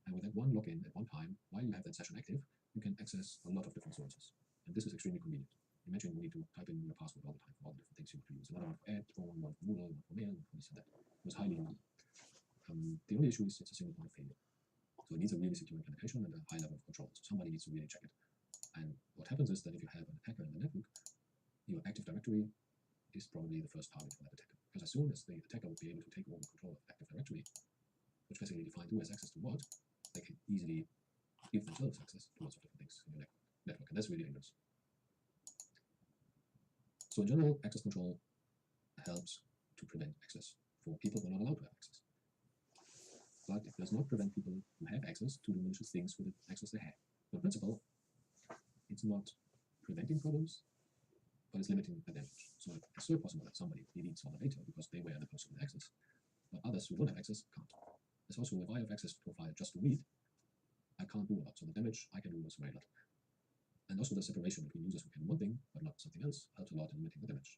and with that one login at one time, while you have that session active, you can access a lot of different services. And this is extremely convenient. Imagine you need to type in your password all the time for all the different things you want to use. Another one for ad, one for Moodle, one for mail, one for this and that. It was highly needed. The only issue is it's a single point of failure. So it needs a really secure implementation and a high level of control. So somebody needs to really check it. And what happens is that if you have an attacker in the network, your Active Directory is probably the first target for that attacker. Because as soon as the attacker would be able to take over control of Active Directory, which basically defines who has access to what, they can easily give themselves access to lots of different things in your network. And that's really dangerous. So in general, access control helps to prevent access for people who are not allowed to have access. But it does not prevent people who have access to do malicious things with the access they have. In principle, it's not preventing problems, but it's limiting the damage. So it's still possible that somebody deletes all the data because they were the person with access, but others who don't have access can't. There's also, if I have access to a file just to read, I can't do a lot. So the damage I can do is very little. And also the separation between users who can do one thing but not something else helps a lot in limiting the damage.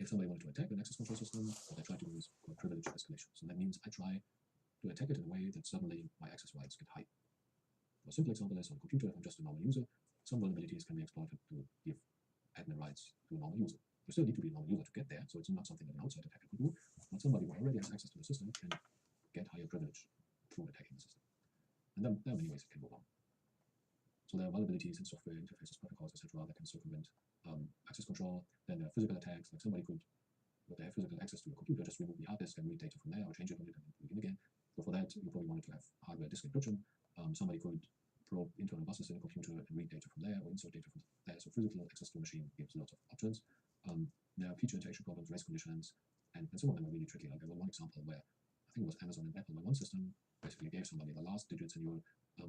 If somebody wanted to attack an access control system, what I try to do is called privilege escalation. So that means I try to attack it in a way that suddenly my access rights get high. A simple example is on a computer, if I'm just a normal user, some vulnerabilities can be exploited to give admin rights to a normal user. You still need to be a normal user to get there, so it's not something that an outside attacker could do, but somebody who already has access to the system can get higher privilege through attacking the system. And then there are many ways it can go wrong. So there are vulnerabilities in software interfaces, protocols, etc. that can circumvent access control. Then there are physical attacks, like somebody could, if they have physical access to your computer, just remove the hard disk and read data from there, or change it on it and begin again. So for that, you probably wanted to have hardware disk encryption. Somebody could probe internal buses in a computer and read data from there, or insert data from there. So physical access to a machine gives lots of options. There are feature interaction problems, race conditions, and some of them are really tricky. Like there was one example where I think it was Amazon and Apple, where one system basically gave somebody the last digits in your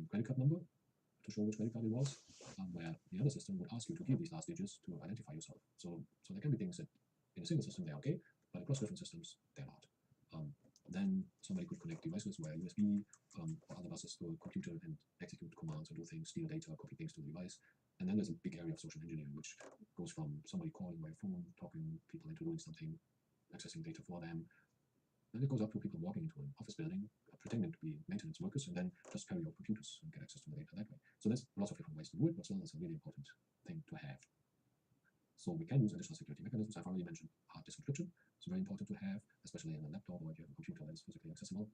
credit card number to show which credit card it was, where the other system would ask you to give these last digits to identify yourself. So there can be things that in a single system they're okay, but across different systems they're not. Then somebody could connect devices via USB or other buses to a computer and execute commands or do things, steal data, copy things to the device. And then there's a big area of social engineering, which goes from somebody calling by phone, talking people into doing something, accessing data for them. Then it goes up to people walking into an office building, pretending to be maintenance workers, and then just carry out computers and get access to the data that way. So there's lots of different ways to do it, but still it's a really important thing to have. So we can use additional security mechanisms. I've already mentioned hard disk encryption. It's very important to have, especially in a laptop or if you have a computer that is physically accessible.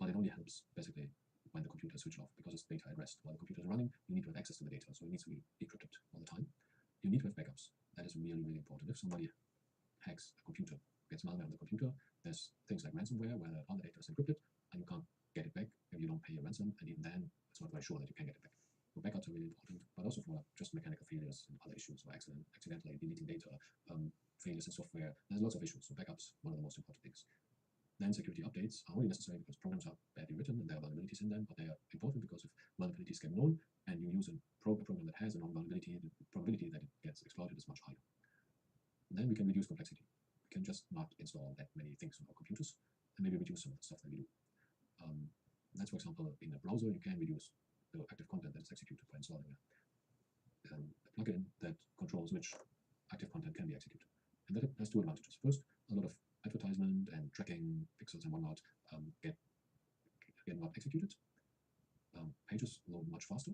But it only helps basically when the computer is switched off, because it's data at rest. While the computer is running, you need to have access to the data, so it needs to be encrypted all the time. You need to have backups. That is really, really important. If somebody hacks a computer, gets malware on the computer, there's things like ransomware where all the data is encrypted and you can't get it back if you don't pay your ransom, and even then it's not very sure that you can get it back. So backups are really important, but also for just mechanical failures and other issues, or accidentally deleting data, failures in software. There's lots of issues, so backups, one of the most important things. Then security updates are only necessary because programs are badly written and there are vulnerabilities in them, but they are important because if vulnerabilities get known and you use a program that has a known vulnerability, the probability that it gets exploited is much higher. And then we can reduce complexity. We can just not install that many things on our computers and maybe reduce some of the stuff that we do. That's, for example, in a browser, you can reduce the active content that is executed by installing a plugin that controls which active content can be executed. And that has two advantages. First, a lot of advertisement and tracking pixels and whatnot get not executed. Pages load much faster,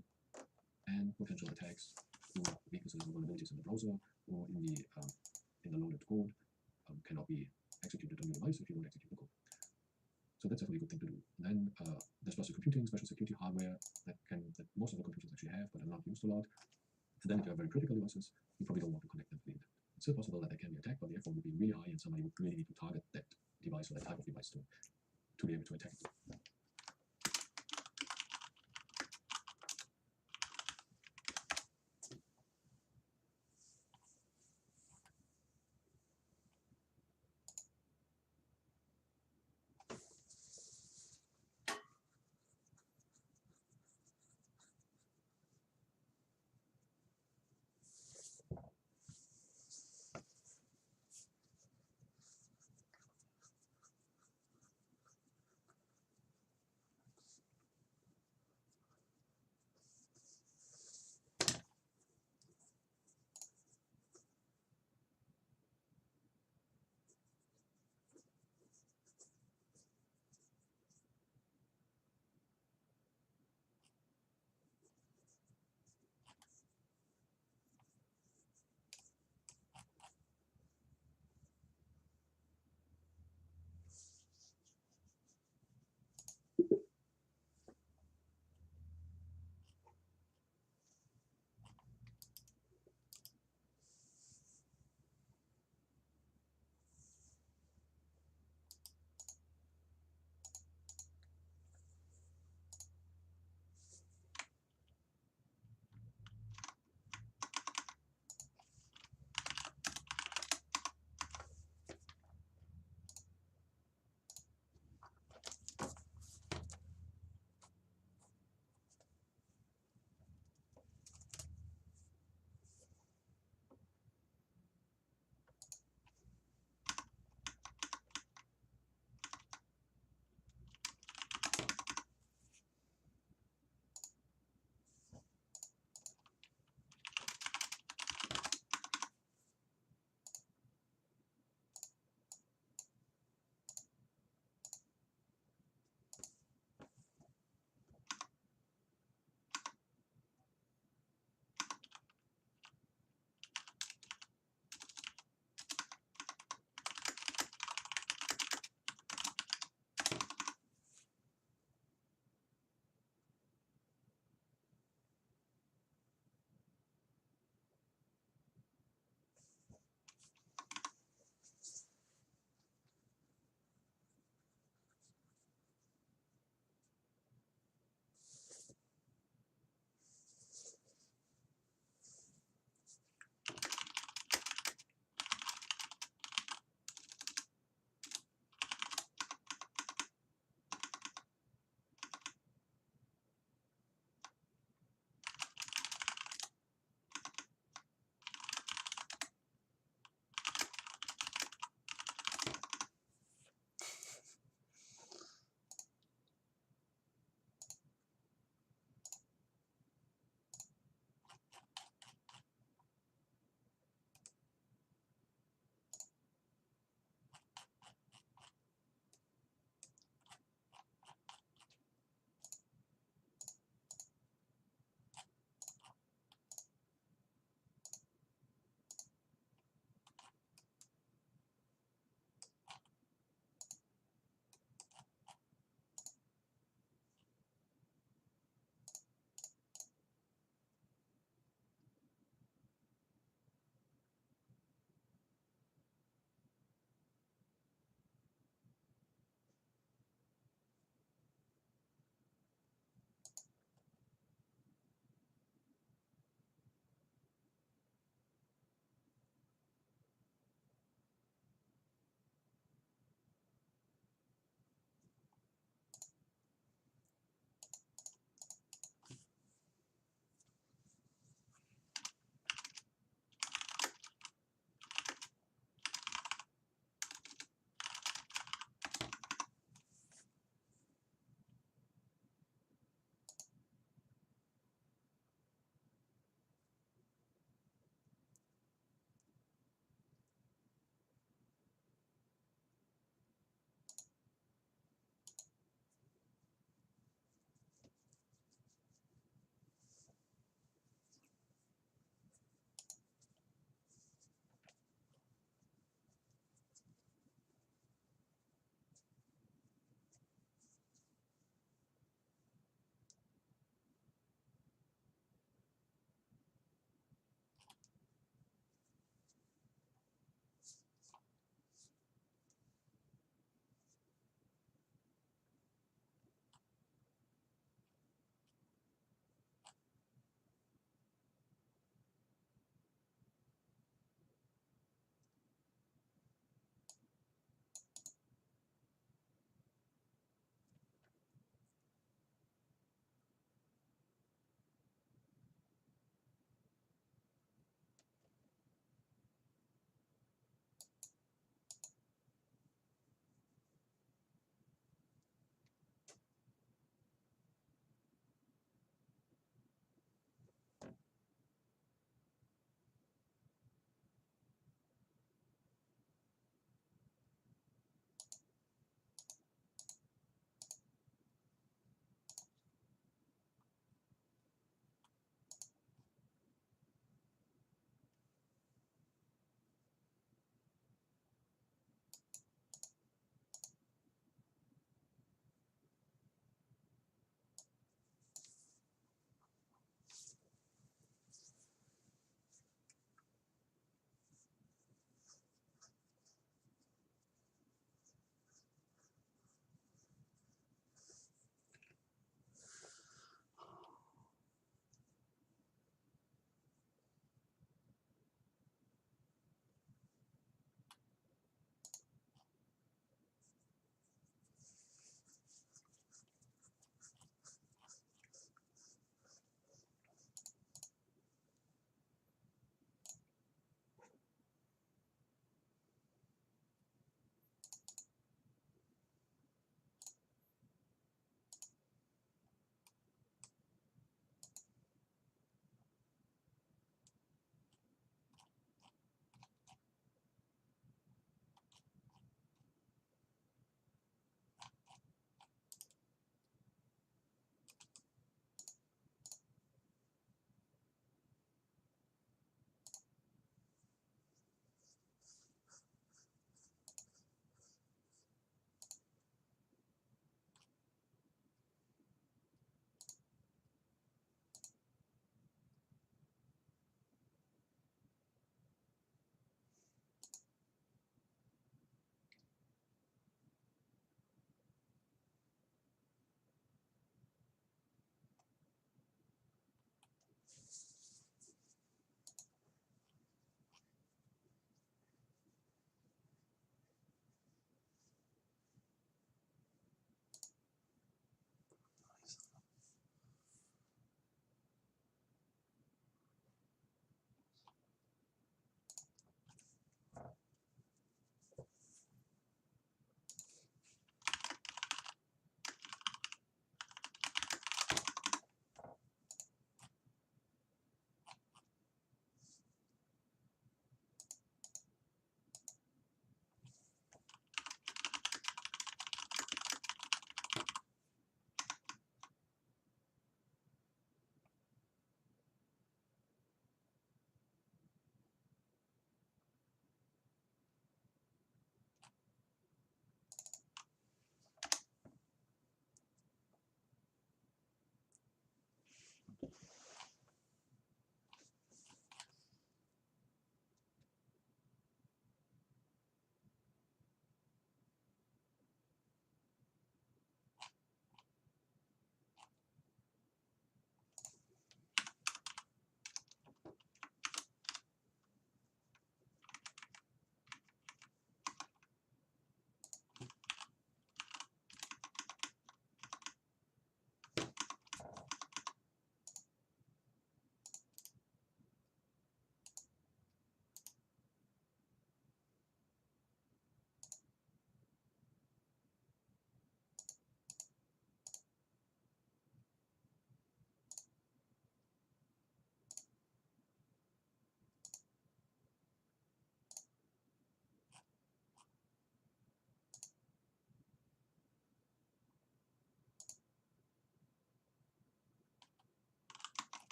and potential attacks through weaknesses and vulnerabilities in the browser or in the loaded code cannot be executed on your device if you don't execute the code. So that's definitely a good thing to do. And then there's special computing, special security hardware that most of the computers actually have, but are not used a lot. And then if you have very critical devices, you probably don't want to connect them to the internet. It's still possible that they can be attacked, but the effort would be really high, and somebody would really need to target that device or that type of device to be able to attack it.